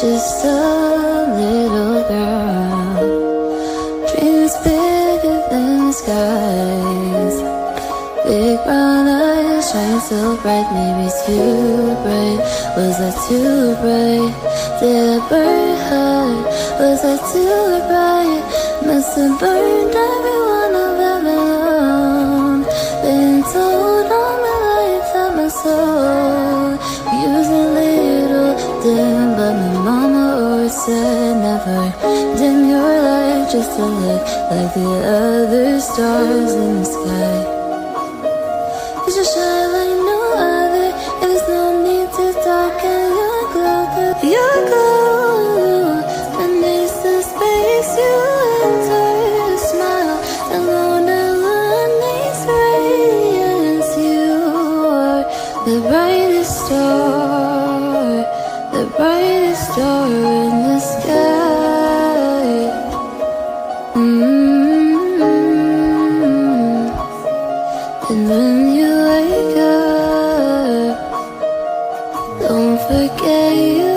just a little girl. Dreams bigger than the skies. Big brown eyes shine so bright, maybe too bright. Was I too bright? Did I burn hard? Was I too bright? Must have burned everyone I've ever known. Been told all my life that my soul was a little dim, but my mama always said never dim your light just to look like the other stars in the sky. You should shine like no other, and there's no need to darken your glow, 'cause your glow beneath the space you enter, smile alone underneath radiance. You are the brightest star in the sky. And when you wake up, don't forget you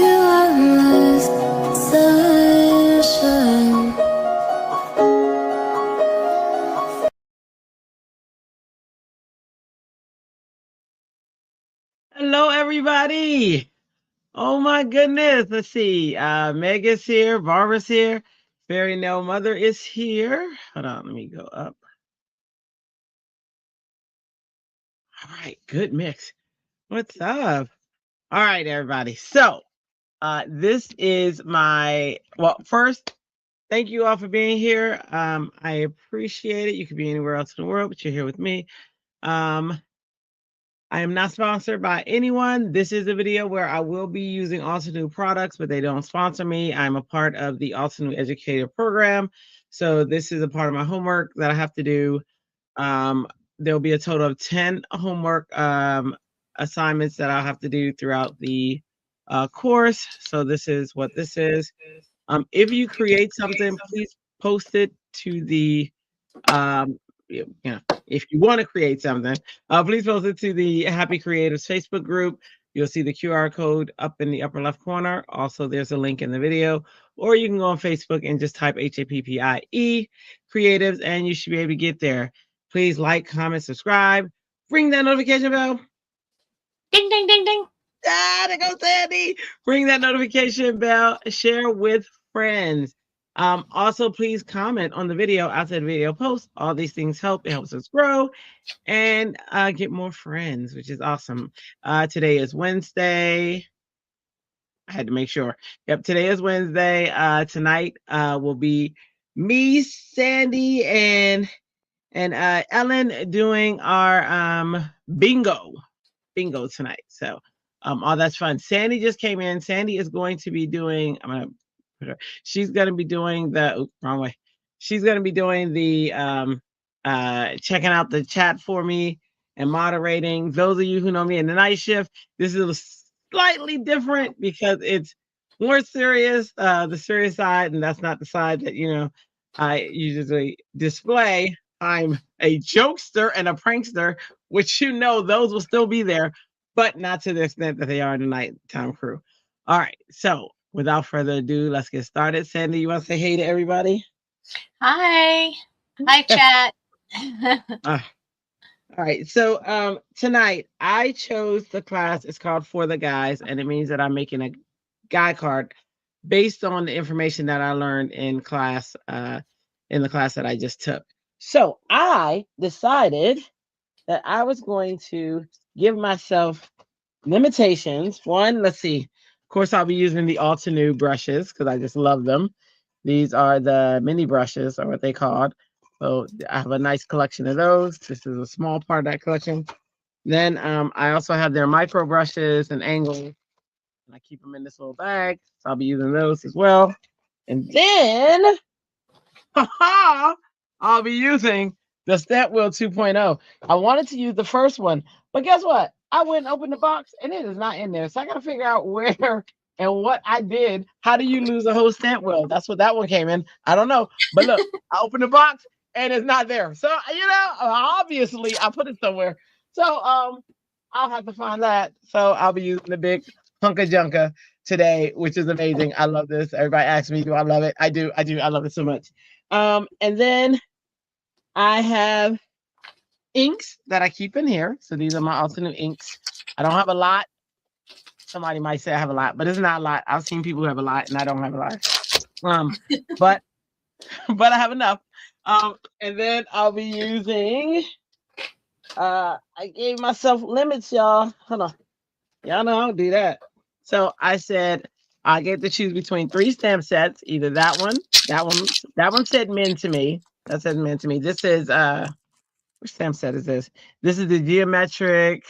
are my sunshine. Hello, everybody. Oh my goodness. Let's see. Meg is here. Barbara's here. Fairy Nell Mother is here. Hold on. Let me go up. All right. Good mix. What's up? All right, everybody. So this is first, thank you all for being here. I appreciate it. You could be anywhere else in the world, but you're here with me. I am not sponsored by anyone. This is a video where I will be using Altenew products, but they don't sponsor me. I'm a part of the Altenew Educator Program. So this is a part of my homework that I have to do. There'll be a total of 10 homework assignments that I'll have to do throughout the course. So this is what this is. If you create something, please post it to the if you want to create something, please post it to the Happie Creators Facebook group. You'll see the QR code up in the upper left corner. Also, there's a link in the video, or you can go on Facebook and just type HAPPIE Creatives, and you should be able to get there. Please like, comment, subscribe, ring that notification bell. Ding, ding, ding, ding. There goes Sandy. Ring that notification bell. Share with friends. Also, please comment on the video after the video post. All these things help. It helps us grow and get more friends, which is awesome. Today is Wednesday. I had to make sure. Yep, today is Wednesday. Tonight will be me, Sandy, and Ellen doing our bingo tonight. So all that's fun. Sandy just came in. Sandy is going to be doing, she's going to be doing wrong way. She's going to be doing the checking out the chat for me and moderating. Those of you who know me in the night shift, this is slightly different because it's more serious, the serious side, and that's not the side that, I usually display. I'm a jokester and a prankster, which those will still be there, but not to the extent that they are in the nighttime crew. All right, so without further ado, let's get started. Sandy, you want to say hey to everybody? Hi. Hi, chat. All right, so tonight I chose the class. It's called For the Guys, and it means that I'm making a guy card based on the information that I learned in class, in the class that I just took. So I decided that I was going to give myself limitations. One, let's see. Of course, I'll be using the Altenew brushes because I just love them. These are the mini brushes, or what they called. So I have a nice collection of those. This is a small part of that collection. Then I also have their micro brushes and angles. And I keep them in this little bag. So I'll be using those as well. And then I'll be using the Stamp Wheel 2.0. I wanted to use the first one, but guess what? I went and opened the box and it is not in there. So I got to figure out where and what I did. How do you lose a whole stamp wheel? That's what that one came in. I don't know. But look, I opened the box and it's not there. So, obviously I put it somewhere. So I'll have to find that. So I'll be using the big hunka junka today, which is amazing. I love this. Everybody asks me, do I love it? I do. I love it so much. And then I have inks that I keep in here. So these are my Altenew inks. I don't have a lot. Somebody might say I have a lot, but it's not a lot. I've seen people who have a lot, and I don't have a lot. But but I have enough. And then I'll be using. I gave myself limits, y'all. Hold on, y'all know I don't do that. So I said I get to choose between 3 stamp sets. Either that one. That one said men to me. That said men to me. This is which stamp set is this? This is the geometric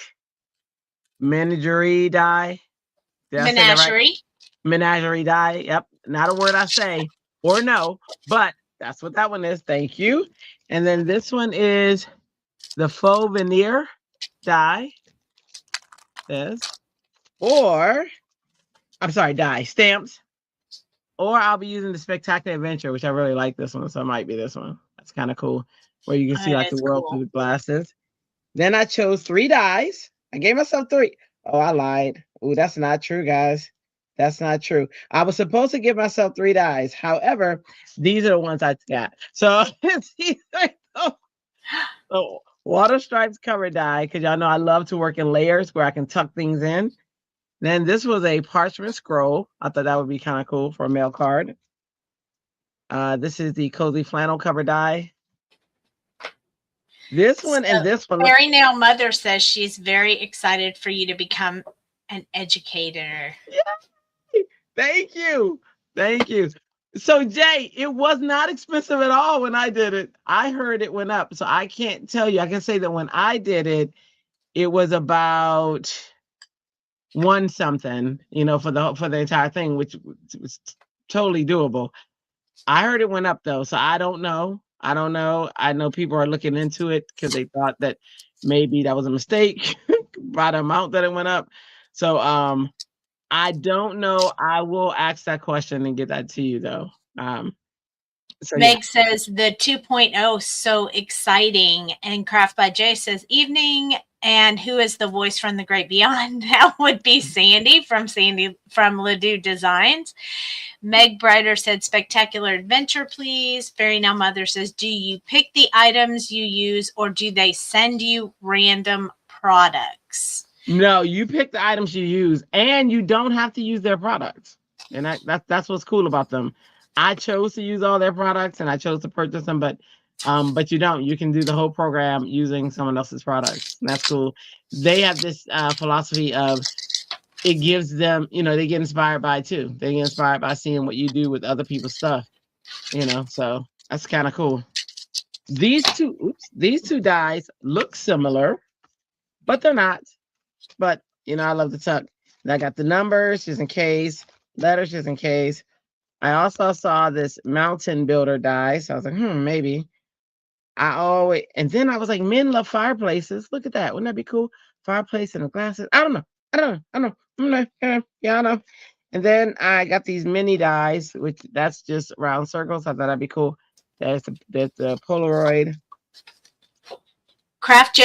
menagerie die. Did I say that right? Menagerie. Menagerie die. Yep. Not a word I say or no, but that's what that one is. Thank you. And then this one is the faux veneer die. This. Or, I'm sorry, die. Stamps. Or I'll be using the Spectacular Adventure, which I really like this one. So it might be this one. That's kind of cool. Where you can see like the world through the glasses. Then I chose 3 dies. I gave myself 3. Oh, I lied. Oh, that's not true, guys. That's not true. I was supposed to give myself 3 dies. However, these are the ones I got. So it's so water stripes cover die, because y'all know I love to work in layers where I can tuck things in. Then this was a parchment scroll. I thought that would be kind of cool for a mail card. This is the cozy flannel cover die. This one and this one. Mary Nail Mother says she's very excited for you to become an educator. Yay! Thank you. Thank you. So Jay, it was not expensive at all when I did it. I heard it went up. So I can't tell you. I can say that when I did it, it was about one something, for the entire thing, which was totally doable. I heard it went up though. So I don't know. I know people are looking into it because they thought that maybe that was a mistake by the amount that it went up. So I don't know. I will ask that question and get that to you though. Meg says the 2.0 so exciting, and Craft by Jay says evening. And who is the voice from the great beyond? That would be Sandy from Ledoux Designs. Meg Brighter said spectacular adventure, please. Fairy Now Mother says, do you pick the items you use, or do they send you random products? No, you pick the items you use, and you don't have to use their products. And that's what's cool about them. I chose to use all their products, and I chose to purchase them, but you don't. You can do the whole program using someone else's products. And that's cool. They have this philosophy of it gives them, they get inspired by it too. They get inspired by seeing what you do with other people's stuff, so that's kind of cool. These two dies look similar, but they're not. But, I love the tuck. And I got the numbers just in case, letters just in case. I also saw this mountain builder die. So I was like, maybe. And then I was like, men love fireplaces. Look at that. Wouldn't that be cool? Fireplace and the glasses. I don't know. Yeah, I know. And then I got these mini dies, which that's just round circles. I thought that'd be cool. There's the Polaroid. Craft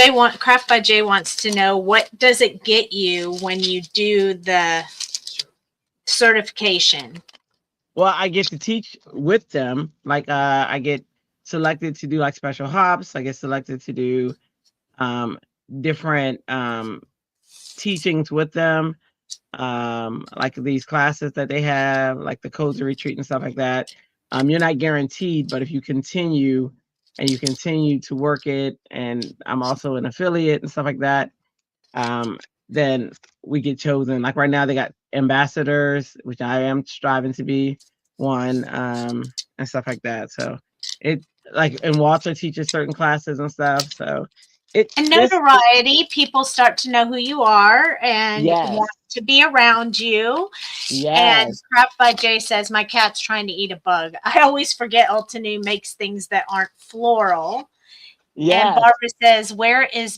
by Jay wants to know, what does it get you when you do the certification? Well, I get to teach with them. Like I get selected to do like special hops. I get selected to do different teachings with them. Like these classes that they have, like the cozy retreat and stuff like that. You're not guaranteed, but if you continue and you continue to work it, and I'm also an affiliate and stuff like that, then we get chosen. Like right now they got ambassadors, which I am striving to be one, and stuff like that. So it and Walter teaches certain classes and stuff. So and notoriety, people start to know who you are and want to be around you. Yes. And Craft by Jay says, my cat's trying to eat a bug. I always forget Altenew makes things that aren't floral. Yes. And Barbara says, where is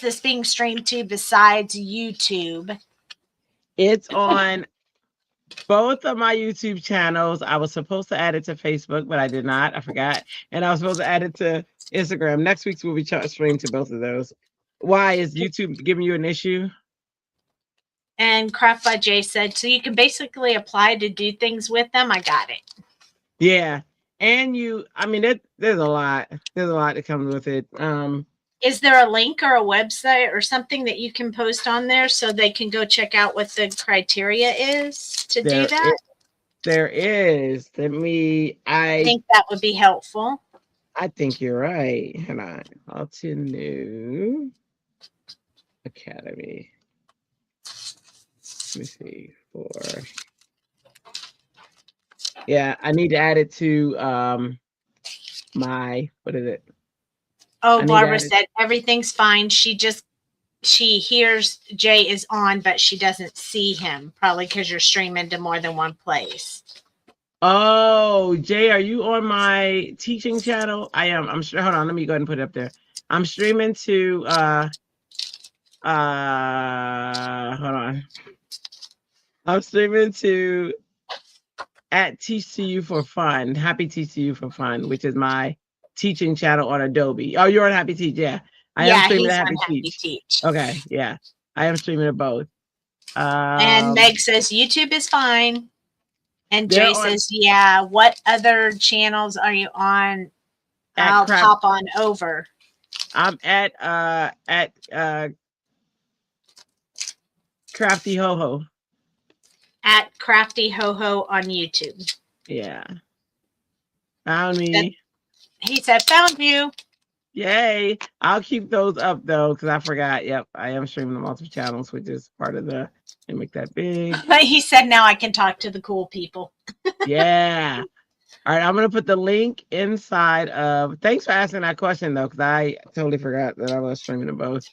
this being streamed to besides YouTube? It's on both of my YouTube channels. I was supposed to add it to Facebook, but I did not. I forgot. And I was supposed to add it to Instagram. Next week's will be streamed to both of those. Why is YouTube giving you an issue? And Craft by Jay said, so you can basically apply to do things with them. I got it. Yeah. And I mean, there's a lot. There's a lot that comes with it. Is there a link or a website or something that you can post on there so they can go check out what the criteria is to do that? There is. I think that would be helpful. I think you're right. Hold on. Altenew Academy. Let me see. Yeah, I need to add it to what is it? Oh, Barbara said everything's fine. She hears Jay is on, but she doesn't see him, probably because you're streaming to more than one place. Oh, Jay, are you on my teaching channel? I am. I'm sure. Hold on, let me go ahead and put it up there. I'm streaming to hold on. I'm streaming to at Teach to You for Fun, Happie Teach to You for Fun, which is my teaching channel on Adobe. Oh, you're on Happie Teach, yeah. I am streaming to Happie Teach. Okay, yeah. I am streaming to both. And Meg says YouTube is fine. And Jay says, yeah, what other channels are you on? I'll hop on over. I'm at Crafty Ho-Ho. At Crafty Ho-Ho on YouTube. Yeah. Found me. He said, found you. Yay. I'll keep those up though, because I forgot. Yep. I am streaming the multiple channels, which is part of the make that big. He said now I can talk to the cool people. Yeah. All right. I'm gonna put the link inside of thanks for asking that question though, because I totally forgot that I was streaming them both.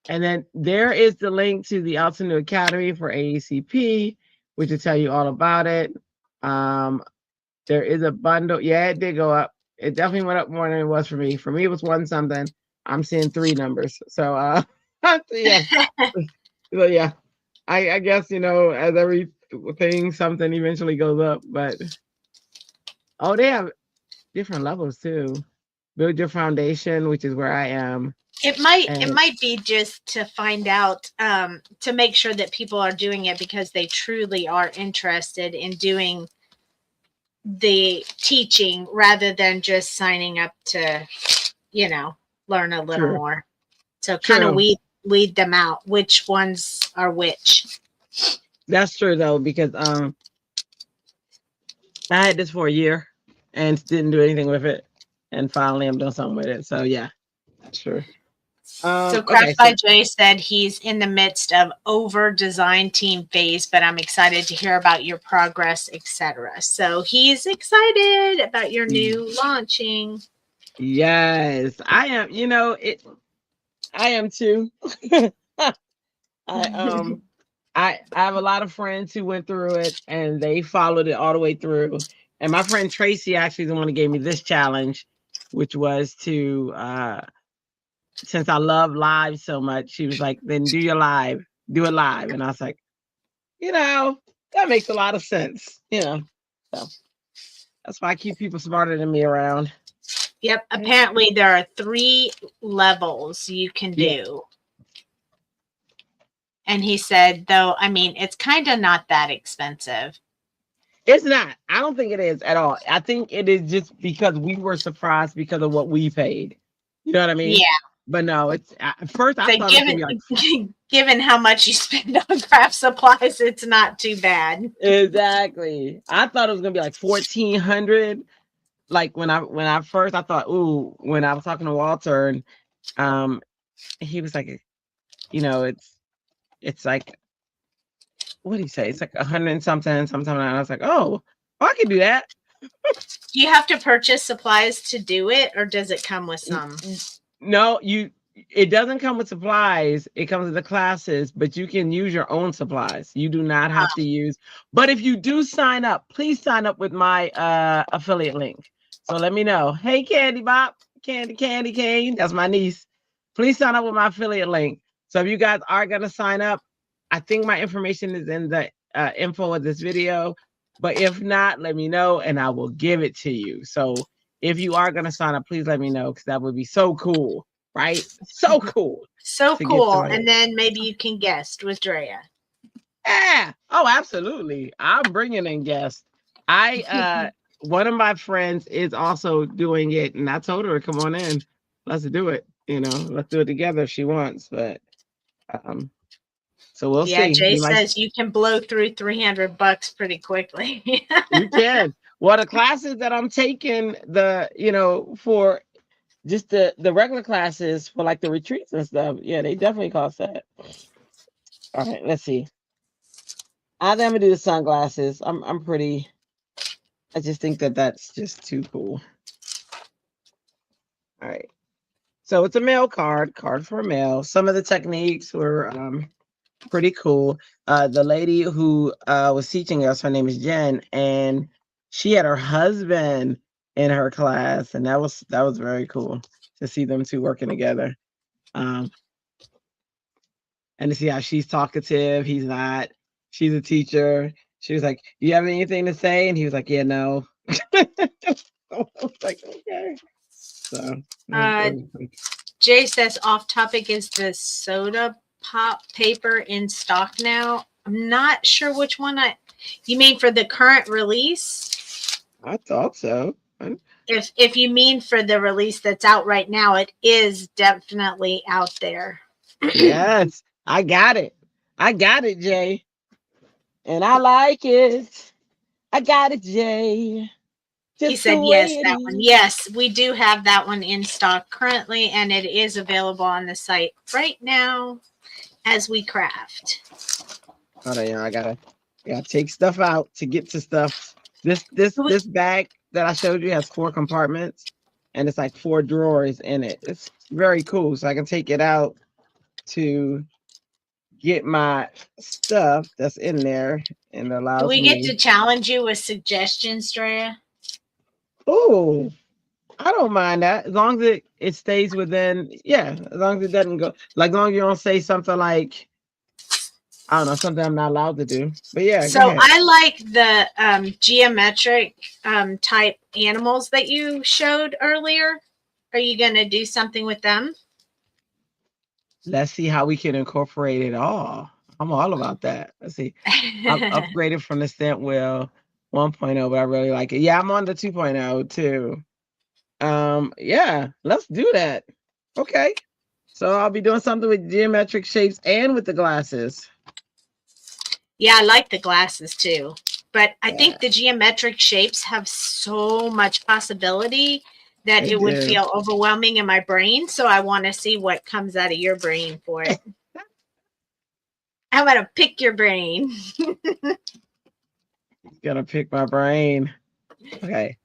And then there is the link to the Altenew Academy for AECP, which will tell you all about it. There is a bundle. Yeah, it did go up. It definitely went up more than it was for me. For me, it was 1 something. I'm seeing 3 numbers. So, yeah. So, yeah. I guess, as everything, something eventually goes up. But, oh, they have different levels, too. Build your foundation, which is where I am. It might be just to find out, to make sure that people are doing it because they truly are interested in doing the teaching rather than just signing up to, learn a little more. So kind of weed them out, which ones are which. That's true though, because I had this for a year and didn't do anything with it. And finally I'm doing something with it. So yeah, that's true. So Craft by Jay said he's in the midst of over design team phase, but I'm excited to hear about your progress, etc. So he's excited about your new launching. Yes, I am. I am too. I have a lot of friends who went through it and they followed it all the way through. And my friend Tracy actually is the one who gave me this challenge, which was to since I love live so much, she was like, then do it live. And I was like, that makes a lot of sense. So that's why I keep people smarter than me around. Yep. Apparently there are 3 levels you can do. Yeah. And he said, though, it's kind of not that expensive. It's not. I don't think it is at all. I think it is just because we were surprised because of what we paid. You know what I mean? Yeah. But no, it's at first I thought it was gonna be like, given how much you spend on craft supplies, it's not too bad. Exactly. I thought it was gonna be like $1,400. Like when I first I thought, when I was talking to Walter and he was like, it's like, what did he say? It's like 100 and something. And I was like, I can do that. Do you have to purchase supplies to do it, or does it come with some? No, it doesn't come with supplies. It comes with the classes, but you can use your own supplies. You do not have to use. But if you do sign up, please sign up with my affiliate link. So let me know. Hey, Candy Bop, Candy Cane. That's my niece. Please sign up with my affiliate link. So if you guys are going to sign up, I think my information is in the info of this video. But if not, let me know and I will give it to you. So if you are going to sign up, please let me know because that would be so cool. So Craft by Jay said he's in the midst of over design team phase, but I'm excited to hear about your progress, etc. So he's excited about your new launching. Yeah. I right? So cool. So to get cool. started. And then maybe you can guest with Drea. Yeah. Oh, absolutely. I'm bringing in guests. One of my friends is also doing it, and I told her to come on in. Let's do it. Let's do it together if she wants. But so we'll Yeah, see. Jay says you can blow through $300 pretty quickly. You can. Well, the classes that I'm taking, for just the regular classes for like the retreats and stuff, yeah, they definitely cost that. All right, let's see. I think I'm gonna do the sunglasses. I just think that that's just too cool. All right. So it's a mail card for mail. Some of the techniques were pretty cool. The lady who was teaching us, her name is Jen, and she had her husband in her class, and that was very cool to see them two working together. And to see how she's talkative, he's not. She's a teacher. She was like, "You have anything to say?" And he was like, "Yeah, no." I was like, okay. So Jay says off topic, is the soda pop paper in stock now? I'm not sure which one you mean for the current release? I thought so. If you mean for the release that's out right now, it is definitely out there. Yes, I got it. I got it, Jay. And I like it. I got it, Jay. He said yes, that one. Yes, we do have that one in stock currently, and it is available on the site right now as we craft. Hold on, I gotta take stuff out to get to stuff. This bag that I showed you has 4 compartments, and it's like 4 drawers in it. It's very cool. So I can take it out to get my stuff that's in there, and allows Do we get to challenge you with suggestions, Drea? Oh, I don't mind that as long as it stays within. Yeah, as long as it doesn't go. Like, as long as you don't say something like, I don't know, something I'm not allowed to do. But yeah. So I like the geometric type animals that you showed earlier. Are you going to do something with them? Let's see how we can incorporate it all. I'm all about that. Let's see. I've upgraded from the stamp wheel 1.0, but I really like it. Yeah, I'm on the 2.0 too. Yeah, let's do that. Okay. So I'll be doing something with geometric shapes and with the glasses. Yeah, I like the glasses too. But I think the geometric shapes have so much possibility that it would feel overwhelming in my brain. So I want to see what comes out of your brain for it. I'm going to pick your brain. Gonna pick my brain. Okay.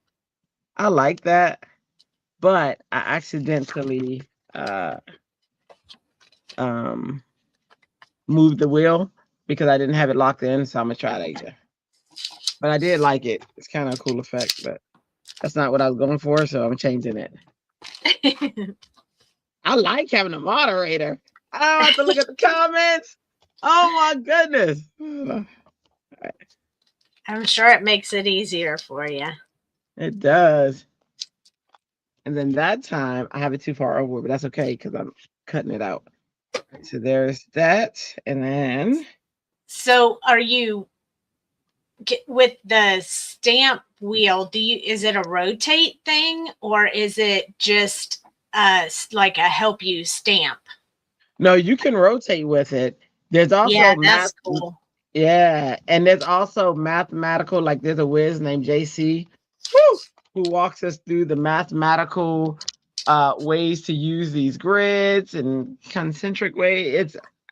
I like that, but I accidentally moved the wheel because I didn't have it locked in, so I'm gonna try that again. But I did like it. It's kind of a cool effect, but that's not what I was going for, so I'm changing it. I like having a moderator. I don't have to look at the comments. Oh my goodness. Right. I'm sure it makes it easier for you. It does. And then that time I have it too far over, but that's okay because I'm cutting it out. So there's that. And then. So are you with the stamp wheel? Is it a rotate thing or is it just like a help you stamp? No, you can rotate with it. There's also that's cool. Yeah, and there's also mathematical, like there's a whiz named JC who walks us through the mathematical ways to use these grids and concentric way.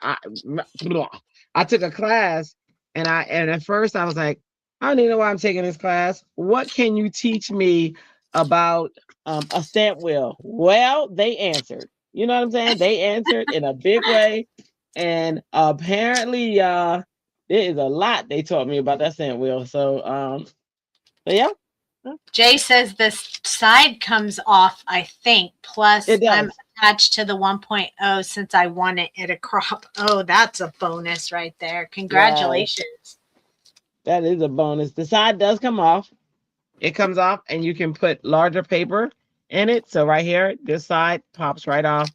I took a class and at first I was like, I don't even know why I'm taking this class. What can you teach me about a stamp wheel? Well, they answered. You know what I'm saying? They answered in a big way. And apparently, there is a lot they taught me about that stamp wheel. So yeah. Jay says the side comes off, I think. Plus, I'm attached to the 1.0 since I won it at a crop. Oh, that's a bonus right there. Congratulations. Yes. That is a bonus. The side does come off. It comes off and you can put larger paper in it. So right here, this side pops right off.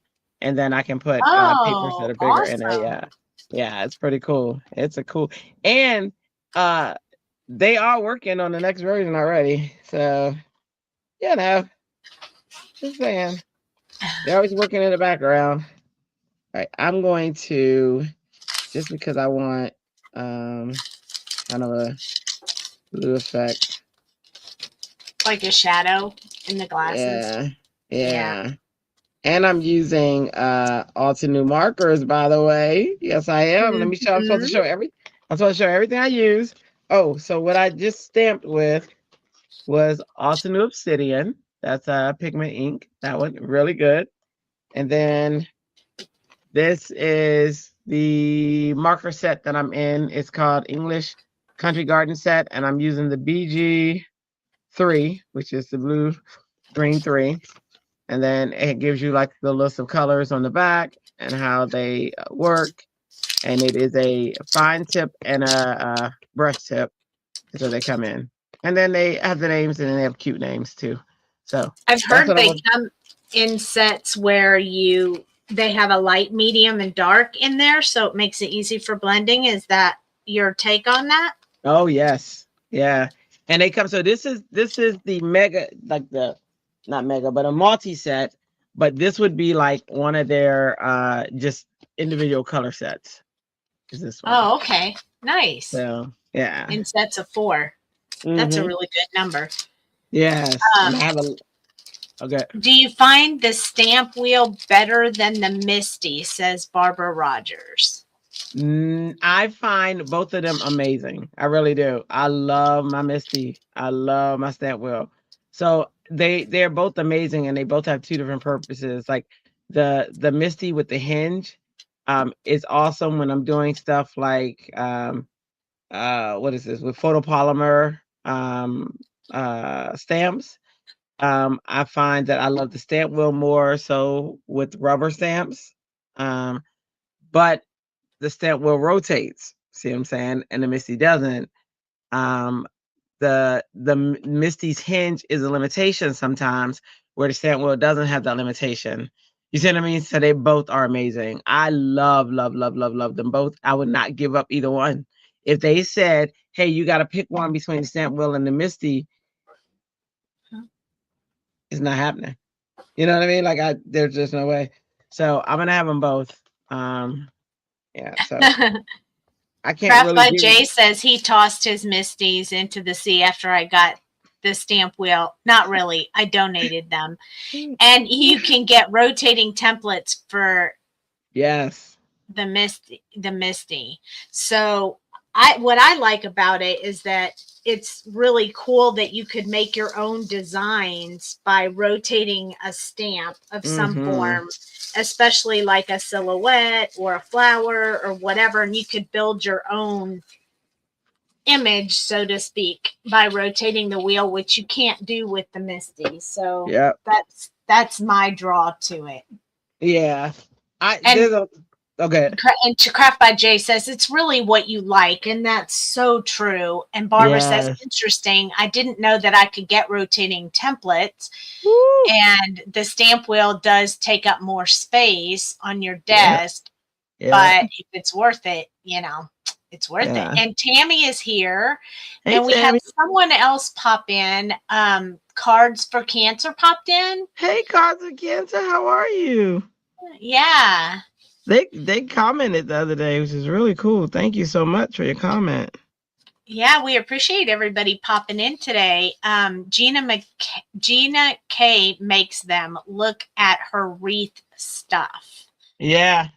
and then I can put papers that are bigger in there. Yeah. Yeah, it's pretty cool. It's a cool, and they are working on the next version already. So, you know, just saying. They're always working in the background. All right, I'm going to, just because I want kind of a blue effect. Like a shadow in the glasses. Yeah. And I'm using Altenew markers, by the way. Yes, I am. Let me show. I'm supposed to show everything I use. Oh, so what I just stamped with was Altenew Obsidian. That's pigment ink. That one really good. And then this is the marker set that I'm in. It's called English Country Garden Set, and I'm using the BG3, which is the blue green 3. And then it gives you like the list of colors on the back and how they work. And it is a fine tip and a brush tip. So they come in. And then they have the names, and then they have cute names too. So I've heard they come in sets where they have a light, medium, and dark in there, so it makes it easy for blending. Is that your take on that? Oh yes. Yeah. And they come, so this is the mega, like the, not mega, but a multi set, but this would be like one of their just individual color sets. Is this one? Oh, okay. Nice. So yeah. In sets of 4. That's a really good number. Yes. Okay. Do you find the stamp wheel better than the Misty, says Barbara Rogers? I find both of them amazing. I really do. I love my Misty. I love my stamp wheel. So they're both amazing, and they both have 2 different purposes. Like the Misty with the hinge is awesome when I'm doing stuff like what is this, with photopolymer stamps. I find that I love the stamp wheel more so with rubber stamps. But the stamp wheel rotates. See what I'm saying? And the Misty doesn't. The Misty's hinge is a limitation sometimes, where the stamp wheel doesn't have that limitation. You see what I mean? So they both are amazing. I love them both. I would not give up either one. If they said, hey, you got to pick one between the stamp wheel and the Misty, it's not happening. You know what I mean? Like there's just no way. So I'm gonna have them both. Yeah, so I can't Craft really by Jay says he tossed his Misties into the sea after I got the stamp wheel. Not really. I donated them. And you can get rotating templates for the Misty. So what I like about it is that it's really cool that you could make your own designs by rotating a stamp of some form, especially like a silhouette or a flower or whatever, and you could build your own image, so to speak, by rotating the wheel, which you can't do with the Misty. So that's my draw to it. Yeah. Okay. And Craft by Jay says it's really what you like, and that's so true. And Barbara says, interesting. I didn't know that I could get rotating templates. Woo. And the stamp wheel does take up more space on your desk, but if it's worth it, it's worth it. And Tammy is here, and we have someone else pop in. Cards for Cancer popped in. Hey, Cards for Cancer, how are you? Yeah. They commented the other day, which is really cool. Thank you so much for your comment. Yeah, we appreciate everybody popping in today. Gina K makes them. Look at her wreath stuff. Yeah.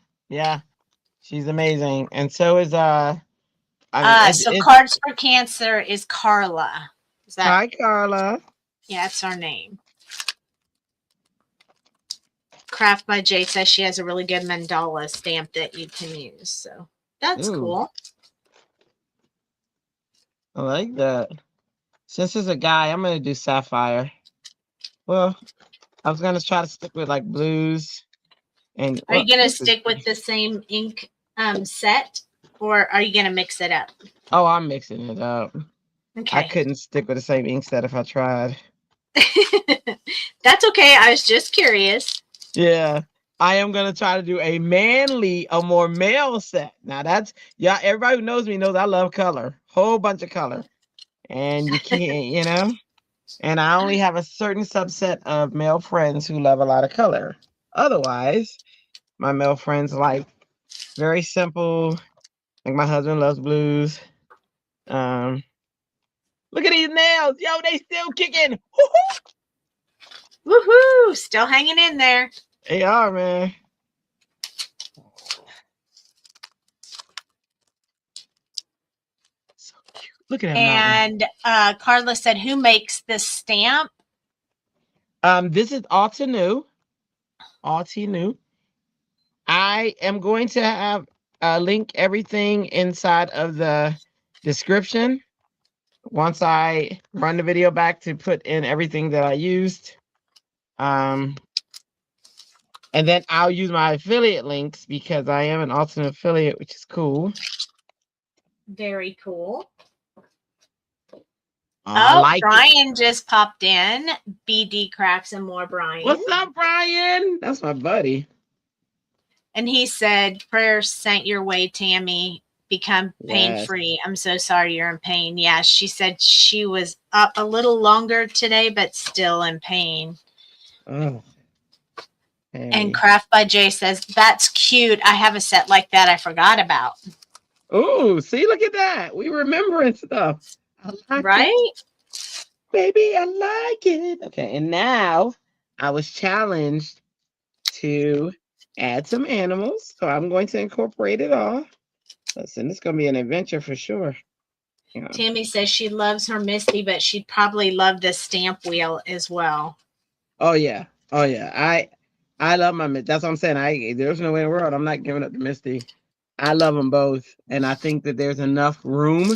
She's amazing. And so is so Cards for Cancer is Carla. Hi, Carla. Yeah, that's our name. Craft by Jay says she has a really good mandala stamp that you can use. So that's cool. I like that. Since it's a guy, I'm going to do sapphire. Well, I was going to try to stick with like blues. And are you going to stick with the same ink set, or are you going to mix it up? Oh, I'm mixing it up. Okay. I couldn't stick with the same ink set if I tried. That's okay. I was just curious. Yeah. I am going to try to do a more male set. Now that's, yeah, everybody who knows me knows I love color, whole bunch of color. And you can't, and I only have a certain subset of male friends who love a lot of color. Otherwise, my male friends like very simple. Like my husband loves blues. Look at these nails. Yo, they still kicking. Woohoo! Still hanging in there. They are, man. So cute. Look at that mountain. And Carla said, who makes this stamp? This is Altenew. Altenew. I am going to have link everything inside of the description once I run the video back to put in everything that I used. And then I'll use my affiliate links because I am an Altenew affiliate, which is cool. Very cool. Brian just popped in. BD Crafts and More, Brian. What's up, Brian? That's my buddy. And he said, prayers sent your way, Tammy. Become pain-free. I'm so sorry you're in pain. Yeah, she said she was up a little longer today, but still in pain. Oh. Hey. And Craft by Jay says, that's cute. I have a set like that I forgot about. Oh, see, look at that. We remembering stuff. Right? It. Baby, I like it. Okay, and now I was challenged to add some animals, so I'm going to incorporate it all. Listen, it's going to be an adventure for sure. Yeah. Tammy says she loves her Misty, but she'd probably love the stamp wheel as well. Oh, yeah. Oh, yeah. I love my Misty. That's what I'm saying. There's no way in the world I'm not giving up the Misty. I love them both, and I think that there's enough room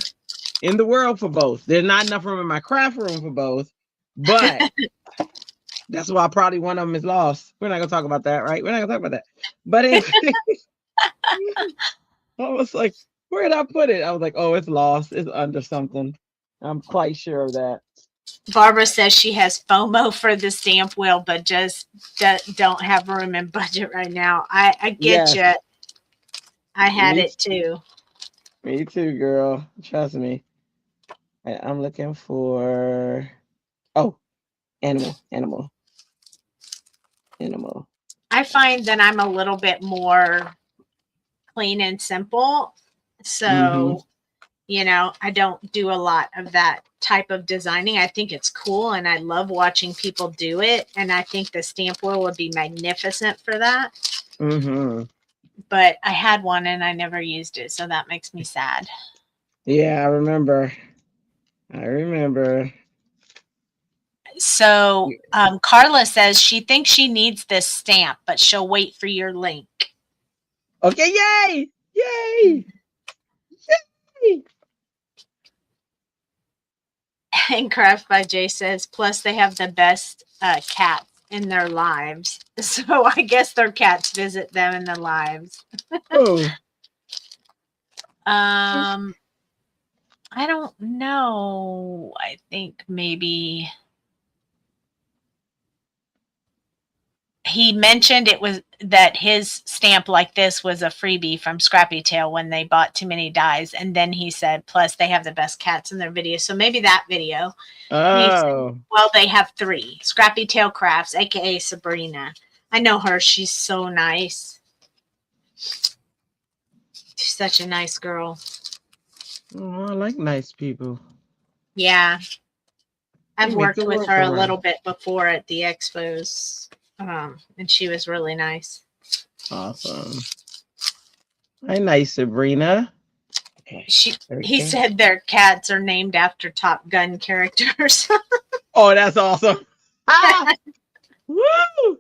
in the world for both. There's not enough room in my craft room for both, but that's why probably one of them is lost. We're not going to talk about that, right? We're not going to talk about that. But I was like, where did I put it? I was like, oh, it's lost. It's under something. I'm quite sure of that. Barbara says she has FOMO for the stamp wheel, but just don't have room and budget right now. I get you. I had it too. Me too, girl. Trust me. I'm looking for, animal. I find that I'm a little bit more clean and simple. So, I don't do a lot of that type of designing. I think it's cool and I love watching people do it. And I think the stamp wheel would be magnificent for that. Mm-hmm. But I had one and I never used it. So that makes me sad. Yeah, I remember. So Carla says she thinks she needs this stamp, but she'll wait for your link. Okay, yay! And Craft by Jay says, plus they have the best cats in their lives. So I guess their cats visit them in their lives. I don't know. I think maybe he mentioned it was that his stamp like this was a freebie from Scrappy Tail when they bought too many dies. And then he said, plus they have the best cats in their video. So maybe that video. Oh. Well, they have 3. Scrappy Tail Crafts, a.k.a. Sabrina. I know her. She's so nice. She's such a nice girl. Oh, I like nice people. Yeah. I've worked with her a little bit before at the expos. And she was really nice. Awesome. Hi, nice Sabrina. He said their cats are named after Top Gun characters. Oh, that's awesome. Woo!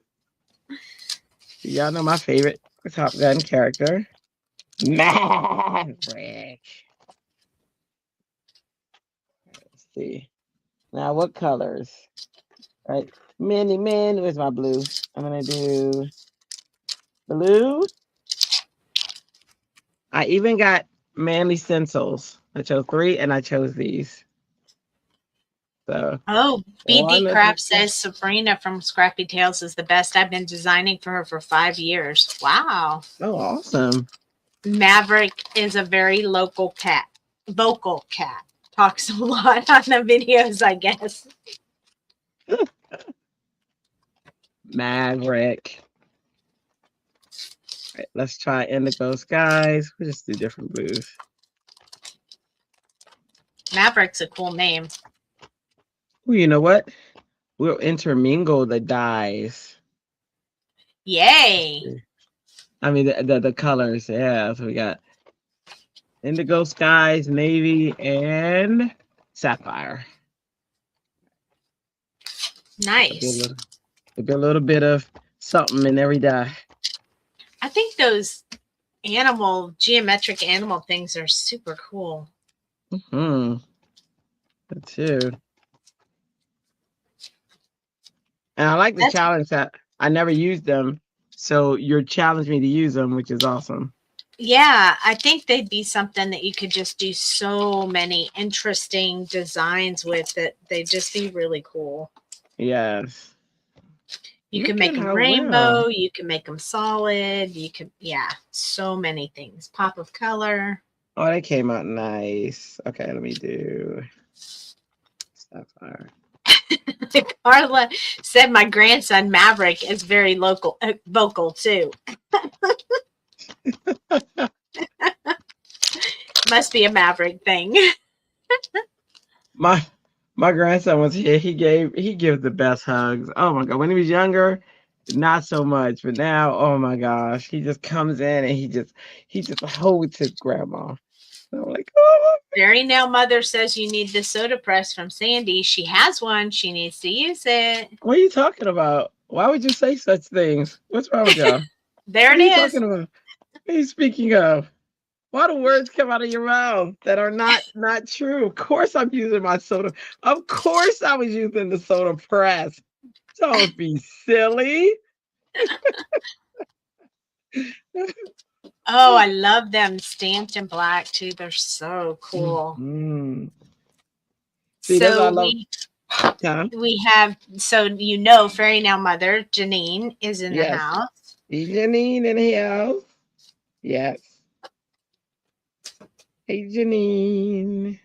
Y'all know my favorite Top Gun character. Maverick. Let's see. Now, what colors? Right. Mini Man. Where's my blue? I'm going to do blue. I even got manly stencils. I chose 3 and I chose these. So, Oh, one BB of Crap the- says Sabrina from Scrappy Tales is the best. I've been designing for her for 5 years. Wow. Oh, awesome. Maverick is a very vocal cat. Talks a lot on the videos, I guess. Maverick. All right, let's try Indigo Skies. We'll just do different blues. Maverick's a cool name. Well, you know what? We'll intermingle the dyes. Yay. I mean, the colors. Yeah, so we got Indigo Skies, Navy, and Sapphire. Nice. There'll be a little bit of something in every dye. I think those geometric animal things are super cool. Mm-hmm. That too. And I like the challenge that I never used them. So you're challenging me to use them, which is awesome. Yeah, I think they'd be something that you could just do so many interesting designs with that they'd just be really cool. Yes. You can make them rainbow, you can make them solid, you can, so many things. Pop of color. Oh, they came out nice. Okay, let me do Sapphire. Carla said my grandson Maverick is very vocal too. Must be a Maverick thing. My grandson was here. He gives the best hugs. Oh my god! When he was younger, not so much, but now, oh my gosh, he just comes in and he just holds his grandma. And I'm like, oh. Very Now Mother says you need the soda press from Sandy. She has one. She needs to use it. What are you talking about? Why would you say such things? What's wrong with y'all? There what it are you is. talking about? What are you speaking of? Why do words come out of your mouth that are not true? Of course I'm using my soda. Of course I was using the soda press. Don't be silly. Oh, I love them stamped in black too. They're so cool. Mm-hmm. See, so we have, Fairy Now Mother, Janine, is in the house. Janine in the house. Yes. Hey, Janine.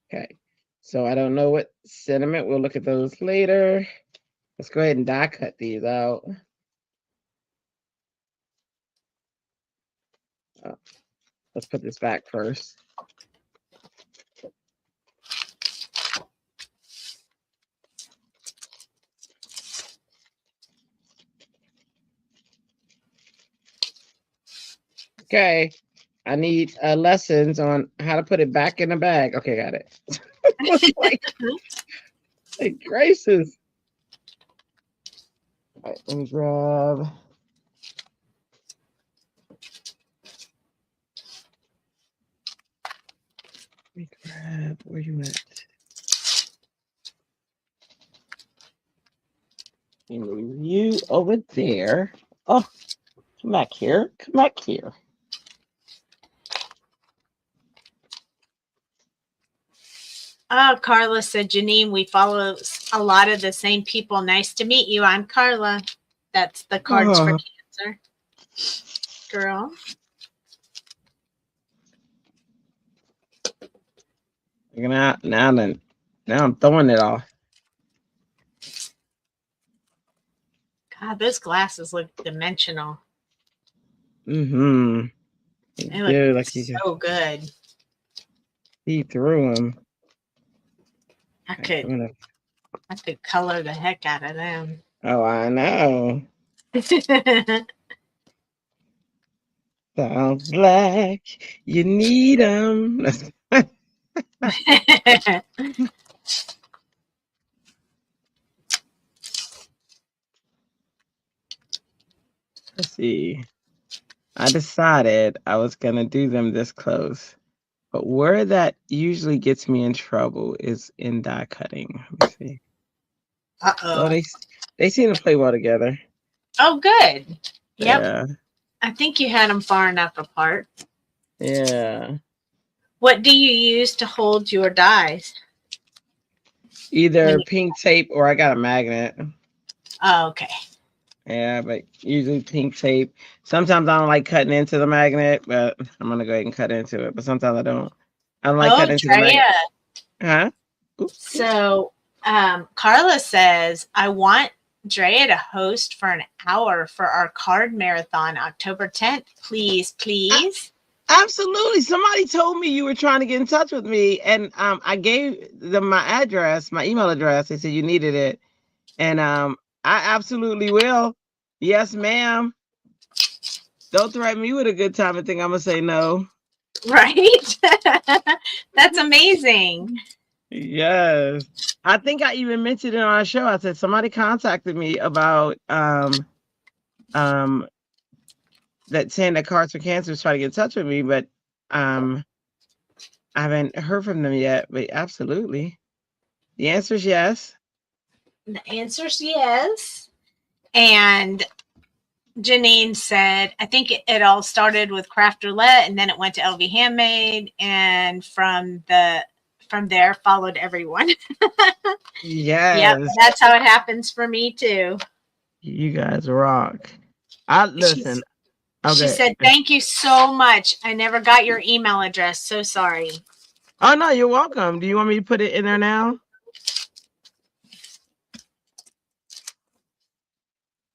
Okay. So I don't know what sentiment. We'll look at those later. Let's go ahead and die cut these out. Let's put this back first. Okay, I need lessons on how to put it back in the bag. Okay, got it. like gracious. All right, let me grab. Where you at? Move you over there. Oh, come back here. Come back here. Carla said, Janine, we follow a lot of the same people. Nice to meet you. I'm Carla. That's the Cards for Cancer girl. Now I'm throwing it off. God, those glasses look dimensional. Mm-hmm. They look like so good. See through them. I could color the heck out of them. Oh, I know. Sounds like you need them. Let's see. I decided I was going to do them this close. But where that usually gets me in trouble is in die cutting. Let me see. Uh-oh. Oh, they seem to play well together. Oh, good. Yep. Yeah. I think you had them far enough apart. Yeah. What do you use to hold your dies? Either pink tape or I got a magnet. Oh, okay. Yeah, but usually pink tape. Sometimes I don't like cutting into the magnet, but I'm gonna go ahead and cut into it. But sometimes I don't. I don't like cutting into the magnet. Huh? Oops. So Carla says, I want Drea to host for an hour for our card marathon October 10th. Please, please. Absolutely. Somebody told me you were trying to get in touch with me, and I gave them my address, my email address. They said you needed it, and I absolutely will. Yes, ma'am. Don't threaten me with a good time and think I'm gonna say no. Right? That's amazing. Yes. I think I even mentioned it on our show. I said somebody contacted me about that saying that Cards for Cancer was trying to get in touch with me, but I haven't heard from them yet. But absolutely. The answer is yes. The answer is yes. And Janine said, I think it all started with Craft Roulette, and then it went to LV Handmade, and from there followed everyone. Yes. Yep, that's how it happens for me too. You guys rock. I listen. She said, thank you so much. I never got your email address. So sorry. Oh no, you're welcome. Do you want me to put it in there now?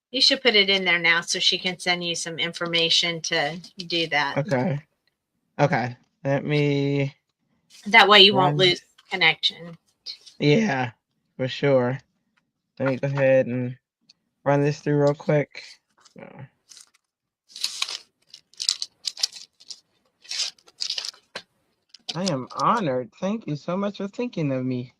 You should put it in there now so she can send you some information to do that. Okay. Okay. Let me. That way you won't lose connection. Yeah, for sure. Let me go ahead and run this through real quick. I am honored. Thank you so much for thinking of me.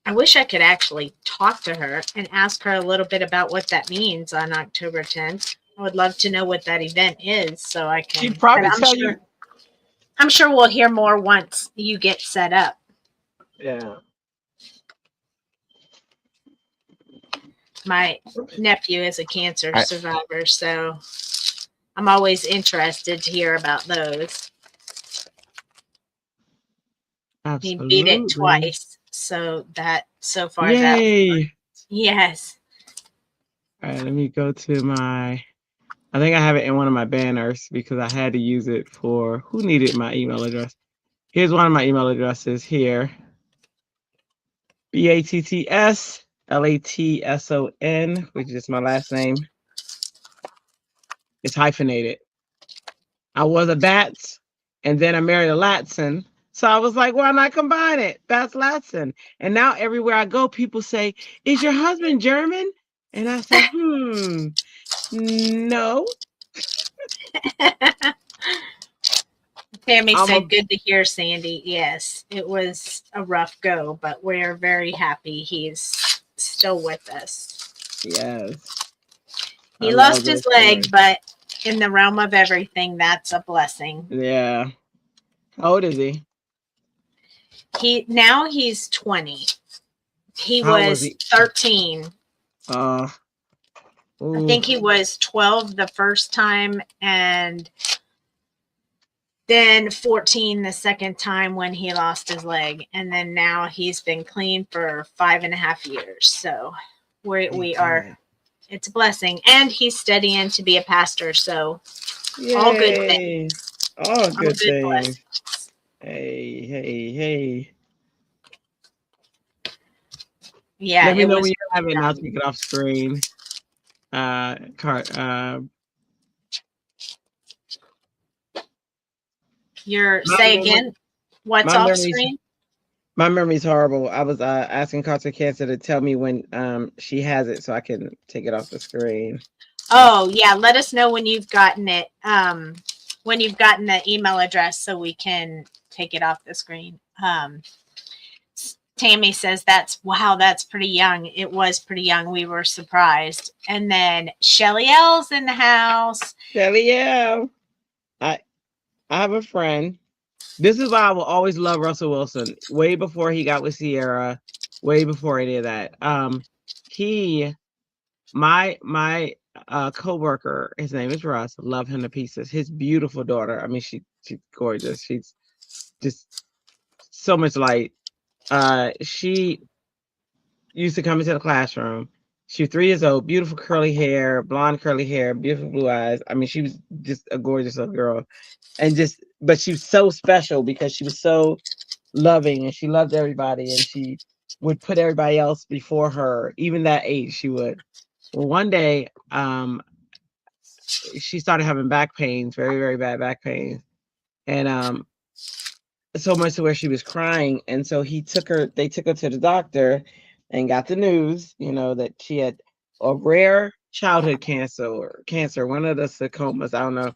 I wish I could actually talk to her and ask her a little bit about what that means on October 10th. I would love to know what that event is so I can. She'd probably tell you. I'm sure we'll hear more once you get set up. Yeah. My nephew is a cancer survivor, so I'm always interested to hear about those. Absolutely. He beat it twice, so far. Yay. Yes. All right, let me go to my. I think I have it in one of my banners because I had to use it for who needed my email address. Here's one of my email addresses here. BATTSLATSON, which is my last name. It's hyphenated. I was a Bats, and then I married a Latson. So I was like, why not combine it? Bats Latson. And now everywhere I go, people say, is your husband German? And I say, no. Tammy said, good to hear, Sandy. Yes, it was a rough go, but we're very happy he's still with us. Yes. He lost his leg, but in the realm of everything, that's a blessing. Yeah. How old is he? Now he's 20. He was 13. I think he was 12 the first time, and then 14 the second time when he lost his leg. And then now he's been clean for 5.5 years. So we are, it's a blessing. And he's studying to be a pastor. So Yay. All good things. All good things. Blessings. Hey. Yeah. Let me know when you have it and I'll take it off screen. Say again, what's off screen? My memory's horrible. I was asking Cards for Cancer to tell me when she has it so I can take it off the screen. Oh yeah, let us know when you've gotten it. When you've gotten the email address so we can take it off the screen. Tammy says that's pretty young. It was pretty young. We were surprised. And then Shelly L's in the house. Shelly L. I have a friend. This is why I will always love Russell Wilson. Way before he got with Sierra, way before any of that. My co-worker. His name is Russ. Love him to pieces. His beautiful daughter. I mean, she's gorgeous. She's just so much light. She used to come into the classroom. She was 3 years old, beautiful curly hair, blonde curly hair, beautiful blue eyes. I mean, she was just a gorgeous little girl. But she was so special because she was so loving and she loved everybody and she would put everybody else before her. Even that age, she would. Well, one day, she started having back pains, very, very bad back pains. And so much to where she was crying. And so they took her to the doctor and got the news, that she had a rare childhood cancer, one of the sarcomas, I don't know.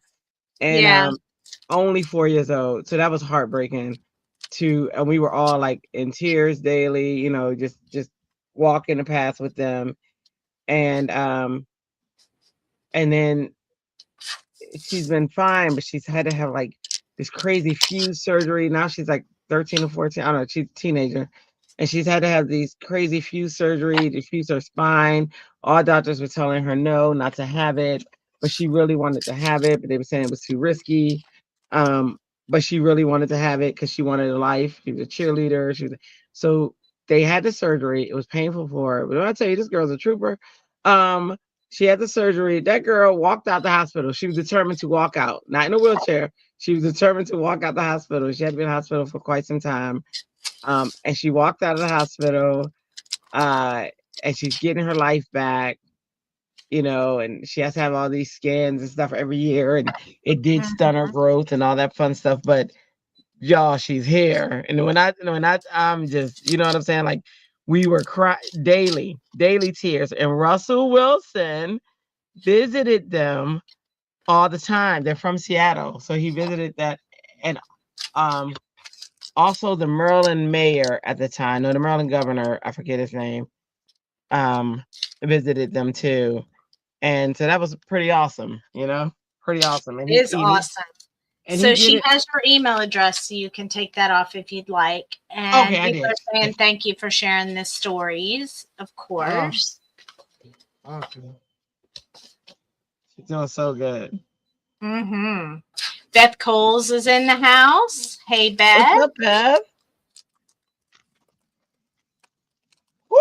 And Yeah. only 4 years old. So that was heartbreaking and we were all like in tears daily, just walking the path with them. And then she's been fine, but she's had to have like this crazy fuse surgery. Now she's like 13 or 14. I don't know. She's a teenager. And she's had to have these crazy fuse surgery to fuse her spine. All doctors were telling her no, not to have it. But she really wanted to have it, but they were saying it was too risky. But she really wanted to have it because she wanted a life. She was a cheerleader. So they had the surgery. It was painful for her. But when I tell you, this girl's a trooper. She had the surgery. That girl walked out the hospital. She was determined to walk out, not in a wheelchair. She was determined to walk out the hospital. She had been in the hospital for quite some time. And she walked out of the hospital, and she's getting her life back, and she has to have all these scans and stuff every year. And it did stun her growth and all that fun stuff. But y'all, she's here. And I'm just, you know what I'm saying? Like, we were daily tears. And Russell Wilson visited them all the time. They're from Seattle. So he visited that. And also the Maryland mayor at the time, no, the Maryland governor, I forget his name, visited them too. And so that was pretty awesome, pretty awesome. And It's awesome. And so she has your email address, so you can take that off if you'd like. And okay, people are saying thank you for sharing the stories, of course. Awesome. She's doing so good. Mm-hmm. Beth Coles is in the house. Hey, Beth. What's up, Beth? Woo!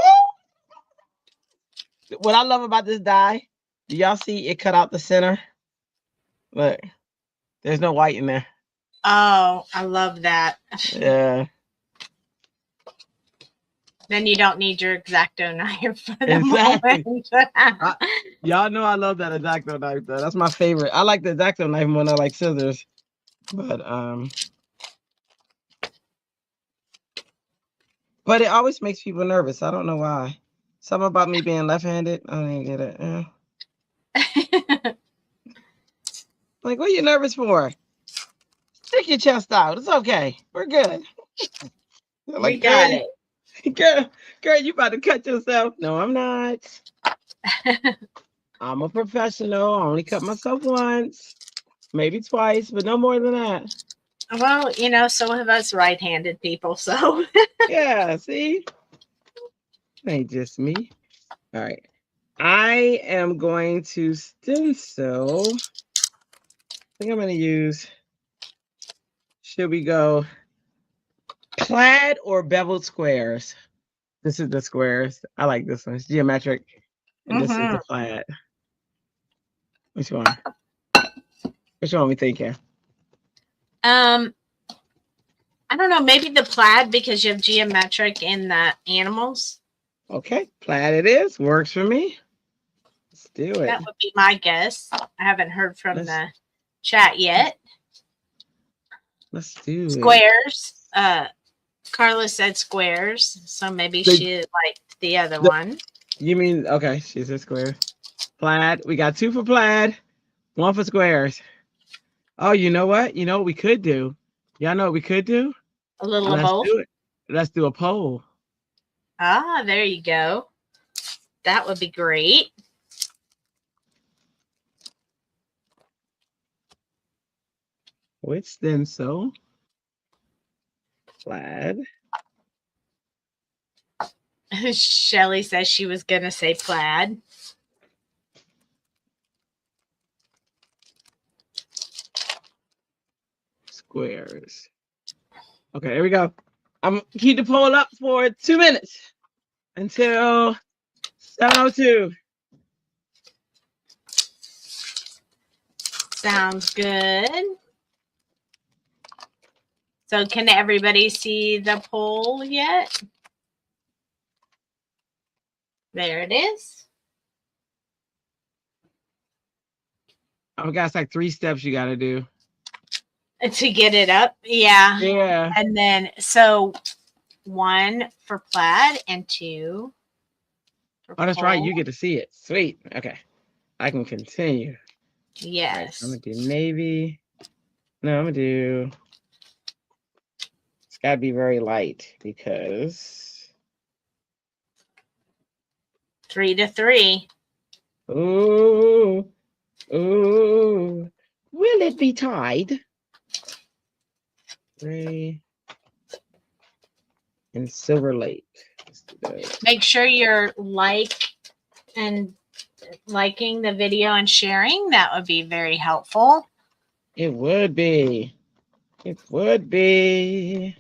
What I love about this die, do y'all see it cut out the center? Look, there's no white in there. Oh, I love that. Yeah. Then you don't need your X-Acto knife for the exactly. moment. Y'all know I love that X-Acto knife though. That's my favorite. I like the X-Acto knife more than I like scissors. But it always makes people nervous. I don't know why. Something about me being left-handed. I don't even get it. Yeah. Like, what are you nervous for? Stick your chest out. It's okay. We're good. Like, we got it. Girl, you about to cut yourself. No, I'm not. I'm a professional. I only cut myself once, maybe twice, but no more than that. Well, so have us right-handed people, so. Yeah, see? Ain't just me. All right. I am going to stencil. I think I'm going to use, should we go plaid or beveled squares? This is the squares. I like this one. It's geometric. And this is the plaid. Which one? Which one we thinking? I don't know. Maybe the plaid because you have geometric in the animals. Okay, plaid it is. Works for me. Let's do it. That would be my guess. I haven't heard from the chat yet. Let's do squares. Carla said squares, so maybe she liked the other one. You mean, okay, she said square. Plaid. We got 2 for plaid, 1 for squares. Oh, you know what? You know what we could do? Y'all know what we could do? A little of both? Let's do a poll. Ah, there you go. That would be great. Which stencil? Plaid. Shelly says she was going to say plaid. squares. Okay, here we go. I'm keep the poll up for 2 minutes until 7:02. Sounds good. So can everybody see the poll yet? There it is. Oh, got like 3 steps you got to do. To get it up. Yeah. Yeah. And then, so 1 for plaid and 2 for Oh, that's right. pole. You get to see it. Sweet. Okay. I can continue. Yes. Right, so I'm going to do navy. No, I'm going to do... It's got to be very light because... 3 to 3. Ooh. Ooh. Will it be tied? Gray and Silver Lake. Make sure you're liking the video and sharing. That would be very helpful. It would be. It would be.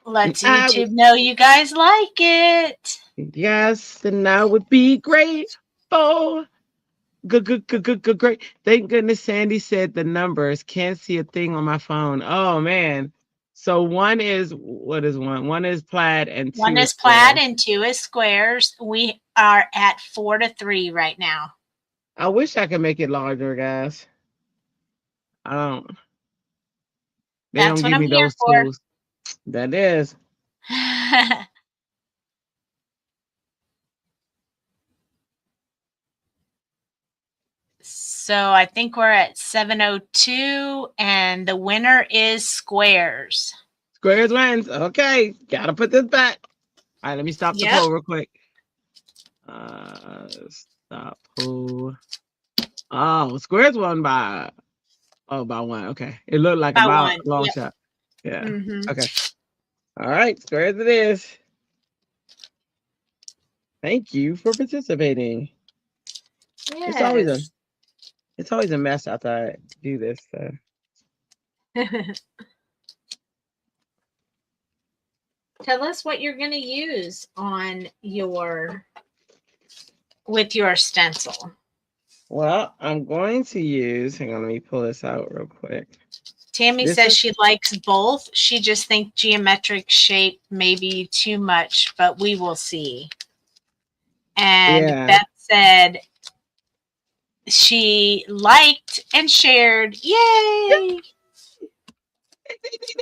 Let's YouTube know you guys like it. Yes, and I would be grateful. Good. Great. Thank goodness Sandy said the numbers. Can't see a thing on my phone. Oh man. So 1 is, what is 1? 1 is plaid and 2 1 is plaid and 2 is squares. We are at 4 to 3 right now. I wish I could make it larger, guys. I don't. They That's don't what give I'm me here those for. tools. That is. So I think we're at 7:02 and the winner is squares. Squares wins. Okay. Gotta put this back. All right, let me stop the poll real quick. Stop poll. Oh, squares won by 1. Okay. It looked like about a long shot. Yeah. Okay. All right, squares it is. Thank you for participating. Yes. It's always a mess after I do this. So. Tell us what you're going to use on with your stencil. Well, I'm going to use, hang on, let me pull this out real quick. Tammy says she likes both. She just thinks geometric shape may be too much, but we will see. And Beth said she liked and shared. Yay!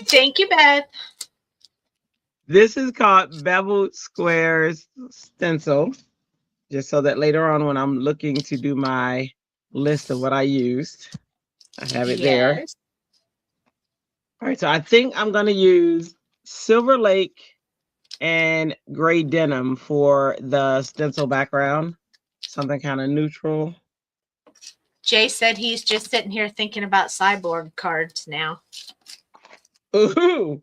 Thank you, Beth. This is called Beveled Squares Stencil, just so that later on when I'm looking to do my list of what I used, I have it there. All right, so I think I'm going to use Silver Lake and gray denim for the stencil background, something kind of neutral. Jay said he's just sitting here thinking about cyborg cards now. Ooh.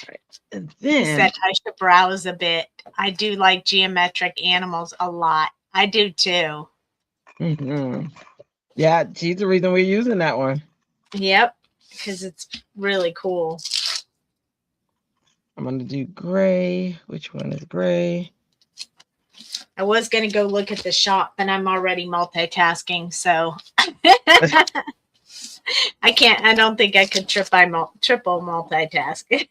Right. And then he said I should browse a bit. I do like geometric animals a lot. I do too. Yeah, she's the reason we're using that one. Yep, because it's really cool. I'm going to do gray. Which one is gray? I was going to go look at the shop, but I'm already multitasking, so I don't think I could triple multitask.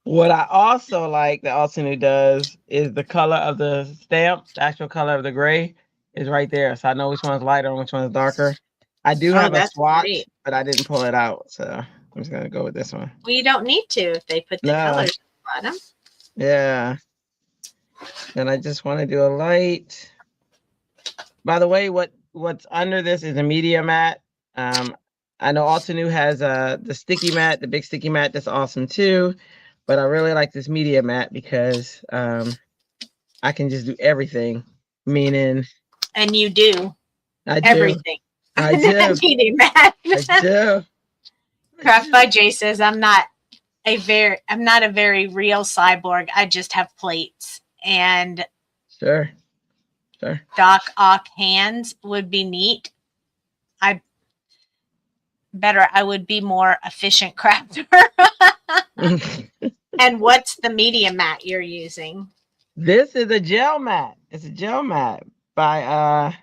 What I also like that Altenew does is the color of the stamp, the actual color of the gray is right there. So I know which one's lighter and which one's darker. I do have a swatch, but I didn't pull it out. So I'm just going to go with this one. Well, you don't need to if they put the colors at the bottom. Yeah. And I just want to do a light. By the way, what's under this is a media mat. I know Altenew has the sticky mat, the big sticky mat. That's awesome too. But I really like this media mat because I can just do everything. Meaning, and you do. I do everything. I do. Media mat. I do. Craft by Jay says I'm not a very real cyborg. I just have plates and sure. Sure. Doc Ock hands would be neat. I would be more efficient crafter. And what's the media mat you're using? This is a gel mat. It's a gel mat by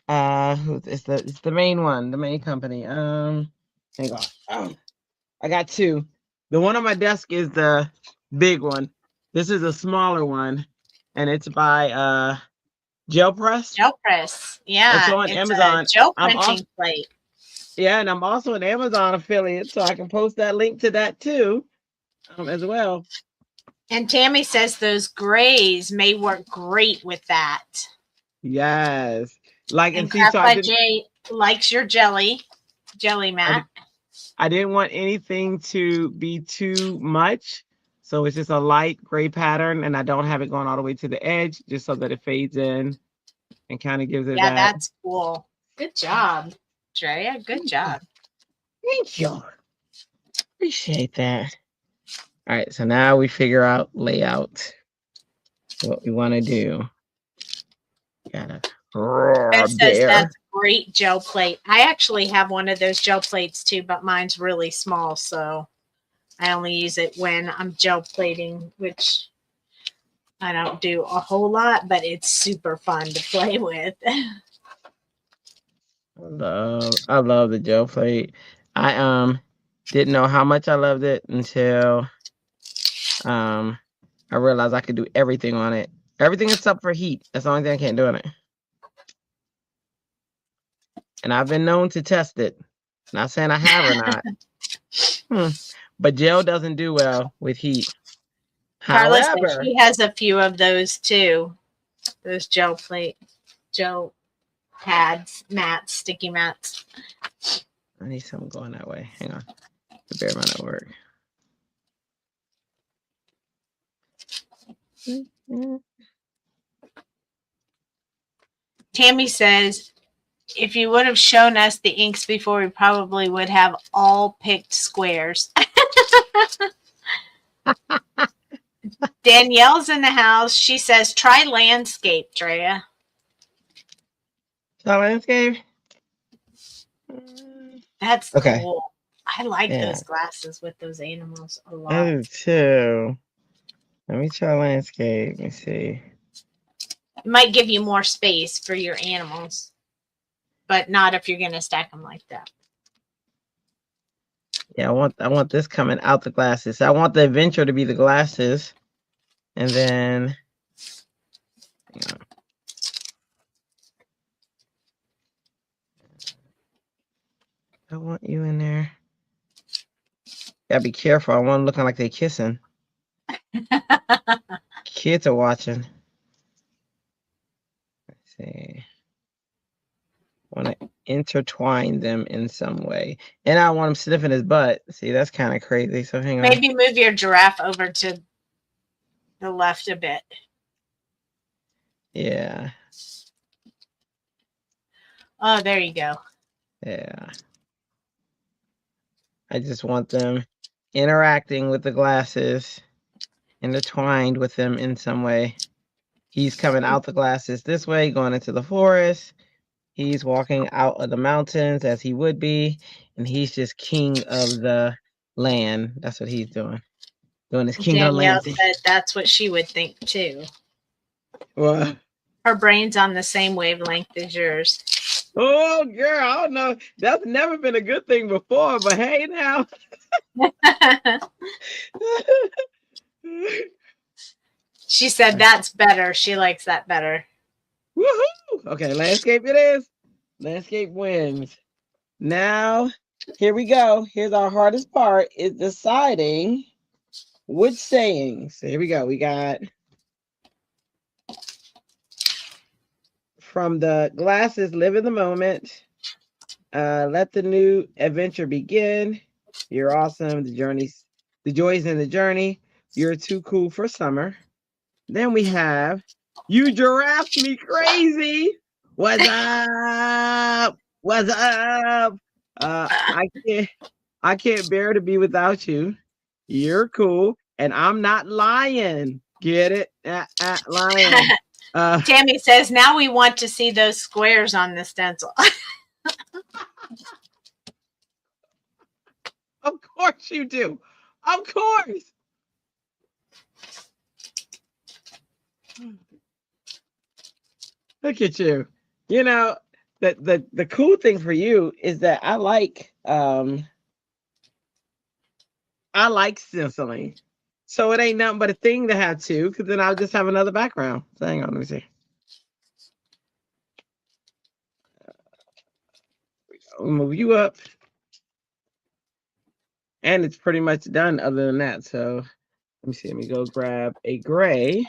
it's the main one, the main company. Hang on. Oh, I got two. The one on my desk is the big one. This is a smaller one, and it's by Gel Press. Gel Press. Yeah. It's on Amazon. A gel printing plate. Yeah, and I'm also an Amazon affiliate, so I can post that link to that too, as well. And Tammy says those grays may work great with that. Yes. Like, and Craft by Jay likes your jelly mat. I didn't want anything to be too much, so it's just a light gray pattern, and I don't have it going all the way to the edge, just so that it fades in and kind of gives it that. That's cool. Good job, Drea. Good job. Thank you. Appreciate that. All right, so now we figure out layout. What we want to do. Beth says that's a great gel plate. I actually have one of those gel plates too, but mine's really small, so I only use it when I'm gel plating, which I don't do a whole lot, but it's super fun to play with. I love the gel plate. I didn't know how much I loved it until I realized I could do everything on it. Everything except for heat. That's the only thing I can't do on it. And I've been known to test it. Not saying I have or not. But gel doesn't do well with heat. Carla says she has a few of those too. Those gel pads, mats, sticky mats. I need something going that way. Hang on. The bear might not work. Tammy says, if you would have shown us the inks before, we probably would have all picked squares. Danielle's in the house. She says, try landscape, Drea. Try landscape? That's cool. I like those glasses with those animals a lot. I do too. Let me try landscape. Let me see. It might give you more space for your animals, but not if you're going to stack them like that. Yeah, I want this coming out the glasses. I want the adventure to be the glasses, and then I want you in there. Gotta be careful. I want them looking like they're kissing. Kids are watching. Let's see. Want to intertwine them in some way, and I want him sniffing his butt. See, that's kind of crazy. So hang on. Maybe move your giraffe over to the left a bit. Yeah. Oh, there you go. Yeah. I just want them interacting with the glasses, intertwined with them in some way. He's coming out the glasses this way, going into the forest. He's walking out of the mountains as he would be, and he's just king of the land. That's what he's doing. Doing his king of the land. Danielle said that's what she would think too. What? Her brain's on the same wavelength as yours. Oh, girl, I don't know. That's never been a good thing before, but hey now. She said that's better. She likes that better. Woohoo! Okay, landscape it is. Landscape wins. Now, here we go. Here's our hardest part, is deciding which sayings. So here we go. We got from the glasses, live in the moment. Let the new adventure begin. You're awesome. The joys in the journey. You're too cool for summer. Then we have, you giraffe me crazy. What's up? What's up? I can't bear to be without you. You're cool, and I'm not lying. Get it? Lying. Tammy says, now we want to see those squares on the stencil. Of course you do. Of course. Look at you. You know, the cool thing for you is that I like stenciling. So it ain't nothing but a thing to have two, because then I'll just have another background. So hang on, let me see. We'll move you up. And it's pretty much done other than that. So let me see. Let me go grab a gray.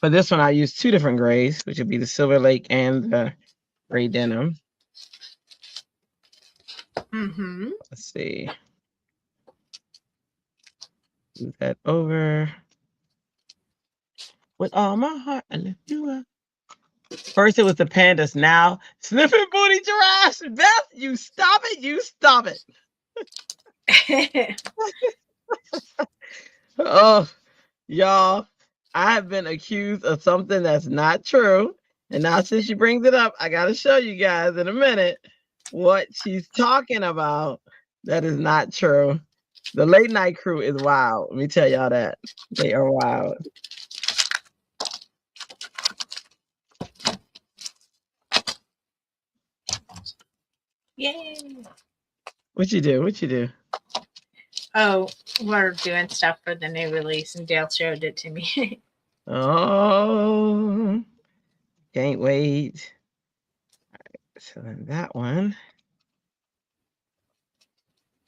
For this one, I use two different grays, which would be the Silver Lake and the gray denim. Mm-hmm. Let's see. Move that over. With all my heart, I lift you up. First it was the pandas, now sniffing booty giraffes. Beth, you stop it. You stop it. Oh, y'all, I have been accused of something that's not true. And now since she brings it up, I got to show you guys in a minute what she's talking about that is not true. The late night crew is wild. Let me tell y'all that. They are wild. Yay. What you do? What you do? Oh, we're doing stuff for the new release, and Dale showed it to me. Oh, can't wait. All right, so then that one.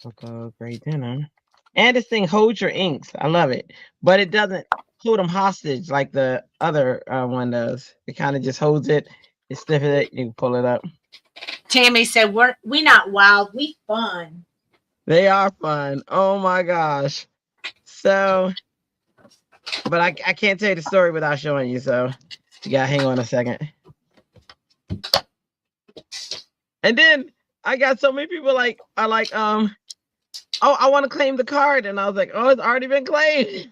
We'll go gray denim. And this thing holds your inks. I love it. But it doesn't hold them hostage like the other one does. It kind of just holds it. You sniff it, you can pull it up. Tammy said, we not wild, we fun. They are fun. Oh my gosh. So, but I can't tell you the story without showing you. So you gotta hang on a second. And then I got so many people are like, oh, I want to claim the card. And I was like, oh, it's already been claimed.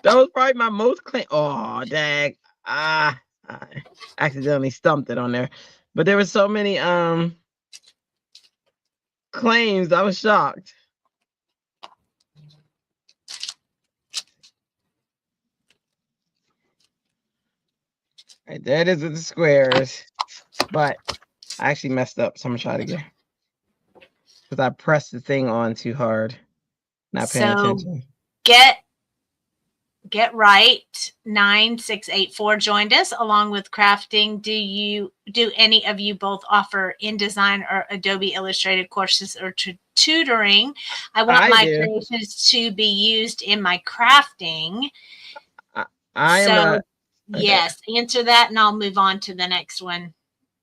That was probably my most claim. Oh, dang. I accidentally stumped it on there. But there were so many claims. I was shocked. Right, there it is with the squares. But I actually messed up. So I'm gonna try it again. Because I pressed the thing on too hard. Not paying attention. Get right 9684 joined us along with crafting. Do any of you both offer InDesign or Adobe Illustrated courses or tutoring? I want my creations to be used in my crafting. Yes, answer that and I'll move on to the next one.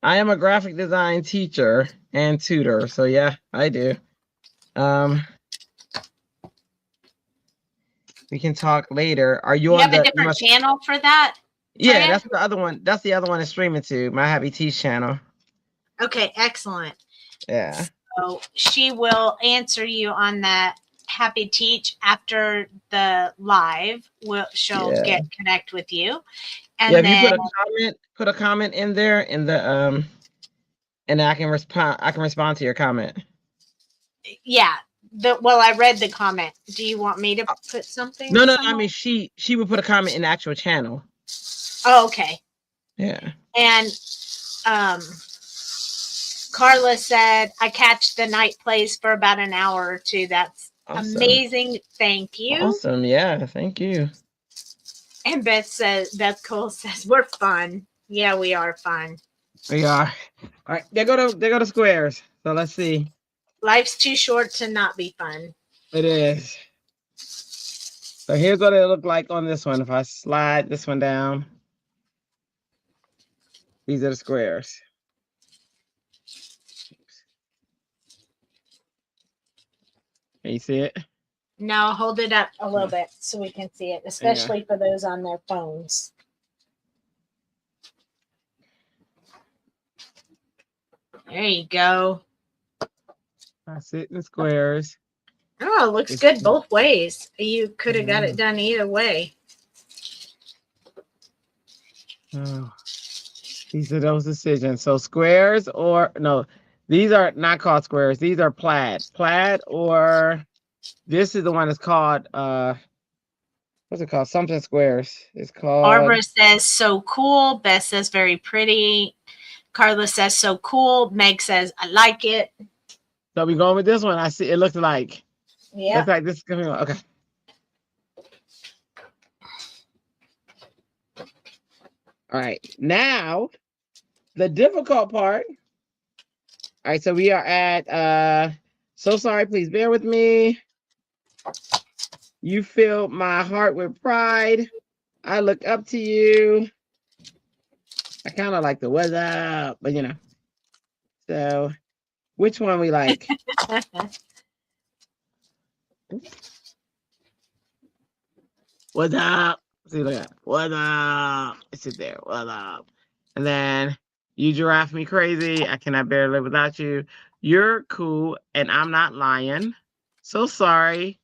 I am a graphic design teacher and tutor. So yeah, I do. We can talk later. Are you on have a different channel for that? Yeah, that's the other one. That's the other one is streaming to my Happie Teach channel. Okay, excellent. Yeah. So she will answer you on that Happie Teach after the live. She'll connect with you. And then, if you put a comment in there in the and I can respond to your comment. Yeah. I read the comment. Do you want me to put something? No. I mean, she would put a comment in the actual channel. Oh, okay. Yeah. And Carla said, I catch the night plays for about an hour or two. That's awesome. Amazing. Thank you. Awesome. Yeah. Thank you. And Beth Cole says, we're fun. Yeah, we are fun. We are. All right. They go to squares. So let's see. Life's too short to not be fun. It is. So here's what it looked like on this one. If I slide this one down, these are the squares. Can you see it? No, hold it up a little bit so we can see it, especially for those on their phones. There you go. I sit in the squares. Oh, it looks good both ways. You could have got it done either way. Oh, these are those decisions. So squares or no, these are not called squares. These are plaid. Plaid or this is the one that's called what's it called? Something squares. It's called Barbara says so cool. Beth says very pretty. Carla says so cool. Meg says I like it. So we going with this one. I see it looks like Yeah. this is coming on. Okay. All right. Now the difficult part. All right, so we are at so sorry, please bear with me. You fill my heart with pride. I look up to you. I kind of like the what's up, but you know. So which one we like? What's up? See, look at what's up. Sit there. What's up? And then you giraffe me crazy. I cannot bear to live without you. You're cool, and I'm not lying. So sorry.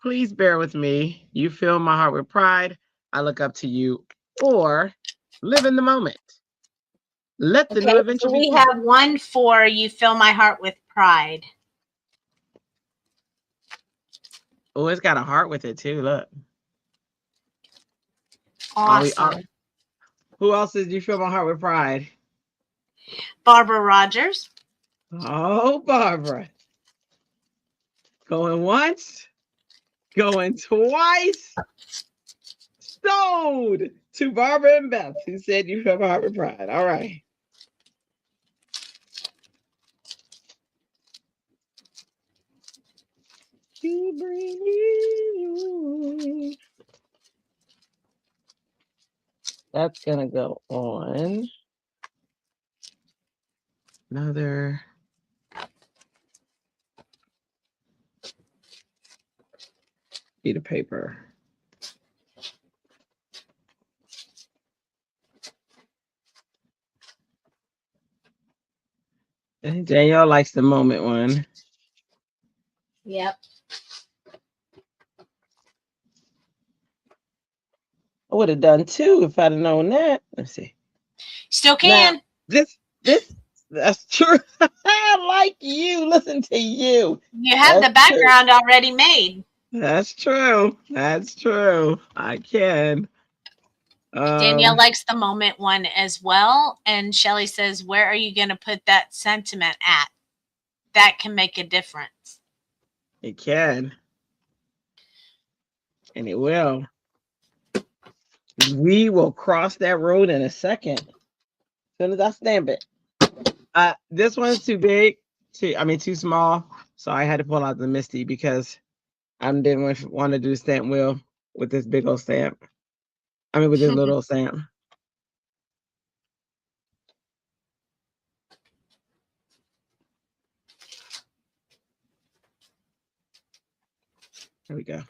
Please bear with me. You fill my heart with pride. I look up to you. Or live in the moment. Let the new adventure so we begin. have one for you fill my heart with pride. Oh, it's got a heart with it too. Look. Awesome. Who else did you fill my heart with pride? Barbara Rogers. Oh, Barbara. Going once, going twice. Sold to Barbara and Beth, who said you fill my heart with pride. All right. You bring me. That's gonna go on another sheet of paper. And Danielle likes the moment one. Yep. I would have done two if I'd have known that. Let's see. Still can. Now, that's true. I like you. Listen to you. You have the background already made. That's true. That's true. I can. Danielle likes the moment one as well. And Shelly says, where are you going to put that sentiment at? That can make a difference. It can. And it will. We will cross that road in a second. As soon as I stamp it. This one's too big. Too small. So I had to pull out the Misty because I didn't want to do the stamp wheel with this big old stamp. With this little stamp. There we go.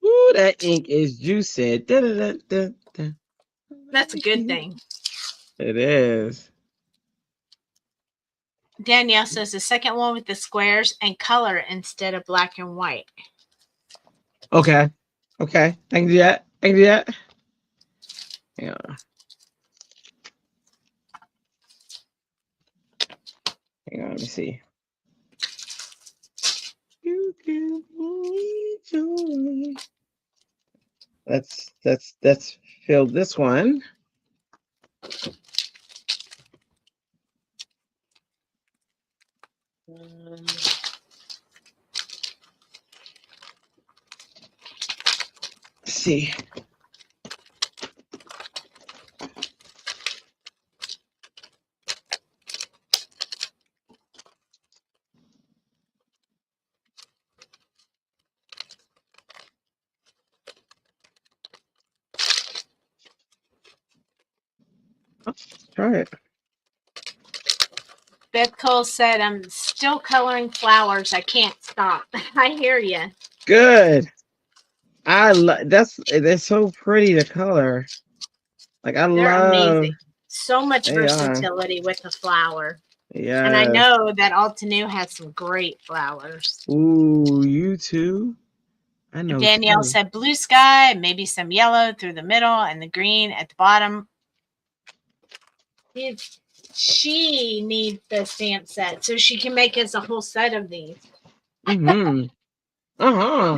Ooh, that ink is juicy. Da, da, da, da. That's a good thing. It is. Danielle says the second one with the squares and color instead of black and white. Okay. I can do that. Yeah. Hang on, let me see. You give me joy. Let's fill this one. Let's see. Let's try it. Beth Cole said, I'm still coloring flowers. I can't stop. I hear you. Good. They're so pretty to color. Like They're amazing. So much they versatility with the flower. Yeah. And I know that Altenew has some great flowers. Ooh, you too? I know. Danielle said blue sky, maybe some yellow through the middle and the green at the bottom. She needs the stamp set so she can make us a whole set of these. Mm-hmm. Uh-huh.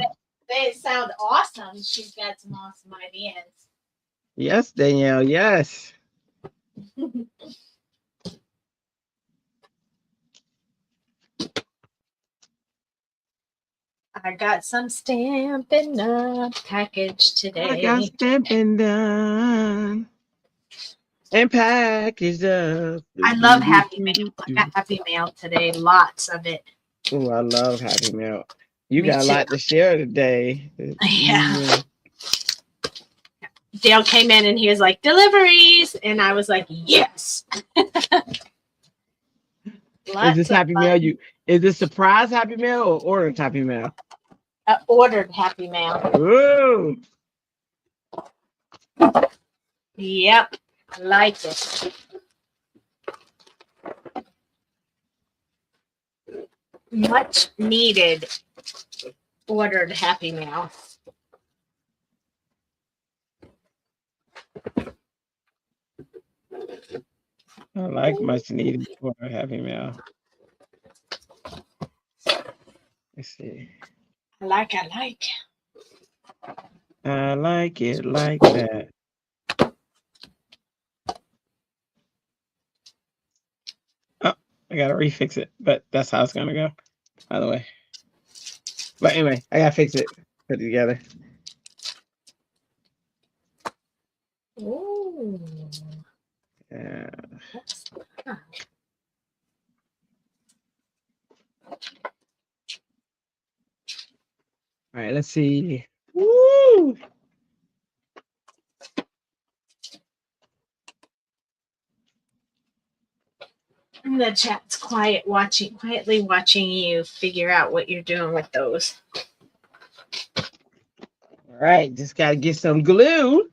They sound awesome. She's got some awesome ideas. Yes, Danielle, yes. I got some stamping packaged today. I got stamping done and packaged up. I love Happy Mail. I got Happy Mail today. Lots of it. Oh, I love Happy Mail. You Me got too. a lot to share today. Yeah. Dale came in and he was like, deliveries. And I was like, yes. Is this Happy Mail? Is this surprise Happy Mail or ordered Happy Mail? Ordered Happy Mail. Ooh. Yep. I like it. Much needed ordered Happy Mail. I like much needed for a Happy Mail. Let's see. I like. I like it like that. Oh, I gotta refix it, but that's how it's gonna go, by the way. But anyway, I gotta fix it, put it together. Ooh. Yeah. All right, let's see. Woo! And the chat's quietly watching you figure out what you're doing with those. All right, just gotta get some glue.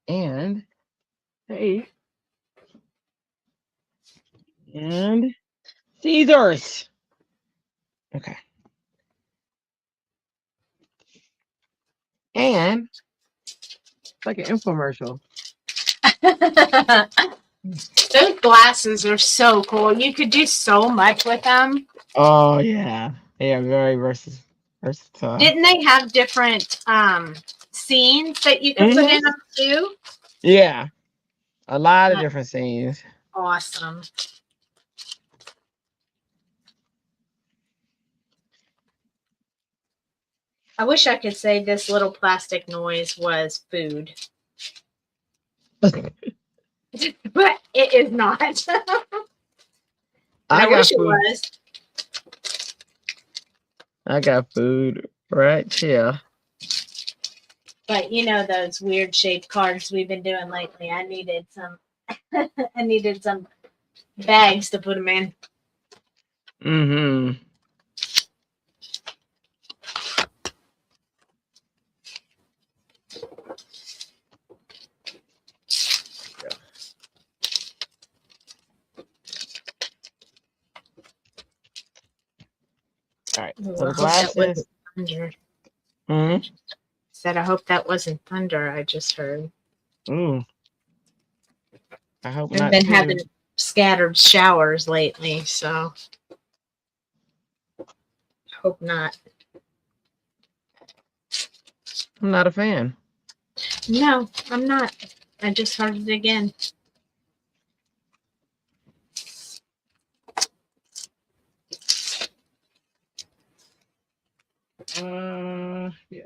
And tape. And scissors. Okay. And it's like an infomercial. Those glasses are so cool. You could do so much with them. Oh yeah, they are very versatile. Didn't they have different scenes that you could put in them too? Yeah, a lot of different scenes. Awesome. I wish I could say this little plastic noise was food. But it is not. I wish it was. I got food right here. But you know those weird shaped cards we've been doing lately. I needed some I needed some bags to put them in. Mm-hmm. All right. So the glasses. Mm-hmm. Said I hope that wasn't thunder. I just heard. Ooh. I hope I've not. been having scattered showers lately, so hope not. I'm not a fan. No, I'm not. I just heard it again. Yeah.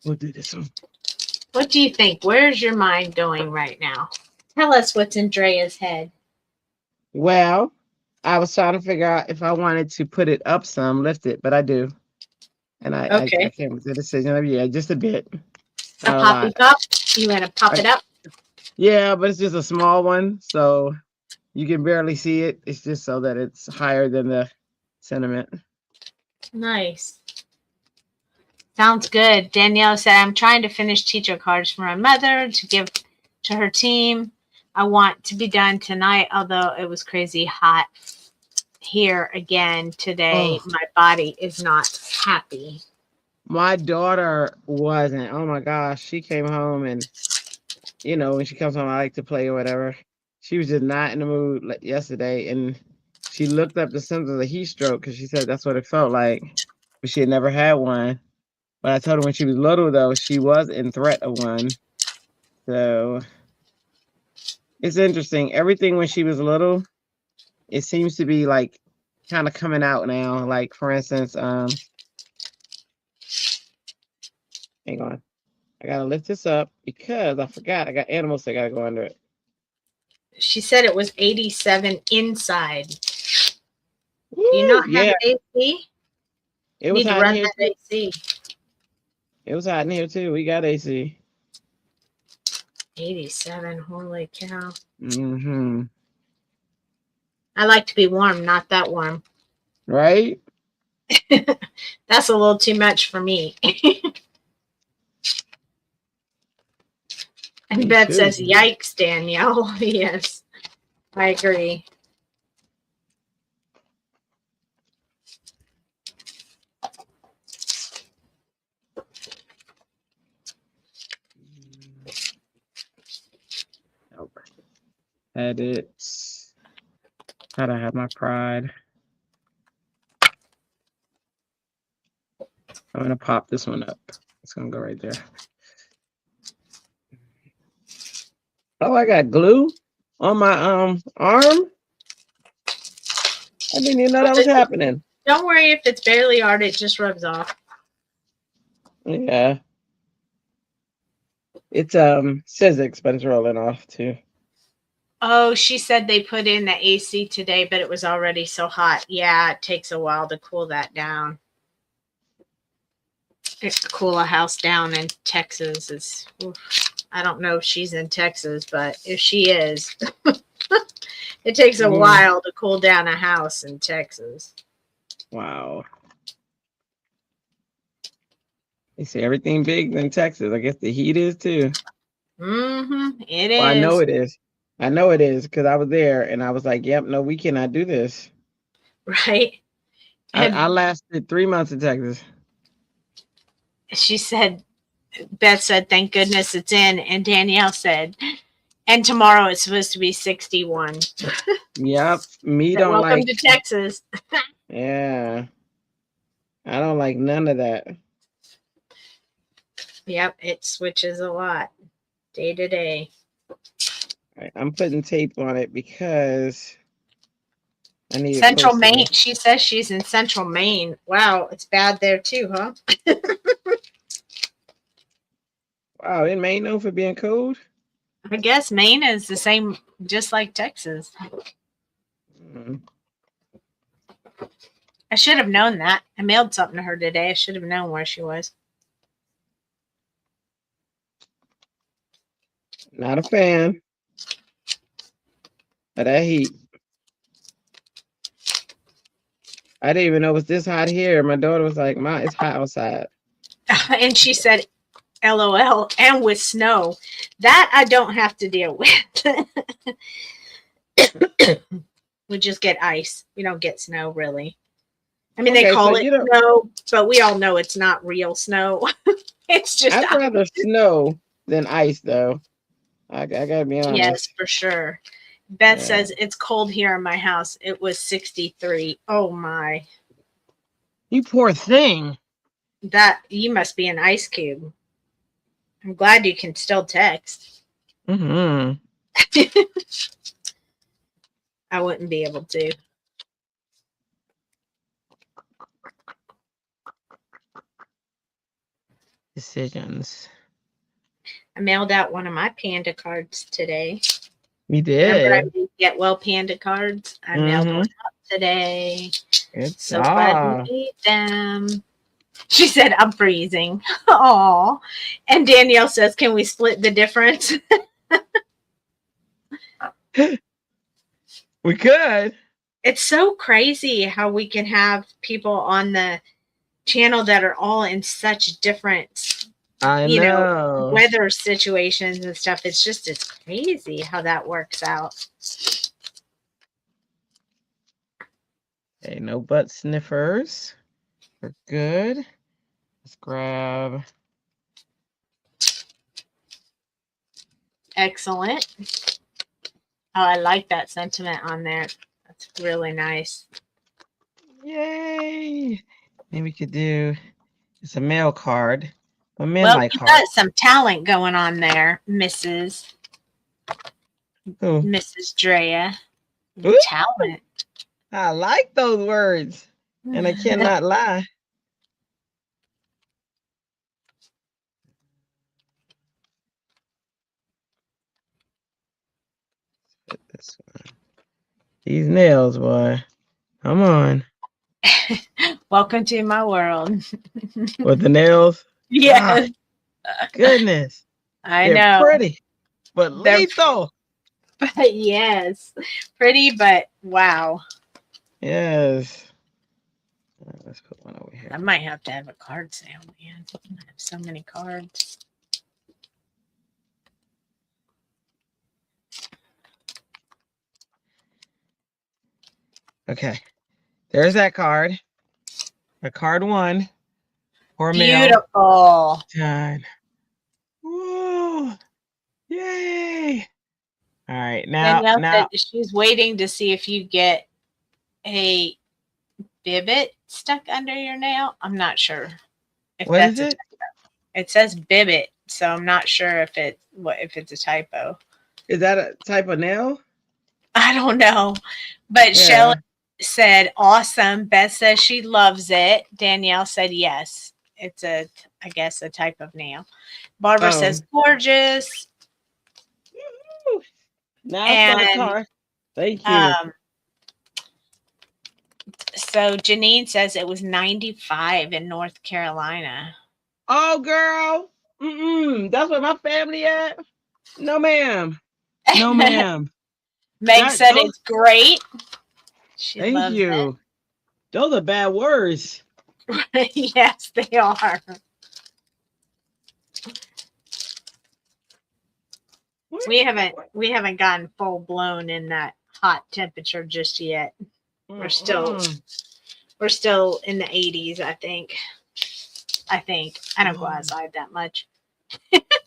We'll do this one. What do you think? Where's your mind going right now? Tell us what's in Drea's head. Well, I was trying to figure out if I wanted to put it up some, lift it, but I do. And I came with the decision of, yeah, just a bit. A poppy pop? You want to pop it up? Yeah, but it's just a small one, so you can barely see it. It's just so that it's higher than the sentiment. Nice. Sounds good. Danielle said, I'm trying to finish teacher cards for my mother to give to her team. I want to be done tonight, although it was crazy hot here again today. My body is not happy. My daughter wasn't. Oh my gosh. She came home and, you know, when she comes home, I like to play or whatever. She was just not in the mood like yesterday. And she looked up the symptoms of heat stroke because she said that's what it felt like. But she had never had one. But I told her when she was little, though, she was in threat of one. So it's interesting. Everything when she was little, it seems to be like kind of coming out now. Like, for instance, hang on. I got to lift this up because I forgot. I got animals that got to go under it. She said it was 87 inside. Woo, do you not have AC? It was hot in here too. AC. It was hot in here too. We got AC. 87. Holy cow. Mm-hmm. I like to be warm, not that warm. Right? That's a little too much for me. And Beth says, yikes, Danielle. Yes, I agree. Edits. Gotta have my pride. I'm gonna pop this one up. It's gonna go right there. Oh, I got glue on my arm. I didn't even know that was happening. Don't worry if it's barely hard, it just rubs off. Yeah. It's Sizzix, but it's rolling off too. Oh, she said they put in the AC today, but it was already so hot. Yeah, it takes a while to cool that down. It's to cool a house down in Texas is. Oof. I don't know if she's in Texas, but if she is, it takes a while to cool down a house in Texas. Wow. They say everything big in Texas. I guess the heat is too. Mm-hmm. It is. Well, I know it is. I know it is because I was there and I was like, yep, no, we cannot do this. Right. I lasted 3 months in Texas. She said, Beth said, thank goodness it's in. And Danielle said, and tomorrow it's supposed to be 61. Yep. Me don't welcome like. To Texas. Yeah. I don't like none of that. Yep. It switches a lot day to day. Right, I'm putting tape on it because I need Central Maine. She says she's in Central Maine. Wow. It's bad there too, huh? Wow, isn't Maine known for being cold? I guess Maine is the same, just like Texas. Mm-hmm. I should have known that. I mailed something to her today. I should have known where she was. Not a fan of that heat. I didn't even know it was this hot here. My daughter was like, "Ma, it's hot outside." And she said, LOL, and with snow. That I don't have to deal with. We just get ice. We don't get snow, really. I mean, they call it snow, but we all know it's not real snow. It's just I'd rather snow than ice, though. I gotta be honest. Yes, for sure. Beth says it's cold here in my house. It was 63. Oh my. You poor thing. That you must be an ice cube. I'm glad you can still text. Mm-hmm. I wouldn't be able to. Decisions. I mailed out one of my panda cards today. We did. Remember I did Get Well panda cards. I mailed one out today. It's so glad you need them. She said, I'm freezing. Oh, and Danielle says, can we split the difference? We could. It's so crazy how we can have people on the channel that are all in such different, weather situations and stuff. It's crazy how that works out. Okay, no butt sniffers. We're good. Let's grab. Excellent. Oh, I like that sentiment on there. That's really nice. Yay! Maybe we could do, it's a mail card. A men Well, like you cards. got some talent going on there, Mrs. Who? Mrs. Drea. Ooh, talent. I like those words, and I cannot lie. Put this one. These nails, boy. Come on. Welcome to my world. With the nails? Yes. Goodness. I They're know. pretty, but lethal. But yes. Pretty, but wow. Yes. Let's put one over here. I might have to have a card sale, man. I have so many cards. Okay. There's that card. A card one. For Beautiful. Done. Woo! Yay! All right, now she's waiting to see if you get a bibbit stuck under your nail. I'm not sure if what that's is it? It says bibbit, so I'm not sure if it's a typo. Is that a type of nail? I don't know, but Yeah. Shelly said awesome. Beth says she loves it. Danielle said yes. It's I guess a type of nail. Barbara says gorgeous. Woo! Now and, the card. Thank you. So Janine says it was 95 in North Carolina. Oh, girl. That's where my family at? No, ma'am. No, ma'am. Meg said it's great. She thank loves you. It. Those are bad words. Yes, they are. We haven't gotten full blown in that hot temperature just yet. We're still in the 80s, I think. I don't go outside that much.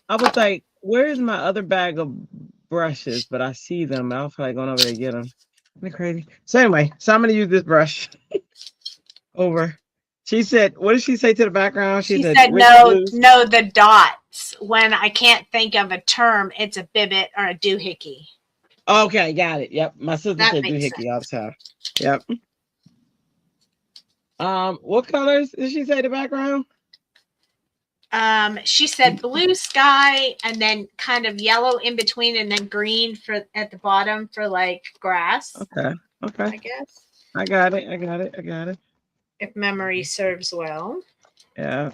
I was like, where's my other bag of brushes? But I see them. I don't feel like going over there to get them. Isn't it crazy? So anyway, I'm going to use this brush over. She said, what did she say to the background? She said no, the dots. When I can't think of a term, it's a bibbit or a doohickey. Okay, got it. Yep. My sister said doohickey all the time. Yep. What colors did she say the background? She said blue sky and then kind of yellow in between and then green at the bottom for like grass. Okay. I guess. I got it. If memory serves well. Yeah.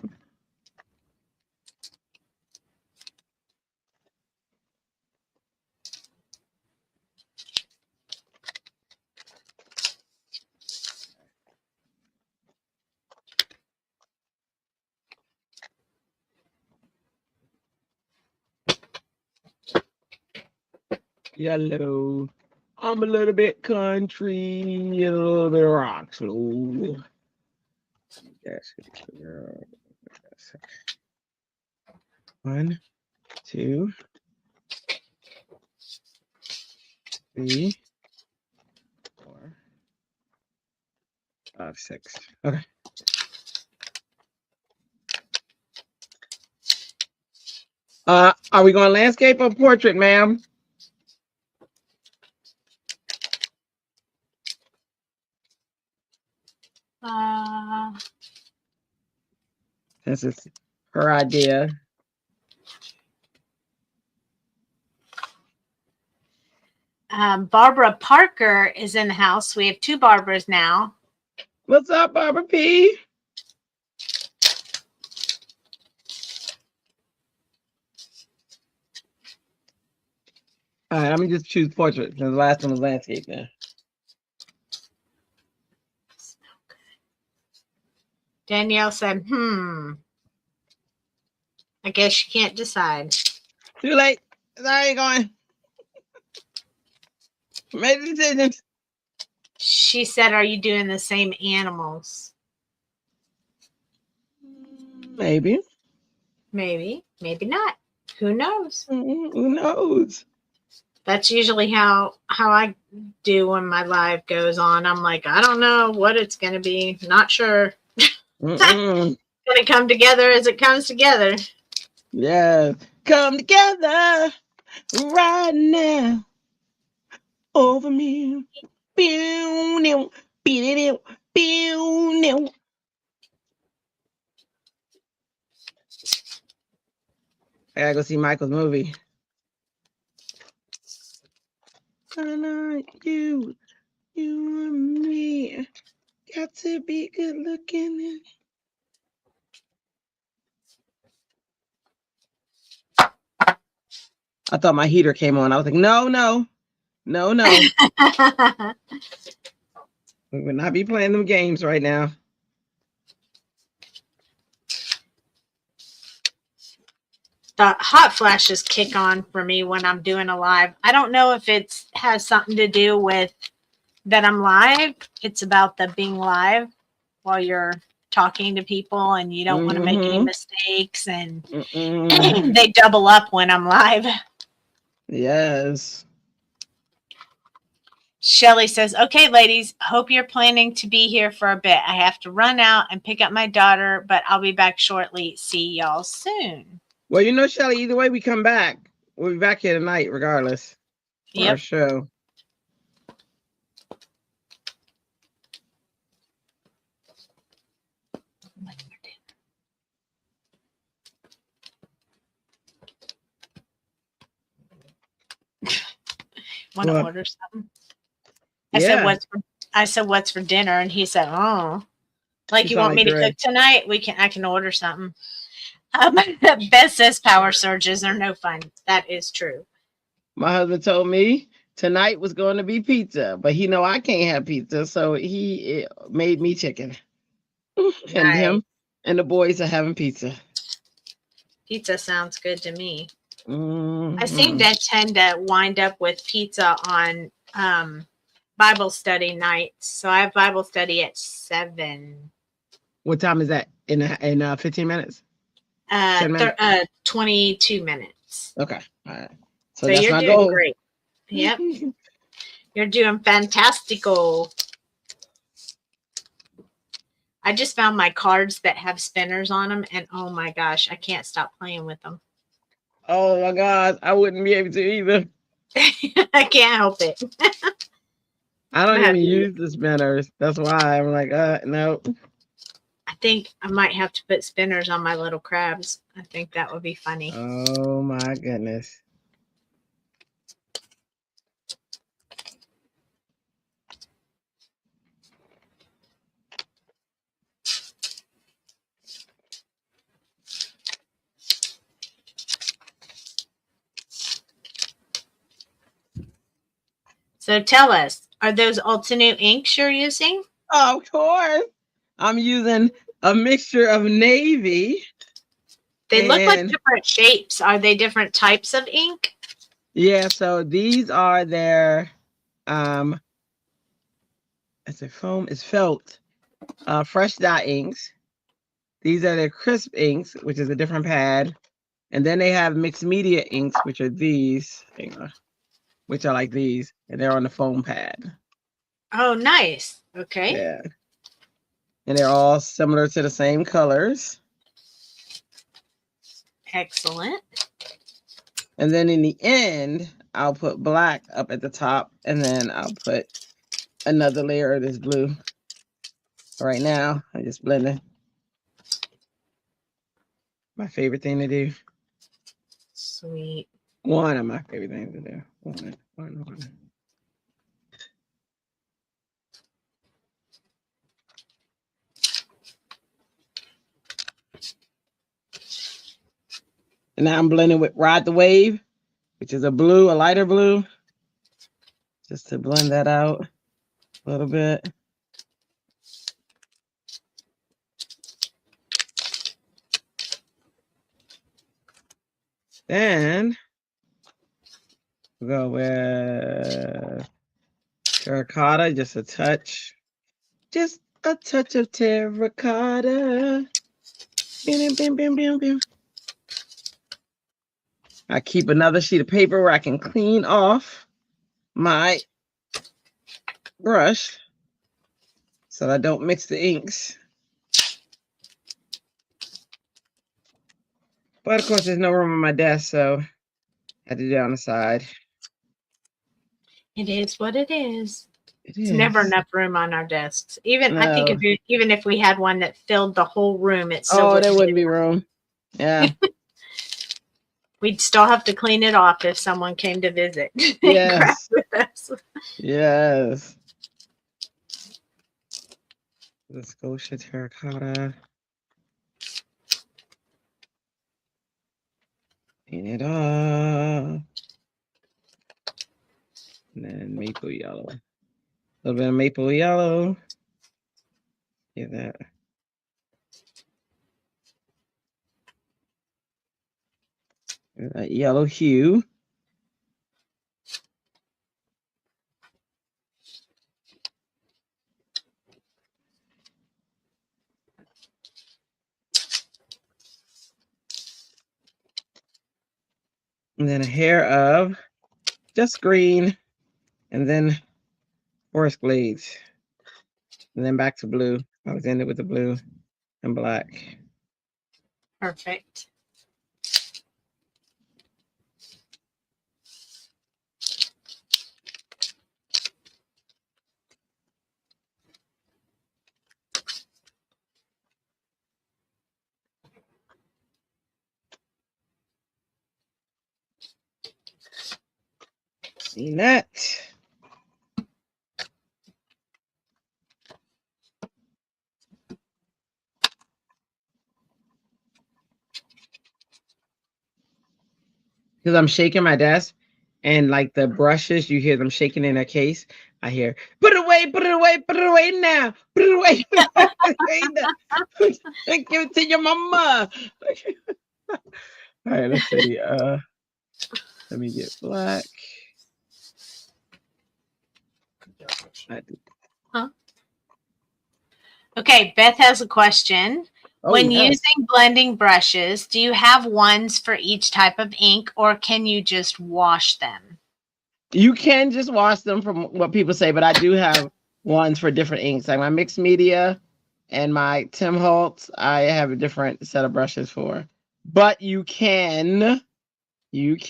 Yellow. I'm a little bit country, a little bit rock slow. Yes. 1, 2, 3, 4, 5, 6. Okay. Are we going landscape or portrait, ma'am? This is her idea. Barbara Parker is in the house. We have 2 Barbaras now. What's up, Barbara P? All right, let me just choose portrait because the last one was landscape there. Danielle said, I guess you can't decide. Too late. It's already going. Made the decisions. She said, are you doing the same animals? Maybe. Maybe. Maybe not. Who knows? Who knows? That's usually how I do when my live goes on. I'm like, I don't know what it's going to be. Not sure. It's going to come together as it comes together. Yeah. Come together right now over me. I gotta go see Michael's movie. You and me got to be good looking. I thought my heater came on. I was like, no. We would not be playing them games right now. The hot flashes kick on for me when I'm doing a live. I don't know if it has something to do with that I'm live. It's about the being live while you're talking to people and you don't want to make any mistakes, and they double up when I'm live. Yes. Shelly says, okay, ladies, hope you're planning to be here for a bit. I have to run out and pick up my daughter, but I'll be back shortly. See y'all soon. Well, you know, Shelly, either way we come back, we'll be back here tonight regardless. Yep. Our show. Want to order something? I said, what's for dinner? And he said, oh, like you want me to cook tonight? I can order something. Beth says power surges are no fun. That is true. My husband told me tonight was going to be pizza, but he know I can't have pizza, so he made me chicken. And him and the boys are having pizza. Pizza sounds good to me. I seem to tend to wind up with pizza on Bible study nights. So I have Bible study at 7. What time is that? In 15 minutes? 22 minutes. Okay. All right. So you're doing great. Yep. You're doing fantastical. I just found my cards that have spinners on them, and oh my gosh, I can't stop playing with them. Oh my God, I wouldn't be able to either. I can't help it. I don't even use the spinners. That's why I'm like, no. I think I might have to put spinners on my little crabs. I think that would be funny. Oh my goodness. So tell us, are those Altenew inks you're using? Oh, of course. I'm using a mixture of navy. They look like different shapes. Are they different types of ink? Yeah, so these are their it's a foam, it's felt fresh dye inks. These are their crisp inks, which is a different pad. And then they have mixed media inks, which are these, which are like these, and they're on the foam pad. Oh, nice. Okay. Yeah. And they're all similar to the same colors. Excellent. And then in the end, I'll put black up at the top, and then I'll put another layer of this blue. Right now, I'm just blending. My favorite thing to do. Sweet. One of my favorite things to do. One. And now I'm blending with Ride the Wave. which is a blue, a lighter blue, just to blend that out a little bit. Then we'll go with terracotta, just a touch of terracotta. Bim, bim, bim, bim, bim. I keep another sheet of paper where I can clean off my brush so I don't mix the inks. But of course, there's no room on my desk, so I had to do it on the side. It is what it is. It's never enough room on our desks. Even No. I think even if we had one that filled the whole room, it still there wouldn't be room. Yeah. We'd still have to clean it off if someone came to visit. Yes. With us. Yes. The Scotia terracotta. Paint it off. And then maple yellow. A little bit of maple yellow. Get that. That yellow hue. And then a hair of just green, and then forest glades. And then back to blue. I was in it with the blue and black. Perfect. See that? Because I'm shaking my desk, and like the brushes, you hear them shaking in a case. I hear, put it away now, put it away. And give it to your mama. All right, let's see. Let me get black. Huh? Okay, Beth has a question. When using blending brushes, do you have ones for each type of ink, or can you just wash them? You can just wash them from what people say, but I do have ones for different inks. Like my mixed media and my Tim Holtz, I have a different set of brushes for. But you can use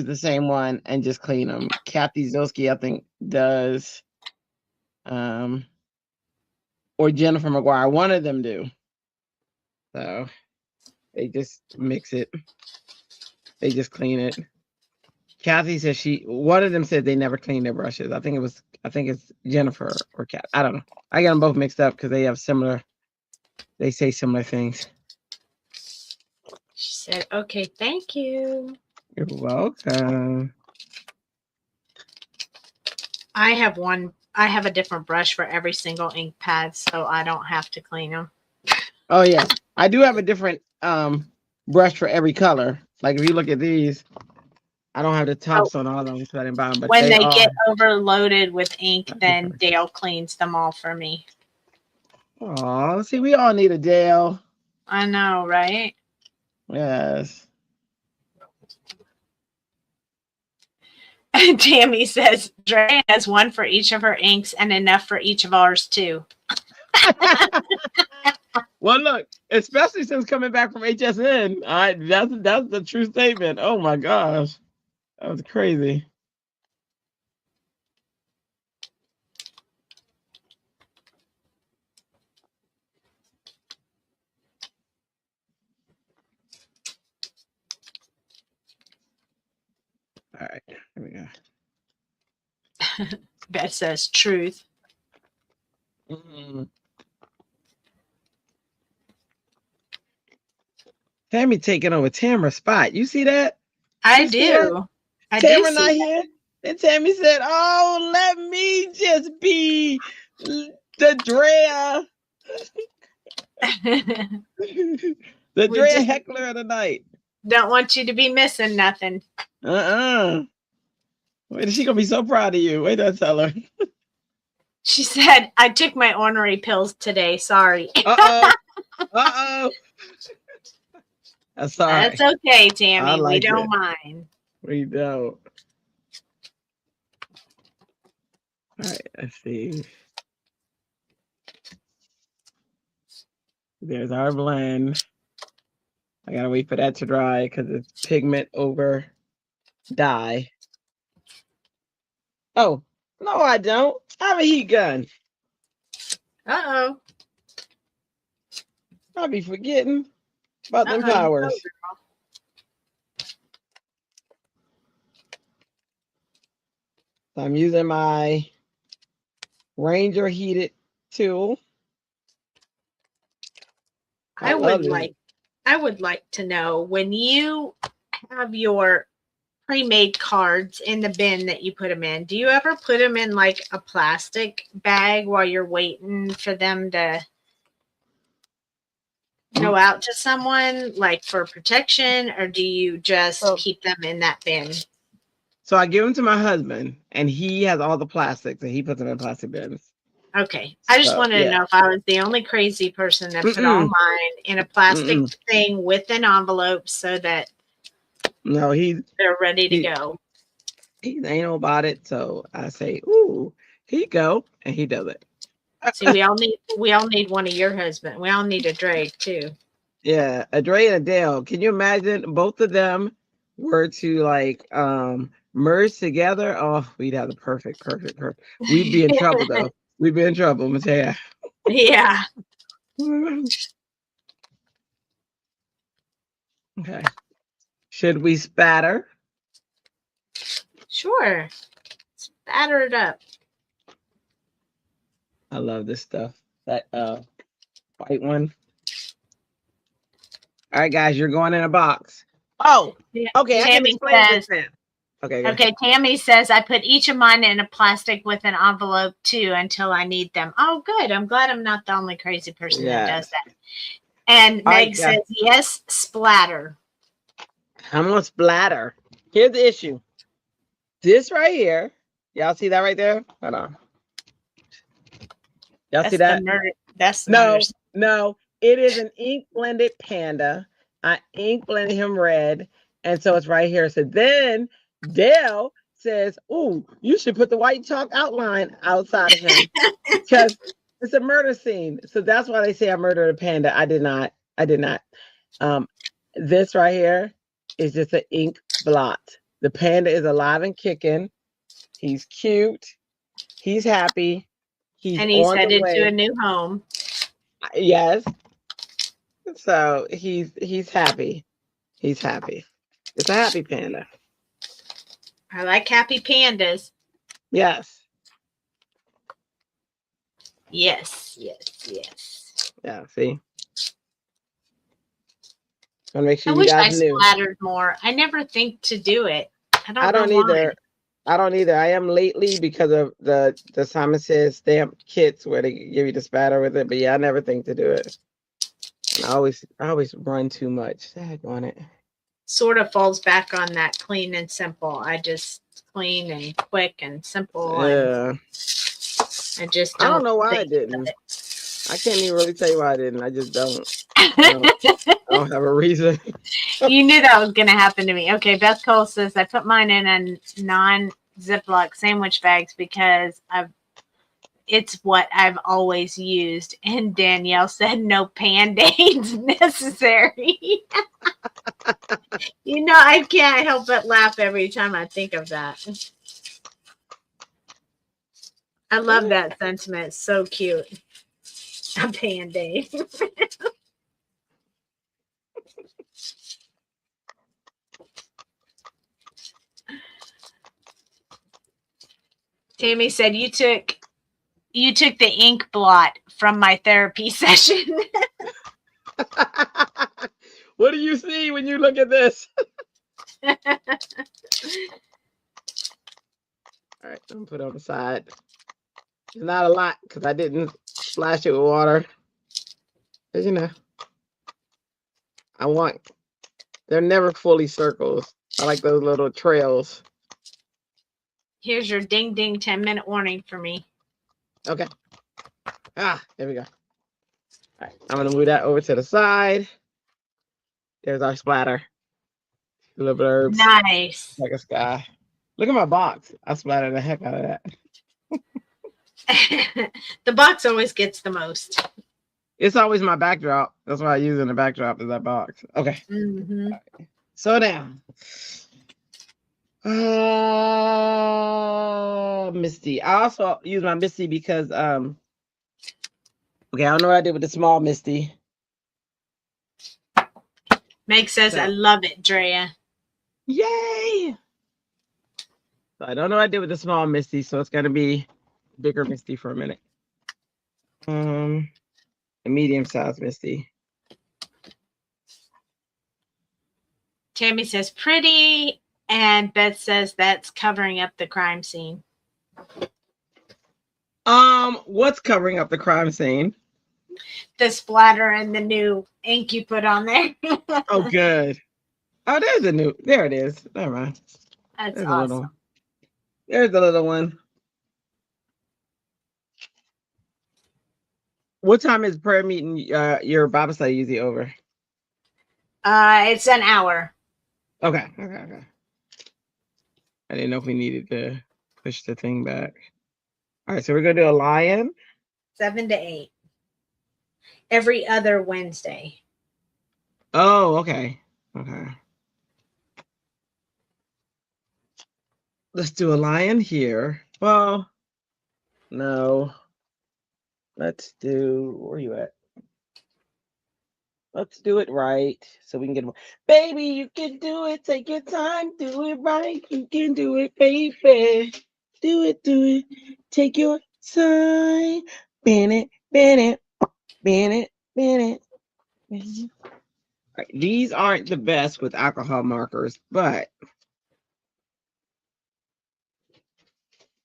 the same one and just clean them. Kathy Zilski, I think, does. Or Jennifer McGuire, one of them do. So they just mix it. They just clean it. Kathy says one of them said they never clean their brushes. I think it's Jennifer or Kat. I don't know. I got them both mixed up because they say similar things. She said, okay, thank you. You're welcome. I have a different brush for every single ink pad, so I don't have to clean them. Oh yeah. I do have a different brush for every color. Like if you look at these, I don't have the tops on all of them, so I didn't buy them. But when they get overloaded with ink, then Dale cleans them all for me. Oh, see, we all need a Dale. I know, right? Yes. Tammy says Dre has one for each of her inks and enough for each of ours too. Well, look, especially since coming back from HSN, that's the true statement. Oh my gosh, that was crazy. All right, here we go. Beth says truth. Tammy taking over Tamara's spot. You see that? I do. I do Tamara see not that. here. And Tammy said, "Oh, let me just be the Drea." The We Drea just heckler of the night. don't want you to be missing nothing. Wait, she gonna be so proud of you. Wait, till I tell her. She said, I took my ornery pills today. Sorry. Uh-oh. That's all right. That's okay, Tammy. Like we don't mind. We don't. All right, let's see. There's our blend. I gotta wait for that to dry because it's pigment over dye. Oh, no, I don't. I have a heat gun. Uh-oh. I'll be forgetting about them powers. So I'm using my Ranger heated tool. I would like to know, when you have your pre-made cards in the bin that you put them in, do you ever put them in like a plastic bag while you're waiting for them to go out to someone, like for protection, or do you just keep them in that bin? So I give them to my husband, and he has all the plastics, and he puts them in plastic bins. Okay. I just wanted to know if I was the only crazy person that put all mine in a plastic thing with an envelope so that they're ready to go. He's anal about it, so I say, "Ooh, here you go," and he does it. See, we all need one of your husband. We all need a Drake too. Yeah, a Dre and a Dale. Can you imagine both of them were to like merge together? Oh, we'd have the perfect. We'd be in trouble though. We'd be in trouble, Matea. Yeah. Okay. Should we spatter? Sure. Spatter it up. I love this stuff. That white one. All right, guys, you're going in a box. Oh, okay. Tammy says, okay, Tammy says, I put each of mine in a plastic with an envelope too until I need them. Oh, good. I'm glad I'm not the only crazy person that does that. And Meg says, yes, splatter. I'm going to splatter. Here's the issue. This right here. Y'all see that right there? Hold on. Y'all see that? That's no. It is an ink blended panda. I ink blended him red. And so it's right here. So then Dale says, "Ooh, you should put the white chalk outline outside of him because it's a murder scene." So that's why they say I murdered a panda. I did not. This right here is just an ink blot. The panda is alive and kicking. He's cute. He's happy. He's headed to a new home. Yes. So he's happy. He's happy. It's a happy panda. I like happy pandas. Yes. Yes. Yeah, see? I make sure I wish I splattered more. I never think to do it. I don't know either. Why. I don't either. I am lately because of the Simon Says stamp kits where they give you the spatter with it. But yeah, I never think to do it. I always run too much. On it. Sort of falls back on that clean and simple. I just clean and quick and simple. Yeah. And I don't know why I didn't. I can't even really tell you why I didn't. I just don't. I don't have a reason. You knew that was going to happen to me. Okay, Beth Cole says, I put mine in a non-Ziploc sandwich bags because it's what I've always used. And Danielle said, no Band-Aids necessary. I can't help but laugh every time I think of that. I love that sentiment. It's so cute. A Band-Aid. Tammy said you took the ink blot from my therapy session. What do you see when you look at this? All right, I'm gonna put it on the side. It's not a lot because I didn't splash it with water. As you know, they're never fully circles. I like those little trails. Here's your ding ding 10-minute warning for me. Okay. There we go. All right, I'm gonna move that over to the side. There's our splatter. A little bit of herbs. Nice. Like a sky. Look at my box. I splattered the heck out of that. The box always gets the most. It's always my backdrop. That's why I use in the backdrop is that box. Okay. Mm-hmm. Right. So now, Misty. I also use my Misty because okay, I don't know what I did with the small Misty. Meg says, I love it, Drea. Yay! So I don't know what I did with the small Misty, so it's gonna be bigger Misty for a minute. A medium-sized Misty. Tammy says pretty, and Beth says that's covering up the crime scene. What's covering up the crime scene? The splatter and the new ink you put on there. Oh, good. Oh, there it is. Never mind. That's there's awesome. There's the little one. What time is prayer meeting, your Bible study usually over? It's an hour. Okay. I didn't know if we needed to push the thing back. All right, so we're gonna do a lion. 7 to 8. Every other Wednesday. Oh, okay. Let's do a lion here. Well, no. Let's do, where are you at? Let's do it right so we can get more. Baby, you can do it. Take your time. Do it right. You can do it, baby. Do it. Take your time. Bend it. All right, these aren't the best with alcohol markers, but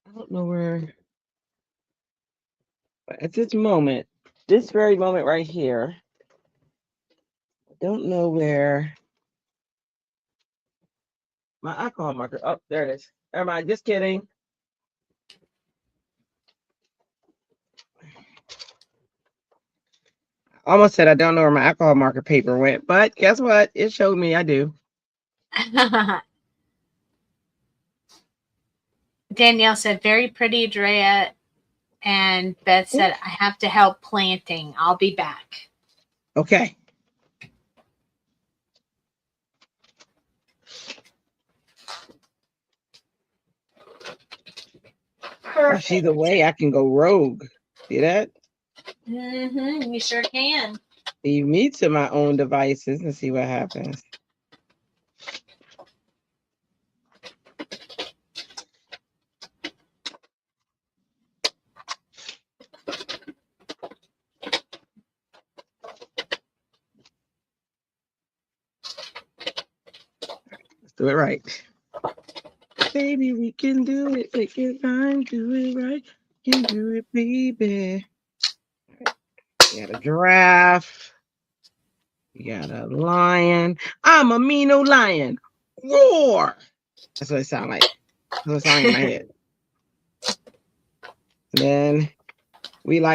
I don't know where. But at this very moment right here, I don't know where my alcohol marker. Oh, there it is. Never mind. Just kidding. I almost said I don't know where my alcohol marker paper went, but guess what? It showed me I do. Danielle said, very pretty, Drea. And Beth said, I have to help planting. I'll be back. Okay. Perfect. She's away. I can go rogue. See that? Mm-hmm. You sure can. Leave me to my own devices and see what happens. Let's do it right. Baby, we can do it. Take your time. Do it right. You can do it, baby. You got a giraffe. You got a lion. I'm a mean old lion. Roar. That's what it sounds like. That's what it sounds in my head. And then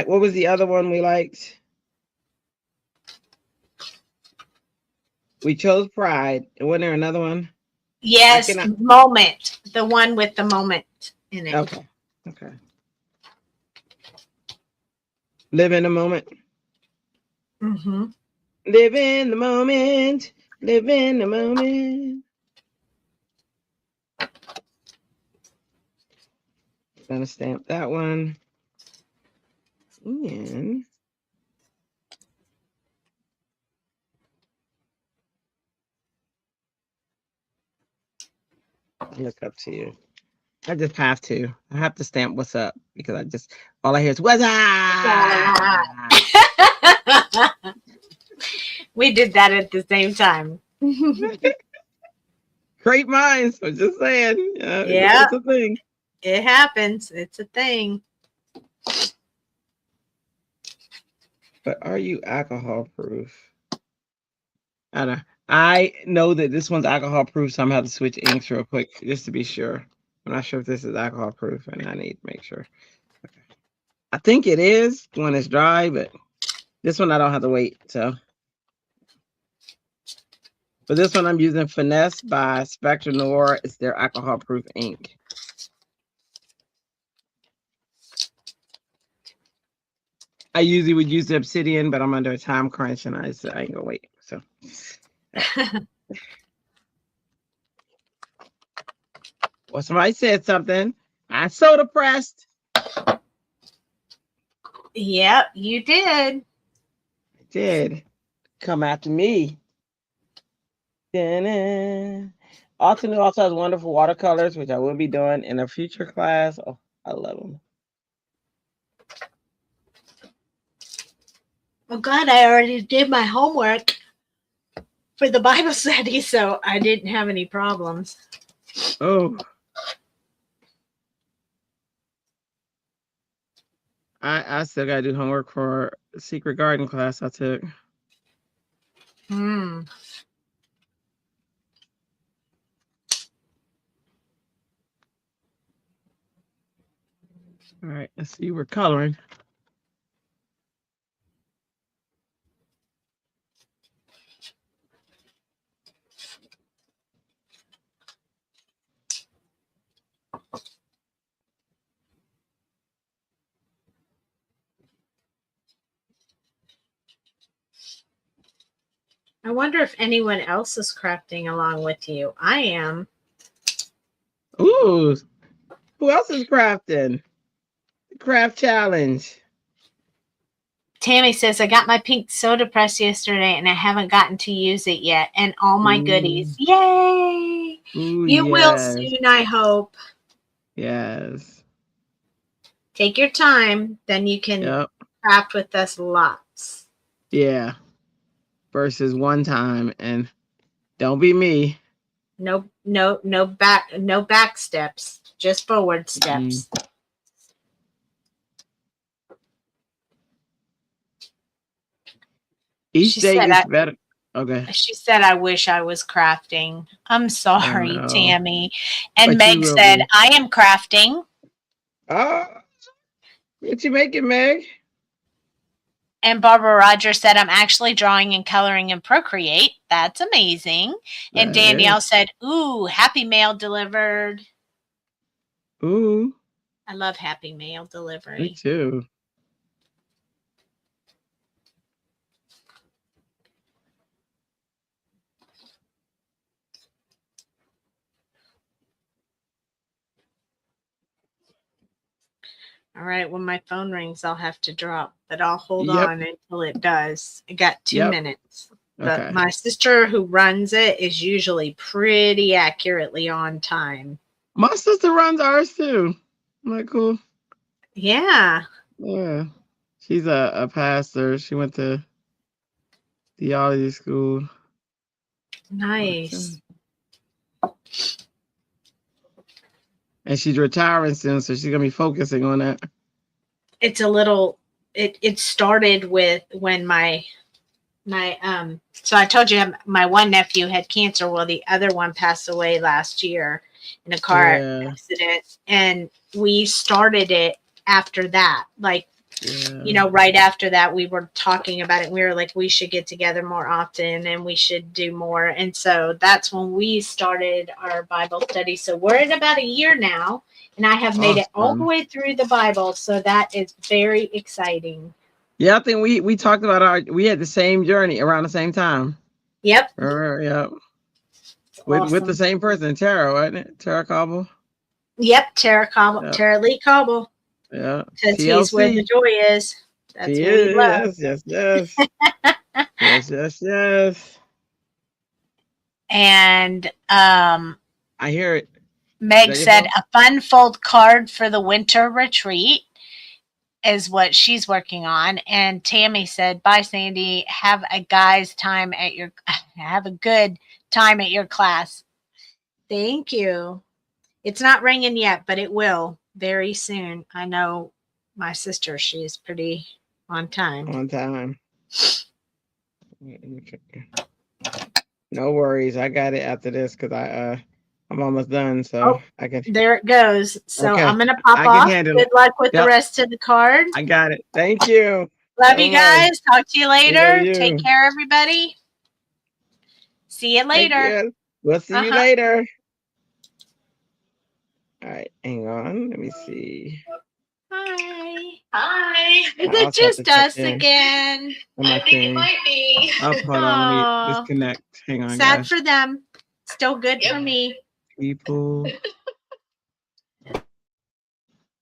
what was the other one we liked? We chose pride. And wasn't there another one? Yes, moment. The one with the moment in it. Okay. Live in the moment. Mm-hmm. Live in the moment. Live in the moment. Gonna stamp that one. And look up to you. I just have to. I have to stamp what's up because all I hear is what's up. We did that at the same time. Great minds. I'm just saying. Yeah. It's a thing. It happens. It's a thing. But are you alcohol proof? I know that this one's alcohol proof, so I'm gonna have to switch inks real quick just to be sure. I'm not sure if this is alcohol proof, and I need to make sure. Okay. I think it is when it's dry, but this one I don't have to wait. So, for this one, I'm using Finesse by Spectre Noir. It's their alcohol proof ink. I usually would use the Obsidian, but I'm under a time crunch, and I ain't gonna wait. So. Well, somebody said something. I'm so depressed. Yep, you did. I did. Come after me. Altenew also has wonderful watercolors, which I will be doing in a future class. Oh, I love them. Well, God, I already did my homework for the Bible study, so I didn't have any problems. Oh. I still got to do homework for Secret Garden class I took. Hmm. All right, let's see. We're coloring. I wonder if anyone else is crafting along with you. I am. Ooh, who else is crafting? The craft challenge. Tammy says, I got my pink soda press yesterday and I haven't gotten to use it yet. And all my goodies. Yay! Ooh, You will yes. soon, I hope. Yes. Take your time. Then you can craft with us lots. Yeah. Versus one time, and don't be me. No back steps. Just forward steps. Each day gets better. Okay. She said, I wish I was crafting. I'm sorry, Tammy. And Meg said, I am crafting. What you making, Meg? And Barbara Rogers said, I'm actually drawing and coloring in Procreate. That's amazing. And Danielle said, ooh, Happy Mail delivered. Ooh. I love Happy Mail delivery. Me too. All right, when my phone rings, I'll have to drop, but I'll hold on until it does. I got 2 minutes. But my sister who runs it is usually pretty accurately on time. My sister runs ours too. Isn't that cool? Yeah. Yeah. She's a pastor. She went to theology school. Nice. And she's retiring soon, so she's gonna be focusing on that. It's a little. It started with when my so I told you my one nephew had cancer. Well, the other one passed away last year in a car accident, and we started it after that. Like, you know, right after that, we were talking about it. We were like, we should get together more often, and we should do more. And so that's when we started our Bible study. So we're at about a year now, and I have made it all the way through the Bible. So that is very exciting. Yeah, I think we talked about we had the same journey around the same time. Yep. Yep. With the same person, Tara, wasn't it? Tara Cobble. Yep, Tara Cobble, Tara Lee Cobble. Yeah. Because he's where the joy is. That's what we love. Yes. And I hear it. Meg said a fun fold card for the winter retreat is what she's working on. And Tammy said, bye, Sandy. Have a good time at your class. Thank you. It's not ringing yet, but it will very soon. I know my sister, she's pretty on time. On time. No worries. I got it after this because I'm almost done. So I can. There it goes. So Okay. I'm gonna pop off. Good luck with the rest of the card. I got it. Thank you. Love you guys. Talk to you later. You. Take care, everybody. See you later. We'll see you later. All right, hang on. Let me see. Hi. Is it just us again? I think it might be. Oh, hold on. Let me disconnect. Hang on. Sad guys. for them. Still good for me. People.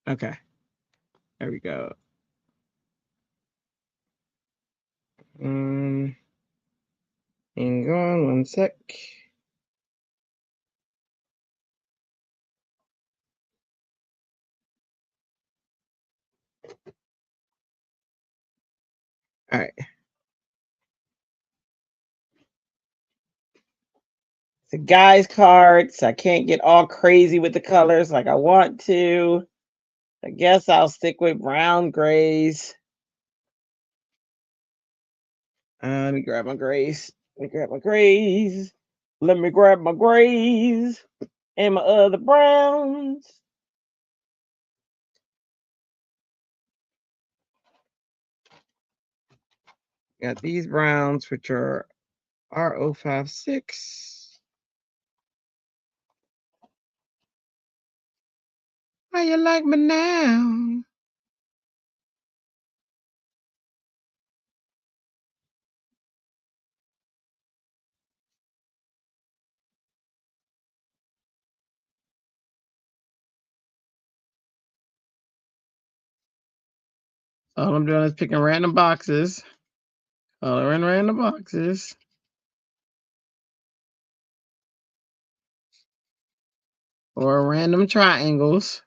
Okay. There we go. Hang on 1 sec. All right. The guys cards. I can't get all crazy with the colors like I want to. I guess I'll stick with brown grays. Let me grab my grays. Let me grab my grays and my other browns. Got these browns, which are R056. How you like me now? All I'm doing is picking random boxes. Coloring random boxes. Or random triangles.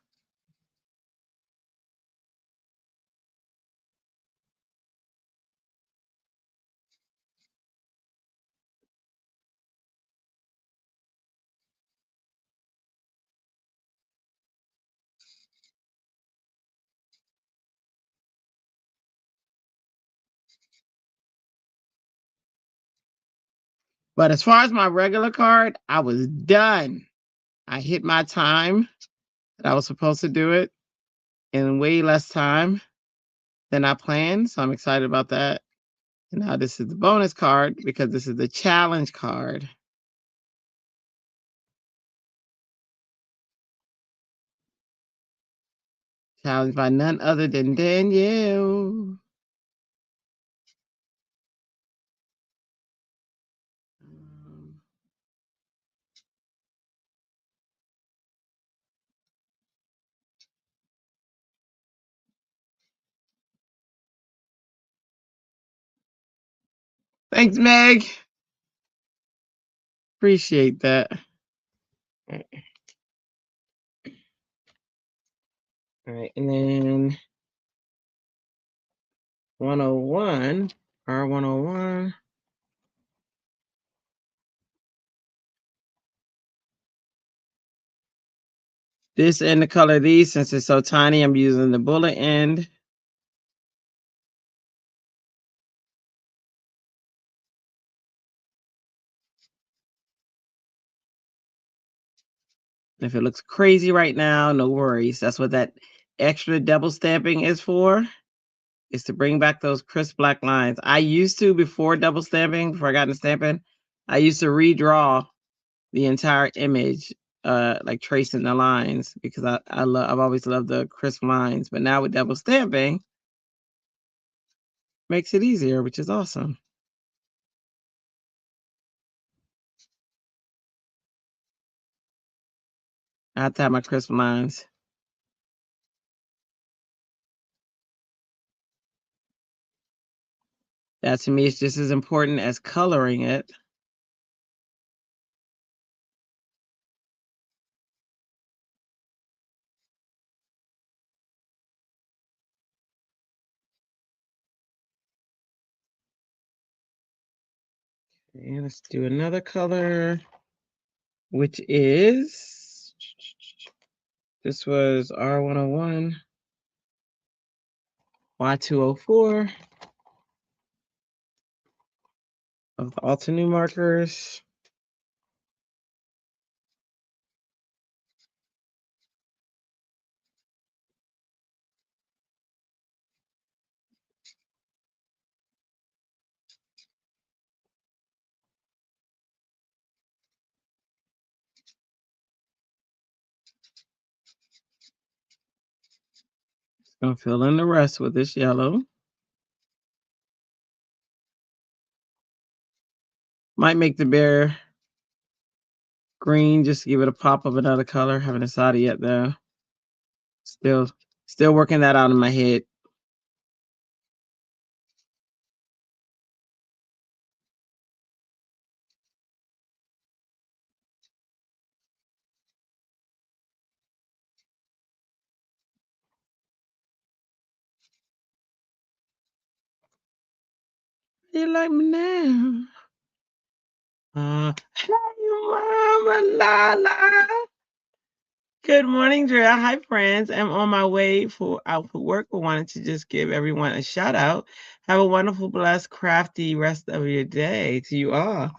But as far as my regular card, I was done. I hit my time that I was supposed to do it in way less time than I planned. So I'm excited about that. And now this is the bonus card because this is the challenge card. Challenged by none other than Danielle. Thanks, Meg. Appreciate that. All right, and then 101, R101. This and the color of these, since it's so tiny, I'm using the bullet end. If it looks crazy right now, no worries. That's what that extra double stamping is for, is to bring back those crisp black lines. I used to, before double stamping, before I got into stamping, I used to redraw the entire image, like tracing the lines, because I've always loved the crisp lines. But now with double stamping, makes it easier, which is awesome. I have to have my crisp lines. That to me is just as important as coloring it. Okay, let's do another color. 101. which is, this was R101, Y204 of the Altenew markers. Gonna fill in the rest with this yellow. Might make the bear green just to give it a pop of another color. Haven't decided yet though. Still working that out in my head. You like me now? Hey, Mama Lala. Good morning, Drea. Hi, friends. I'm on my way out for work, but wanted to just give everyone a shout out. Have a wonderful, blessed, crafty rest of your day to you all.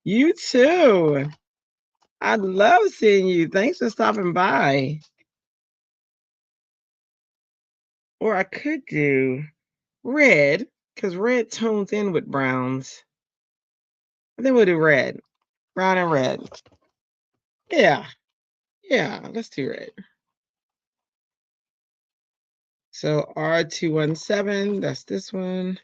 You too. I love seeing you. Thanks for stopping by. Or I could do red, because red tones in with browns. I think we'll do red. Brown and red. Yeah. Yeah, let's do red. So R217, that's this one.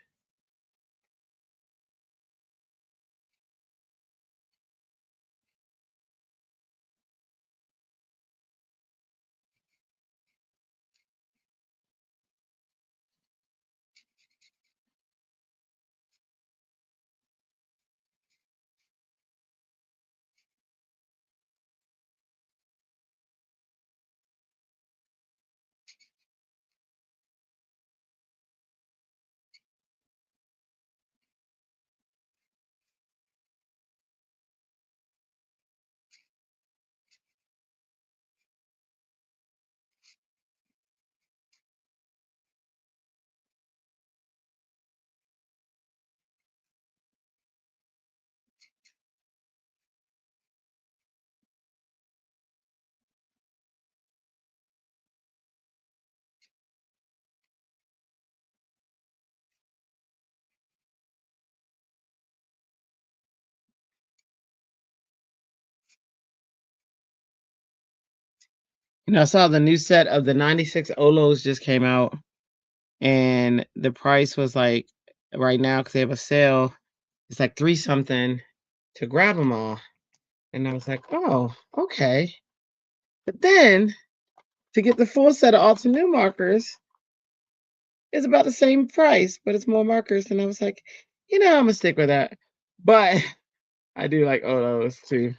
I saw the new set of the 96 Olos just came out, and the price was like, right now, because they have a sale, it's like $3 something to grab them all. And I was like, oh, okay. But then to get the full set of Altenew markers is about the same price, but it's more markers. And I was like, I'm gonna stick with that. But I do like Olos too.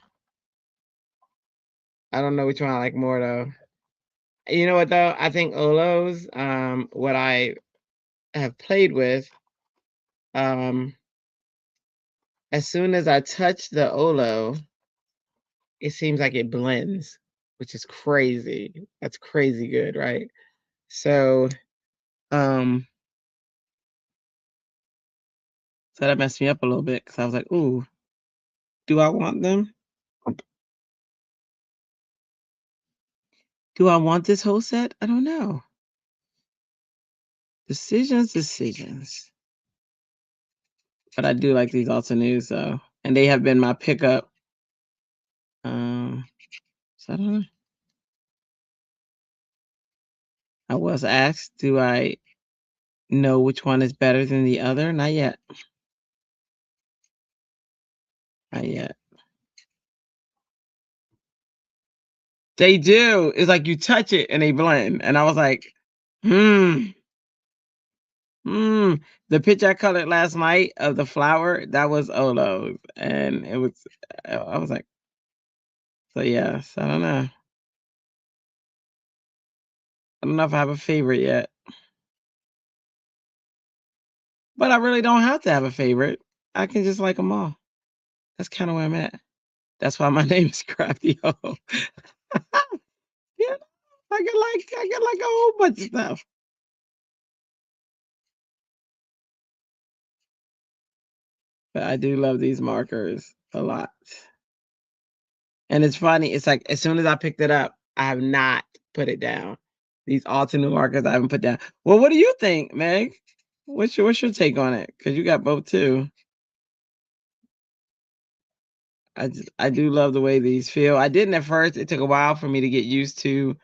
I don't know which one I like more though. You know what though? I think Olos, what I have played with, as soon as I touch the Olo, it seems like it blends, which is crazy. That's crazy good, right? So, so that messed me up a little bit because I was like, ooh, do I want them? Do I want this whole set? I don't know. Decisions. But I do like these Altenews though. And they have been my pickup. So I don't know. I was asked, do I know which one is better than the other? Not yet. Not yet. They do. It's like you touch it and they blend. And I was like, The picture I colored last night of the flower, that was Olo's. And it was, I was like, so yes, I don't know. I don't know if I have a favorite yet. But I really don't have to have a favorite. I can just like them all. That's kind of where I'm at. That's why my name is Crafty. Yeah, I got like a whole bunch of stuff. But I do love these markers a lot. And it's funny, it's like as soon as I picked it up, I have not put it down. These Altenew markers I haven't put down. Well, what do you think, Meg? What's your take on it? Because you got both too. I do love the way these feel. I didn't at first. It took a while for me to get used to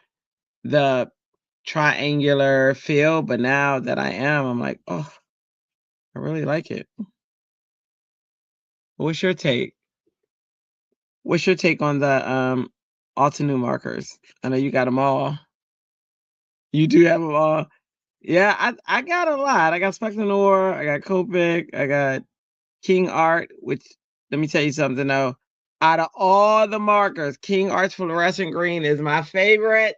the triangular feel, but now that I am, I'm like, oh, I really like it. What's your take? What's your take on the Altenew markers? I know you got them all. You do have them all. Yeah, I got a lot. I got Spectrum Noir, I got Copic, I got King Art, which let me tell you something though. Out of all the markers, King Art's fluorescent green is my favorite.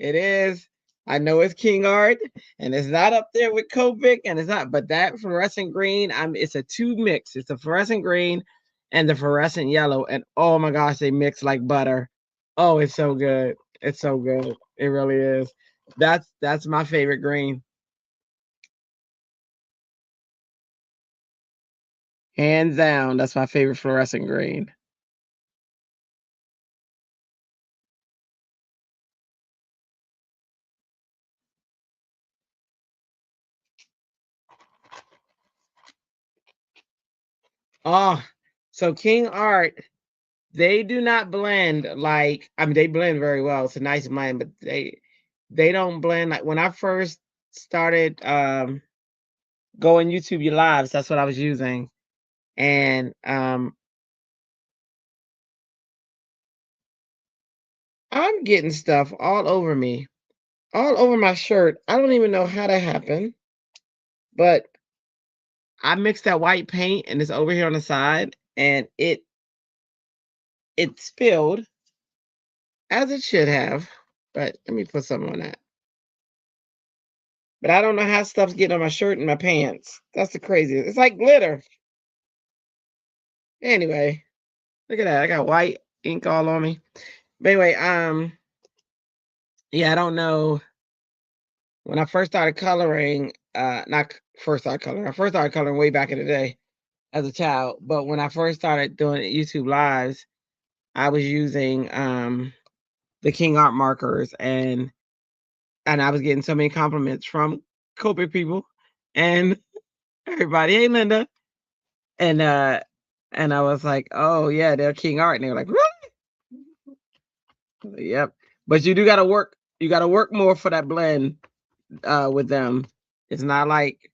It is. I know it's King Art, and it's not up there with Copic, and it's not, but that fluorescent green, it's a two mix. It's a fluorescent green and the fluorescent yellow, and oh my gosh, they mix like butter. Oh, it's so good. It's so good. It really is. That's my favorite green. Hands down, that's my favorite fluorescent green. Oh, so King Art, they do not blend like, I mean, they blend very well. It's a nice blend, but they don't blend like when I first started going YouTube Your Lives, that's what I was using. And I'm getting stuff all over me, all over my shirt. I don't even know how that happened, but I mixed that white paint and it's over here on the side, and it spilled as it should have. But let me put something on that. But I don't know how stuff's getting on my shirt and my pants. That's the craziest. It's like glitter. Anyway, look at that. I got white ink all on me. But anyway, yeah, I don't know. When I first started coloring, not first started coloring, I first started coloring way back in the day as a child. But when I first started doing YouTube Lives, I was using the King Art markers, and I was getting so many compliments from Copic people and everybody. Hey, Linda. And I was like, oh yeah, they're King Art. And they were like, really? Yep. But you do gotta work, more for that blend with them. It's not like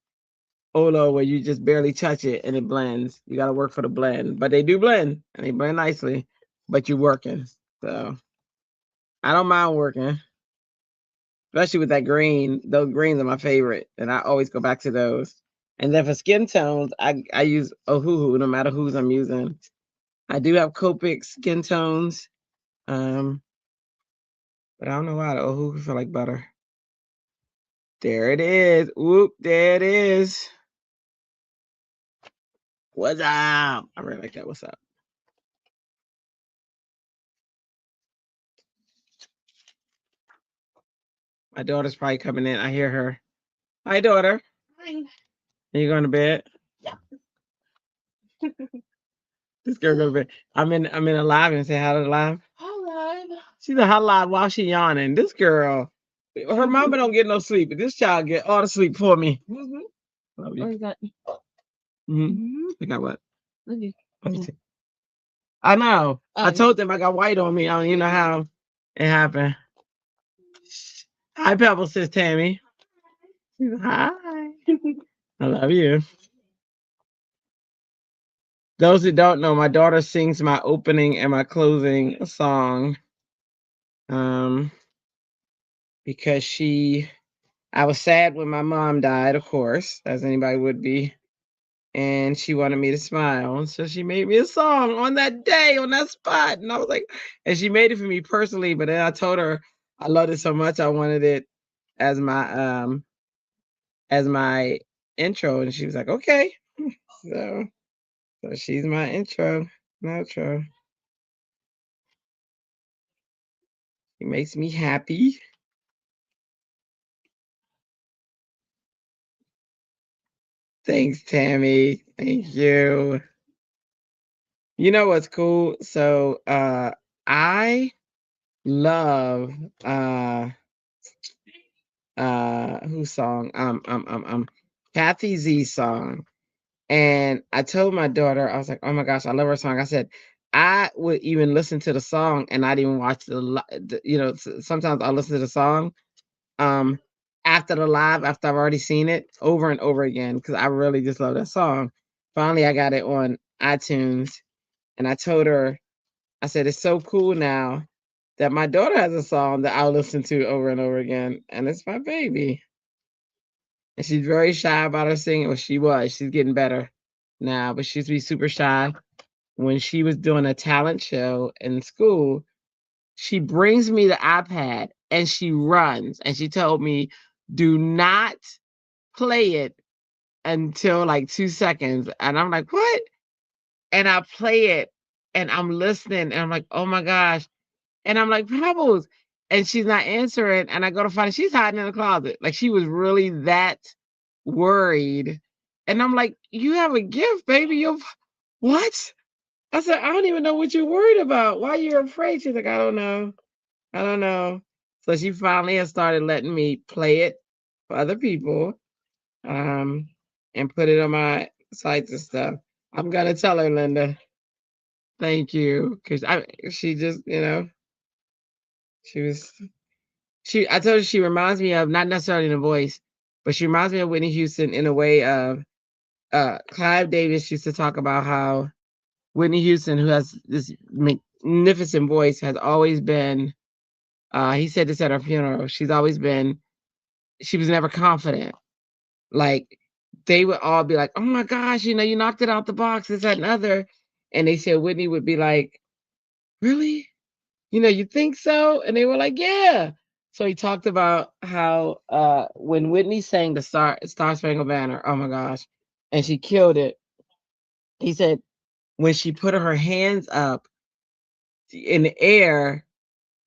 Olo where you just barely touch it and it blends. You gotta work for the blend. But they do blend and they blend nicely, but you're working. So I don't mind working. Especially with that green. Those greens are my favorite. And I always go back to those. And then for skin tones, I use Ohuhu no matter whose I'm using. I do have Copic skin tones. But I don't know why the Ohuhu feel like butter. There it is. Whoop, there it is. What's up? I really like that. What's up? My daughter's probably coming in. I hear her. Hi, daughter. Hi. Are you going to bed? Yeah. This girl go to bed. I'm in a live and say hi to the live. Hi, live. She's a hot live while she yawning. This girl, her mama don't get no sleep, but this child get all the sleep for me. Mm-hmm. Love you. What is that? Mm-hmm. I got what? Love you. I know. I told them I got white on me. I don't even know how it happened. Hi, Pebbles, says Tammy. Hi. I love you. Those who don't know, my daughter sings my opening and my closing song. Because I was sad when my mom died, of course, as anybody would be. And she wanted me to smile. So she made me a song on that day, on that spot. And I was like, and she made it for me personally, but then I told her I loved it so much I wanted it as my intro. And she was like, okay. So she's my intro, outro. It makes me happy. Thanks, Tammy. Thank you. You know what's cool? So I love whose song? Kathy Z's song. And I told my daughter, I was like, oh my gosh, I love her song. I said, I would even listen to the song and not even watch sometimes I'll listen to the song after the live, after I've already seen it over and over again, because I really just love that song. Finally, I got it on iTunes, and I told her, I said, it's so cool now that my daughter has a song that I'll listen to over and over again, and it's my baby. And she's very shy about her singing. Well, she was. She's getting better now, but she used to be super shy. When she was doing a talent show in school, she brings me the iPad and she runs. And she told me, do not play it until like 2 seconds. And I'm like, what? And I play it and I'm listening and I'm like, oh my gosh. And I'm like, Pebbles. And she's not answering. And I go to find her. She's hiding in the closet. Like she was really that worried. And I'm like, you have a gift, baby. What? I said, I don't even know what you're worried about. Why you're afraid? She's like, I don't know. I don't know. So she finally has started letting me play it for other people, and put it on my sites and stuff. I'm gonna tell her, Linda. Thank you, because she just, she was, I told her she reminds me of, not necessarily in the voice, but she reminds me of Whitney Houston in a way of, Clive Davis used to talk about how Whitney Houston, who has this magnificent voice, has always been, he said this at her funeral, she was never confident. Like, they would all be like, oh my gosh, you knocked it out the box, this, that, and other. And they said Whitney would be like, really? You think so? And they were like, yeah. So he talked about how when Whitney sang the Star Spangled Banner, oh my gosh, and she killed it. He said when she put her hands up in the air,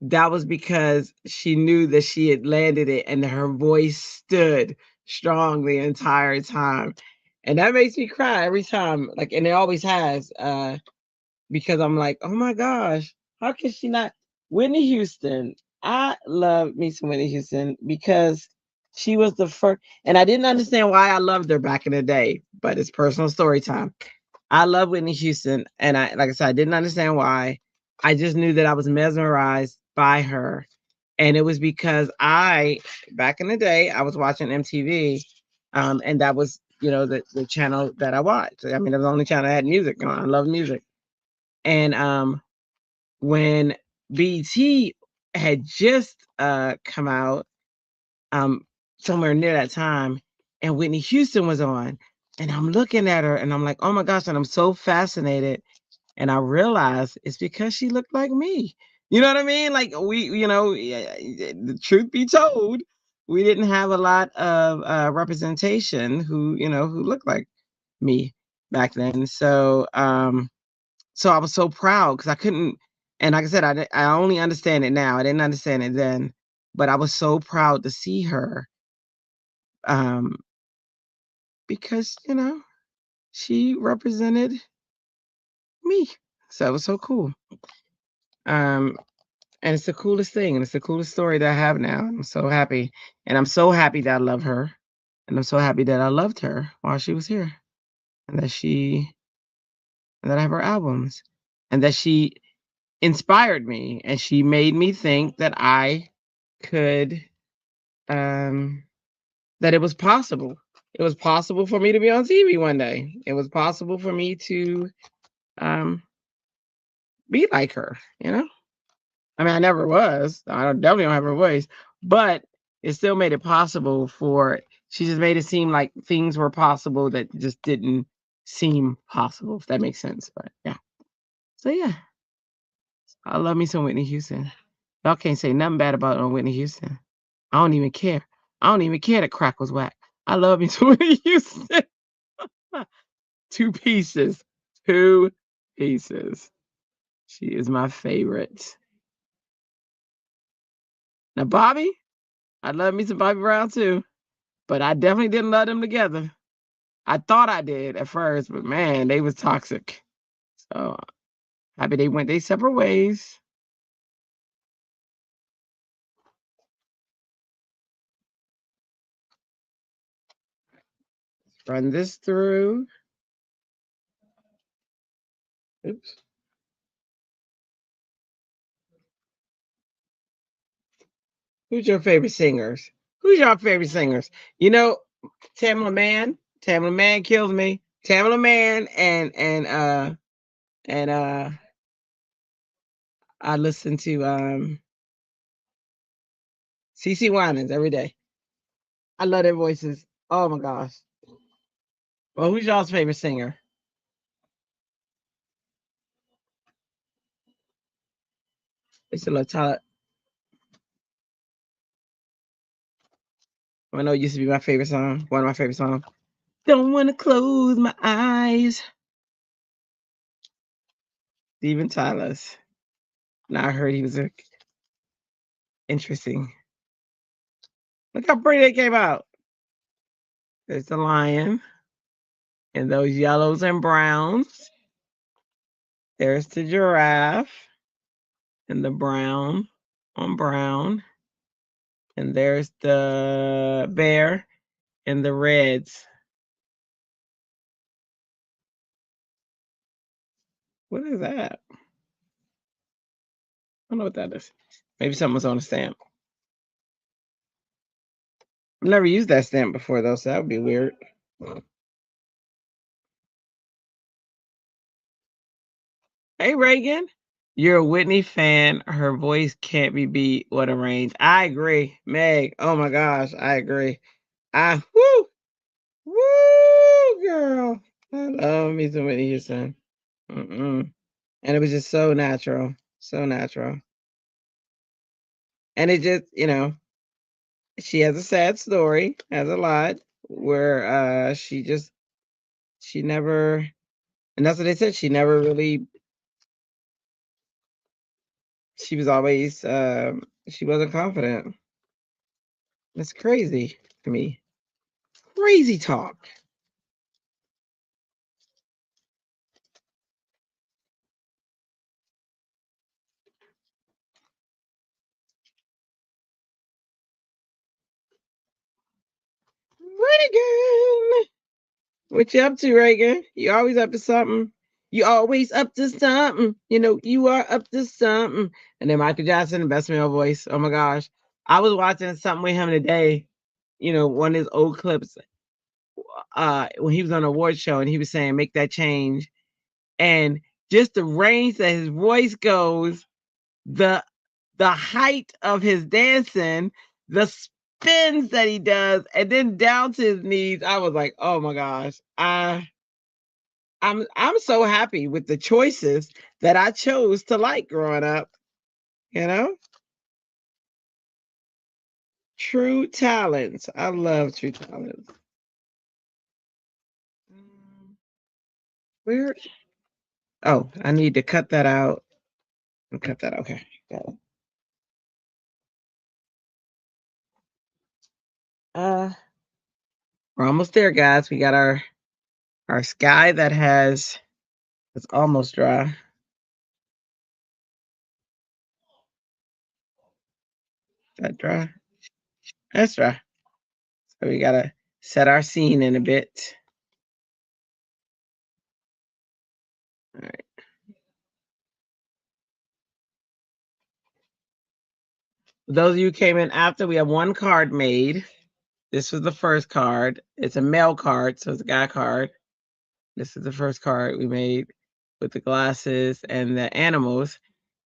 that was because she knew that she had landed it and that her voice stood strong the entire time. And that makes me cry every time. Like, and it always has, because I'm like, oh my gosh, how can she not? Whitney Houston. I love me some Whitney Houston because she was the first, and I didn't understand why I loved her back in the day, but it's personal story time. I love Whitney Houston, and like I said, I didn't understand why. I just knew that I was mesmerized by her, and it was because back in the day, I was watching MTV, and that was, the channel that I watched. I mean, it was the only channel that had music on. I love music, and when BT had just come out, somewhere near that time, and Whitney Houston was on, and I'm looking at her, and I'm like, oh my gosh, and I'm so fascinated, and I realized it's because she looked like me. You know what I mean? Like, the truth be told, we didn't have a lot of representation who looked like me back then. So I was so proud because I couldn't, and like I said, I only understand it now. I didn't understand it then, but I was so proud to see her, um, because she represented me. So it was so cool. And it's the coolest thing, and it's the coolest story that I have now. I'm so happy, and I'm so happy that I love her, and I'm so happy that I loved her while she was here, and that I have her albums, and that she inspired me, and she made me think that I could, that it was possible. It was possible for me to be on TV one day. It was possible for me to be like her. I mean, I never was. I definitely don't have her voice, but it still made it possible she just made it seem like things were possible that just didn't seem possible, if that makes sense. But yeah. So yeah, I love me some Whitney Houston. Y'all can't say nothing bad about Whitney Houston. I don't even care. I don't even care that crack was whack. I love me some Whitney Houston. 2 pieces. 2 pieces. She is my favorite. Now, Bobby, I love me some Bobby Brown too, but I definitely didn't love them together. I thought I did at first, but man, they was toxic. So happy they went their separate ways. Run this through. Oops. Who's your favorite singers? Who's your favorite singers? You know, Tamala Man. Tamala Man kills me. Tamala Man and I listen to CC Winans every day. I love their voices. Oh my gosh. Well, who's y'all's favorite singer? It's a little Tyler. I know it used to be my favorite song. One of my favorite songs. Don't want to close my eyes. Steven Tyler's. Now I heard he was interesting. Look how pretty they came out. There's the lion and those yellows and browns. There's the giraffe and the brown on brown. And there's the bear and the reds. What is that? I don't know what that is. Maybe something was on a stamp. I've never used that stamp before, though, so that would be weird. Hey, Reagan. You're a Whitney fan. Her voice can't be beat. What a range. I agree. Meg, oh my gosh, I agree. Woo, girl. I love me some Whitney Houston. And it was just so natural. So natural. And it just, she has a sad story, has a lot, where she never, and that's what they said, she never really, she was always, she wasn't confident. That's crazy to me. Crazy talk. Reagan, what you up to, Reagan? You always up to something. You always up to something. You are up to something. And then Michael Jackson, the best male voice. Oh my gosh. I was watching something with him today. One of his old clips when he was on an award show and he was saying, make that change. And just the range that his voice goes, the height of his dancing, the spins that he does, and then down to his knees. I was like, oh my gosh. I'm so happy with the choices that I chose to like growing up. True talents. I love true talents. Where? Oh, I need to cut that out. Cut that. Okay. Got it. We're almost there, guys. We got our sky it's almost dry. That dry? That's dry. So we gotta set our scene in a bit. All right. Those of you who came in after, we have one card made. This was the first card. It's a male card, so it's a guy card. This is the first card we made with the glasses and the animals.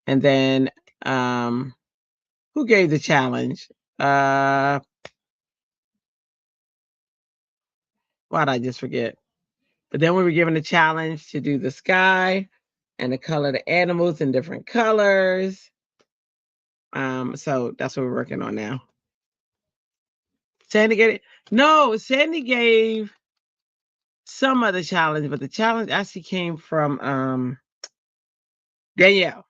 And then who gave the challenge? Why'd I just forget? But then we were given a challenge to do the sky and to color the animals in different colors. So that's what we're working on now. Sandy gave it? No, Sandy gave some other challenge, but the challenge actually came from Danielle.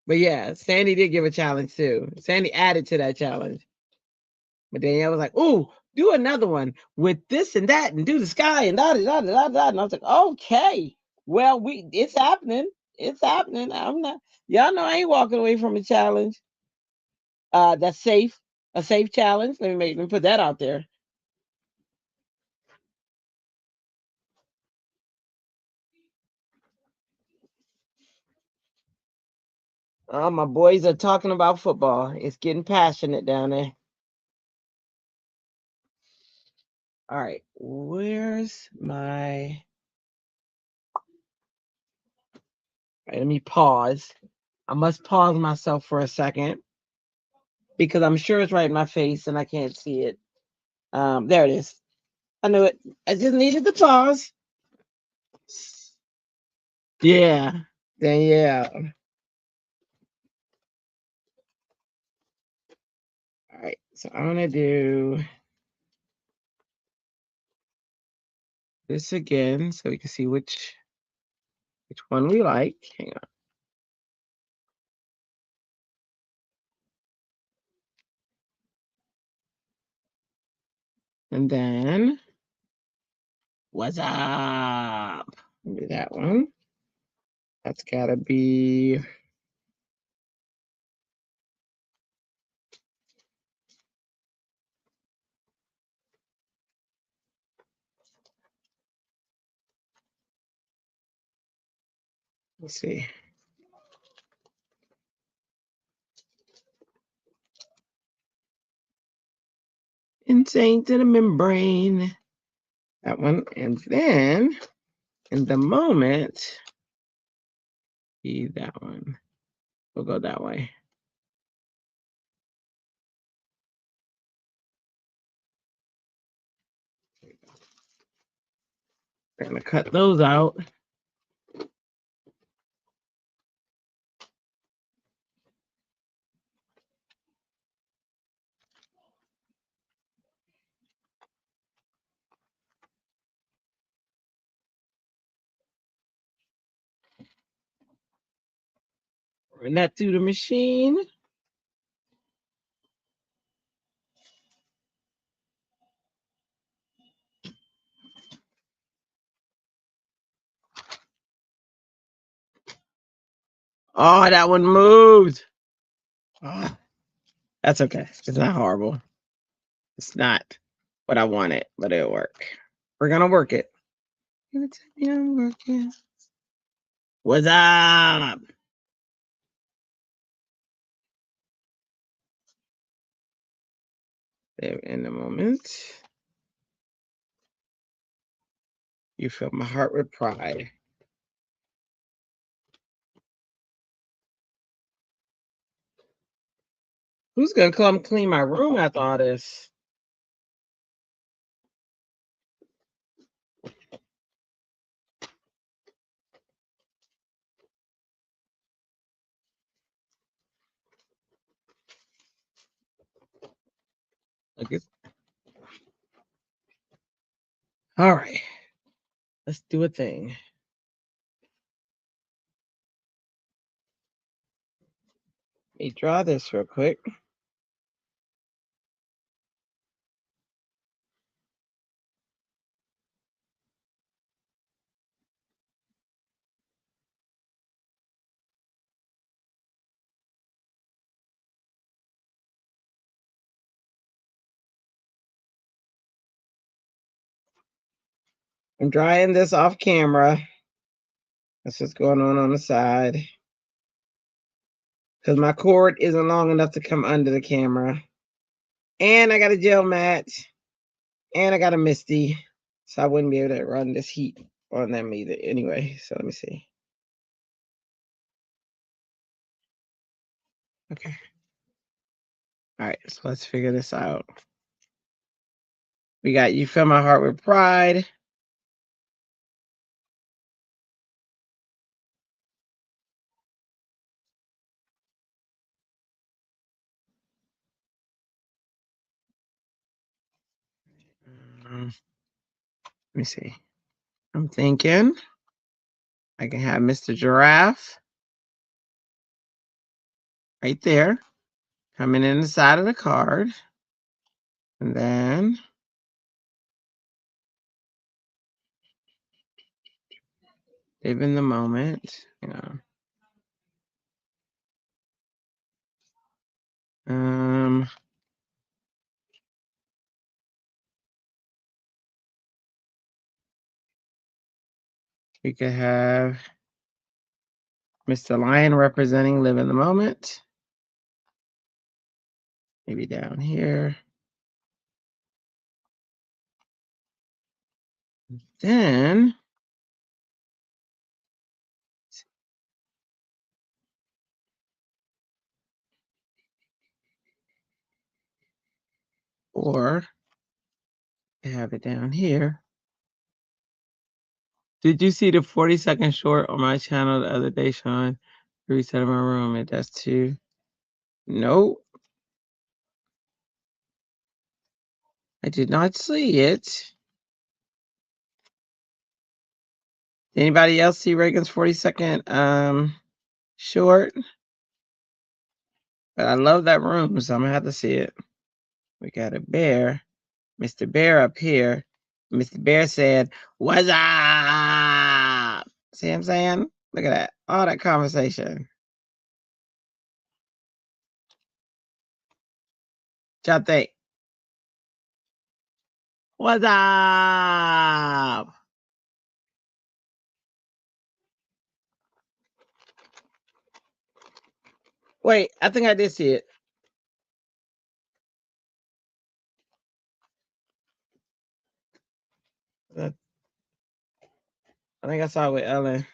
But yeah, Sandy did give a challenge too. Sandy added to that challenge. But Danielle was like, "Ooh, do another one with this and that, and do the sky and da da da da da." And I was like, "Okay, well, it's happening. It's happening. I'm not. Y'all know I ain't walking away from a challenge. That's safe. A safe challenge. Let me put that out there." Oh, my boys are talking about football. It's getting passionate down there. All right, where's my... All right, let me pause. I must pause myself for a second because I'm sure it's right in my face and I can't see it. There it is. I knew it. I just needed to pause. Yeah. Then yeah. All right. So I'm gonna do this again so we can see which one we like. Hang on. And then what's up? Do that one. That's gotta be... Let's see. Insane to the membrane. That one. And then in the moment, see that one. We'll go that way. We're gonna cut those out. Run that through the machine. Oh, that one moved. Oh, that's okay. It's not horrible. It's not what I wanted, but it'll work. We're gonna work it. I'm working. What's up? There in a moment. You fill my heart with pride. Who's gonna come clean my room after all this? Okay. All right. Let's do a thing. Let me draw this real quick. I'm drying this off camera. That's what's going on the side. Because my cord isn't long enough to come under the camera. And I got a gel mat. And I got a Misty. So I wouldn't be able to run this heat on them either. Anyway, so let me see. Okay. All right, so let's figure this out. We got You Fill My Heart with Pride. Let me see. I'm thinking I can have Mr. Giraffe. right there, coming in the side of the card. And then live in the moment, you know. We could have Mr. Lion representing live in the moment. Maybe down here. Then or have it down here. Did you see the 40-second short on my channel the other day, Sean? Reset in my room. It does too. Nope. I did not see it. Anybody else see Reagan's 40-second short? But I love that room, so I'm gonna have to see it. We got a bear. Mr. Bear up here. Mr. Bear said, "What's up?" See what I'm saying? Look at that. All that conversation. What y'all think? What's up? Wait, I think I did see it. I think I saw it with Ellen.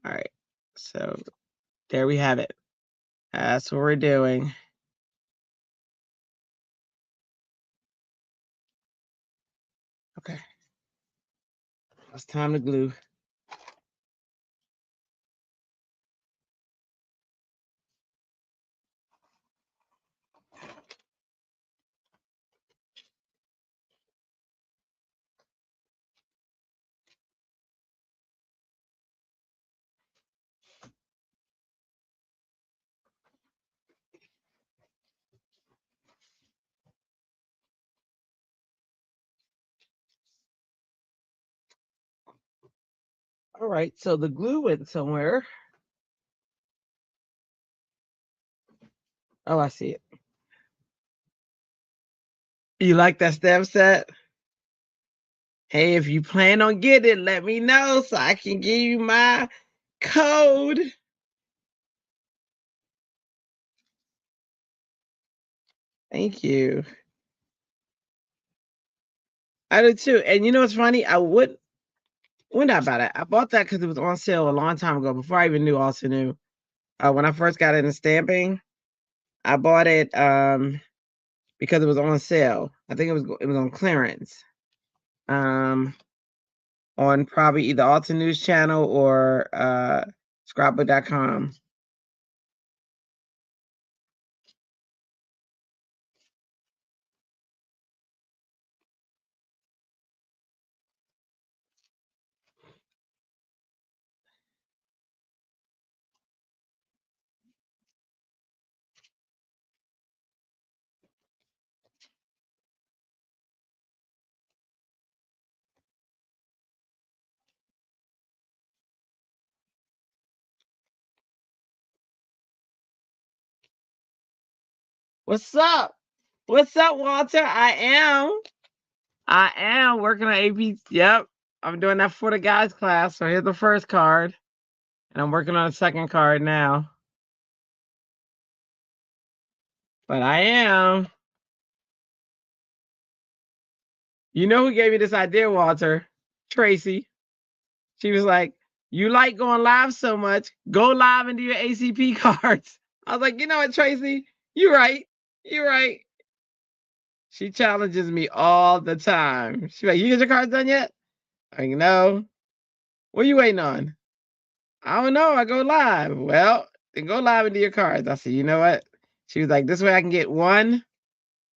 All right. So there we have it. That's what we're doing. Okay. It's time to glue. All right, so the glue went somewhere. Oh, I see it. You like that stamp set? Hey, if you plan on getting it, let me know so I can give you my code. Thank you. I do too. And you know what's funny? When did I buy that? I bought that because it was on sale a long time ago, before I even knew Altenew. When I first got into stamping, I bought it because it was on sale. I think it was on clearance. On probably either Altenew's channel or scrapbook.com. What's up? What's up, Walter? I am working on AP. Yep. I'm doing that for the guys class. So here's the first card. And I'm working on the second card now. But I am. You know who gave me this idea, Walter? Tracy. She was like, "You like going live so much, go live and do your ACP cards." I was like, "You know what, Tracy? You're right. You're right." She challenges me all the time. She's like, "You get your cards done yet?" I'm like, "No." "What are you waiting on?" "I don't know. I go live." "Well, then go live and do your cards." I said, "You know what?" She was like, "This way I can get one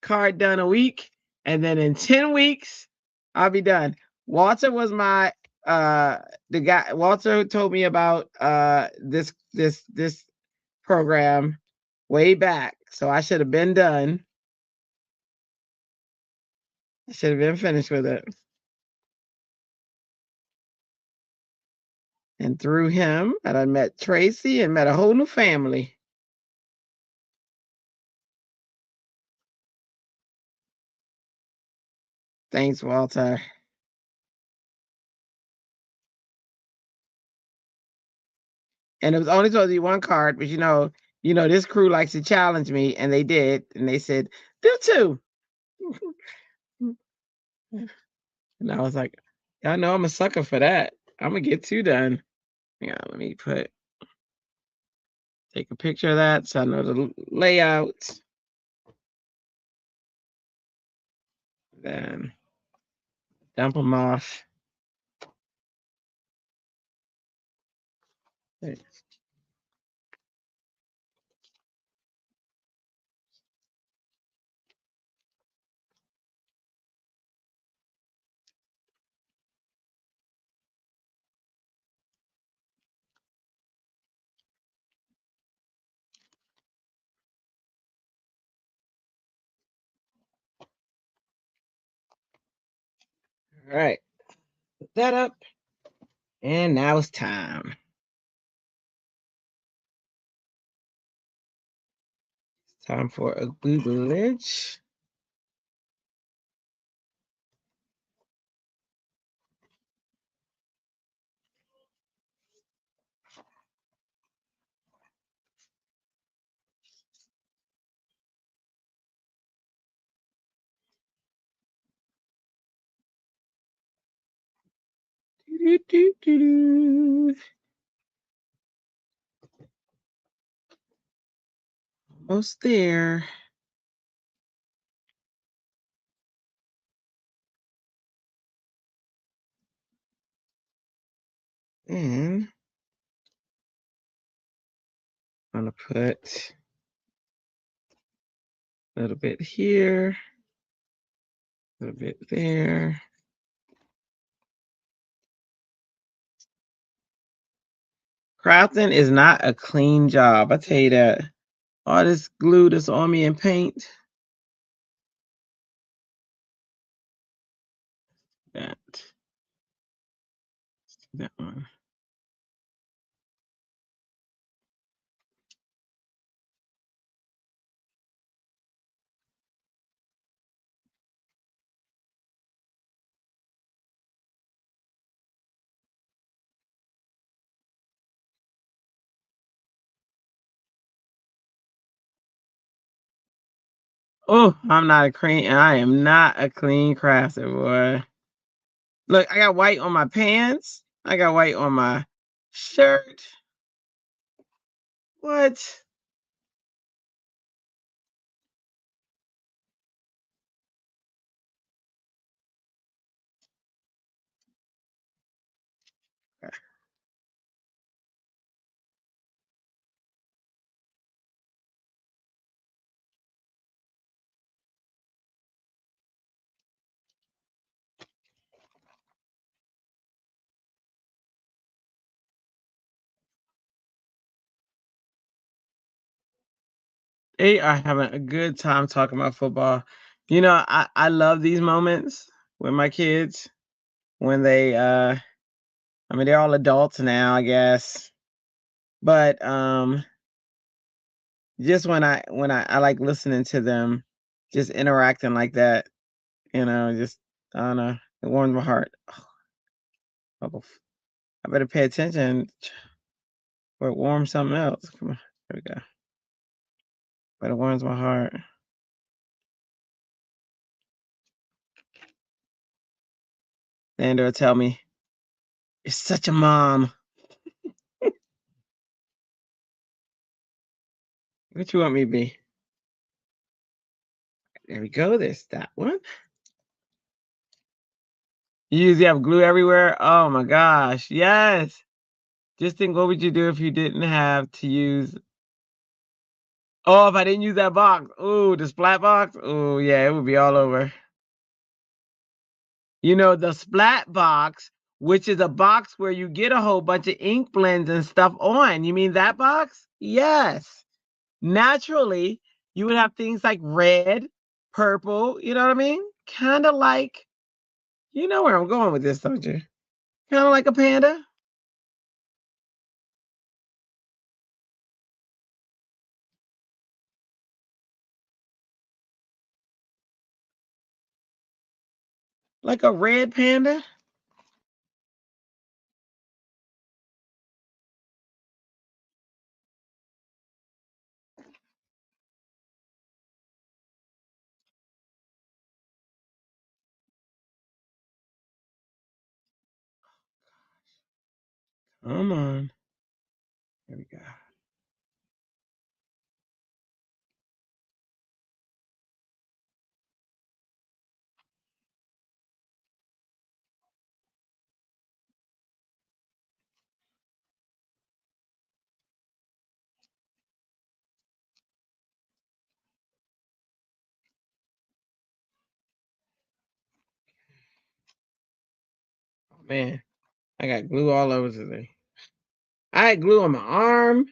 card done a week. And then in 10 weeks, I'll be done." Walter was my the guy Walter told me about this program way back, so I should have been done. I should have been finished with it. And through him, I met Tracy and met a whole new family. Thanks, Walter. And it was only supposed to be one card, but you know, this crew likes to challenge me, and they did, and they said, do 2. And I was like, y'all know I'm a sucker for that. I'm gonna get 2 done. Yeah, let me take a picture of that so I know the layout. Then dump them off. All right, put that up, and now it's time. It's time for a Googleage. Almost there. And I'm gonna put a little bit here, a little bit there. Crafting is not a clean job. I tell you that. All this glue that's on me and paint. That one. Oh, I am not a clean crafter, boy. Look, I got white on my pants. I got white on my shirt. What? They are having a good time talking about football. You know, I love these moments with my kids when they I mean they're all adults now, I guess. But just when I like listening to them just interacting like that, just I don't know, it warms my heart. Oh, I better pay attention or it warms something else. Come on, there we go. But it warms my heart. And they'll tell me, "You're such a mom." What you want me to be? There we go. There's that one. You usually have glue everywhere. Oh my gosh. Yes. Just think, what would you do if you didn't have to use? Oh, if I didn't use that box. Oh, the splat box. Oh, yeah, it would be all over. You know, the splat box which is a box where you get a whole bunch of ink blends and stuff on. You mean that box? Yes. Naturally, you would have things like red, purple, you know what I mean? Kind of like, you know where I'm going with this, don't you? Kind of like a panda. Like a red panda. Come on. Here we go. Oh, man, I got glue all over today. I had glue on my arm.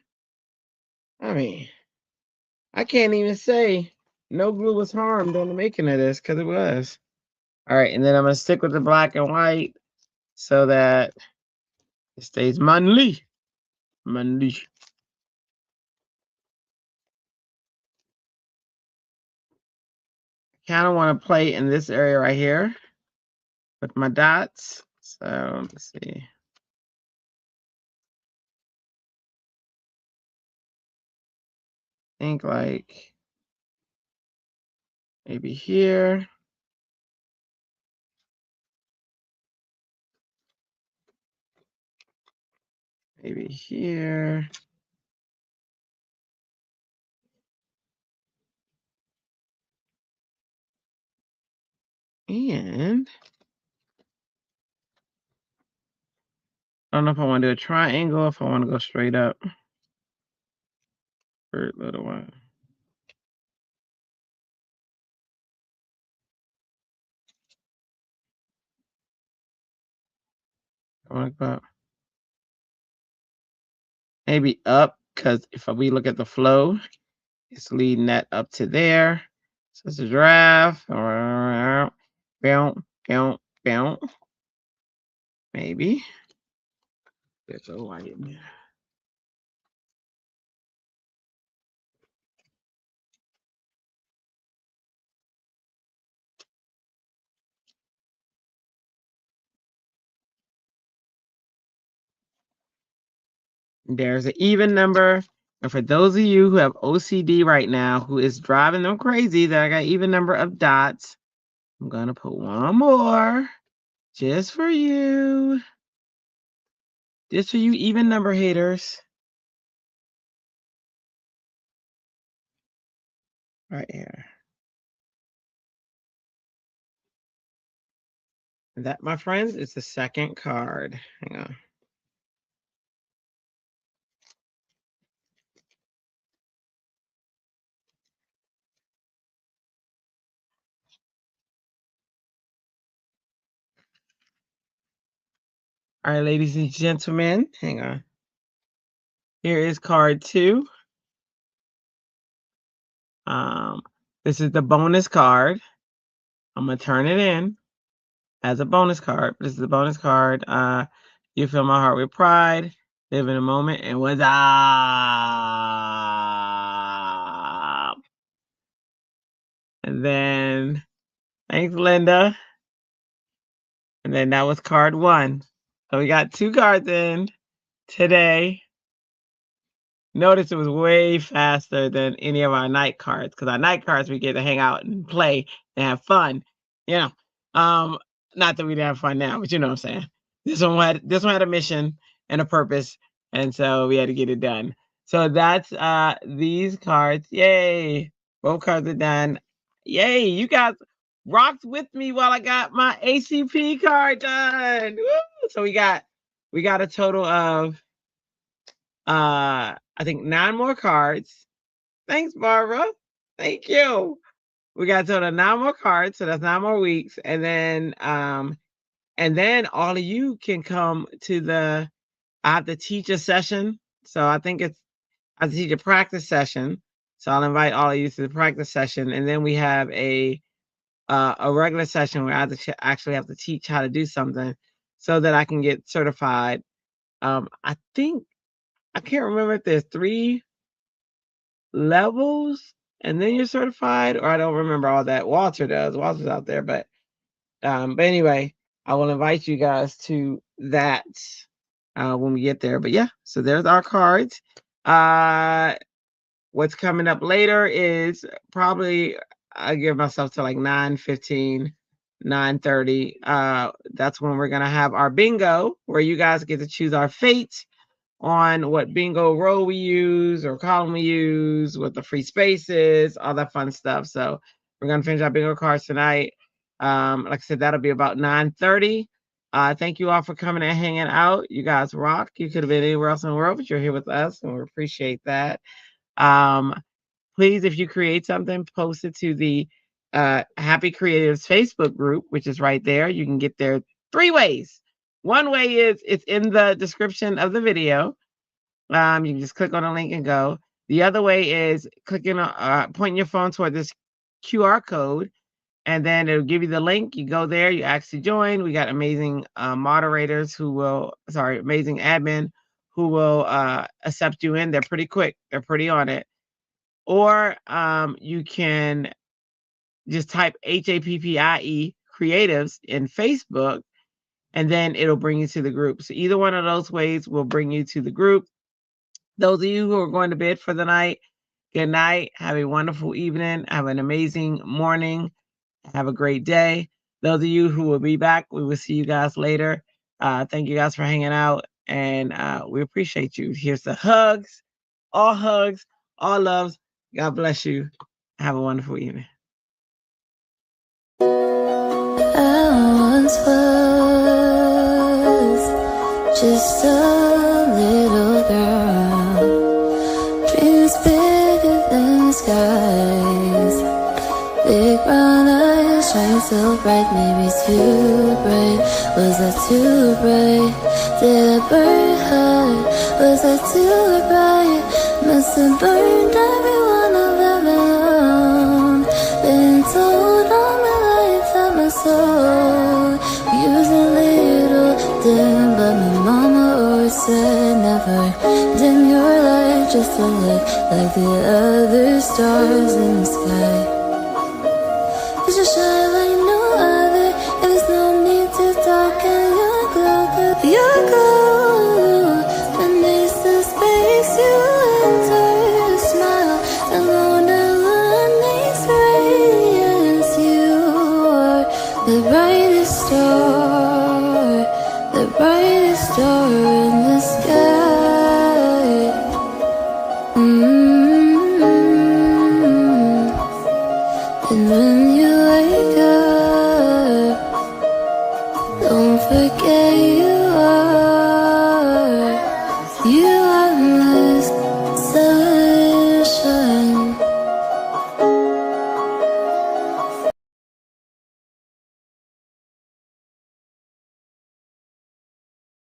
I mean, I can't even say no glue was harmed on the making of this because it was. All right, and then I'm going to stick with the black and white so that it stays manly. Manly. Kind of want to play in this area right here with my dots. So let's see. Think like maybe here. Maybe here. And I don't know if I want to do a triangle or if I want to go straight up for a little while. I want to go up. Maybe up, because if we look at the flow, it's leading that up to there. So it's a giraffe. Bounce, bounce, bounce. Maybe. There's a light in there. There's an even number. And for those of you who have OCD right now, who is driving them crazy that I got even number of dots, I'm going to put one more just for you. Just for you even number haters. Right here. That, my friends, is the second card. Hang on. All right, ladies and gentlemen, hang on. Here is card 2. This is the bonus card. I'm gonna turn it in as a bonus card. This is the bonus card. You fill my heart with pride. Live in a moment and what's up? And then, thanks, Linda. And then that was card 1. So we got 2 cards in today. Notice it was way faster than any of our night cards, because our night cards we get to hang out and play and have fun. You know, not that we didn't have fun now, but you know what I'm saying. This one had a mission and a purpose, and so we had to get it done. So that's these cards. Yay! Both cards are done. Yay! You guys rocked with me while I got my ACP card done. Woo! So we got a total of I think 9 more cards. Thanks, Barbara. Thank you. We got a total of 9 more cards, so that's 9 more weeks. And then And then all of you can come to I have to teach a session. So I think I have to teach a practice session. So I'll invite all of you to the practice session. And then we have a regular session where I have to actually have to teach how to do something so that I can get certified. I think, I can't remember if there's 3 levels and then you're certified, or I don't remember all that. Walter does. Walter's out there, but anyway, I will invite you guys to that when we get there. But yeah, so there's our cards. What's coming up later is probably I give myself to like 9:15, 9:30. That's when we're gonna have our bingo, where you guys get to choose our fate on what bingo row we use or column we use, what the free space is, all that fun stuff. So we're gonna finish our bingo cards tonight. Like I said, that'll be about 9:30. Thank you all for coming and hanging out. You guys rock. You could have been anywhere else in the world, but you're here with us, and we appreciate that. Please, if you create something, post it to the Happy Creatives Facebook group, which is right there. You can get there 3 ways. One way is it's in the description of the video. You can just click on the link and go. The other way is clicking on, pointing your phone toward this QR code, and then it'll give you the link. You go there, you actually join. We got amazing moderators who will, amazing admin who will accept you in. They're pretty quick. They're pretty on it. Or you can just type HAPPIE Creatives in Facebook, and then it'll bring you to the group. So either one of those ways will bring you to the group. Those of you who are going to bed for the night, good night. Have a wonderful evening. Have an amazing morning. Have a great day. Those of you who will be back, we will see you guys later. Thank you guys for hanging out, and we appreciate you. Here's the hugs, all loves. God bless you. Have a wonderful evening. I once was just a little girl, dreams bigger than the skies, big brown eyes shine so bright, maybe too bright. Was I too bright? Did I burn hard? Was I too bright? Must have burned everyone I've ever known. Been told all my life that my soul was a little dim, but my mama always said never dim your light just to look like the other stars in the sky. 'Cause you shine like no other, and there's no need to darken your glow. 'Cause your glow that makes the space you enter a smile. The Mona Lisa's radiance, you are the brightest star in the sky. And when you wake up, don't forget you are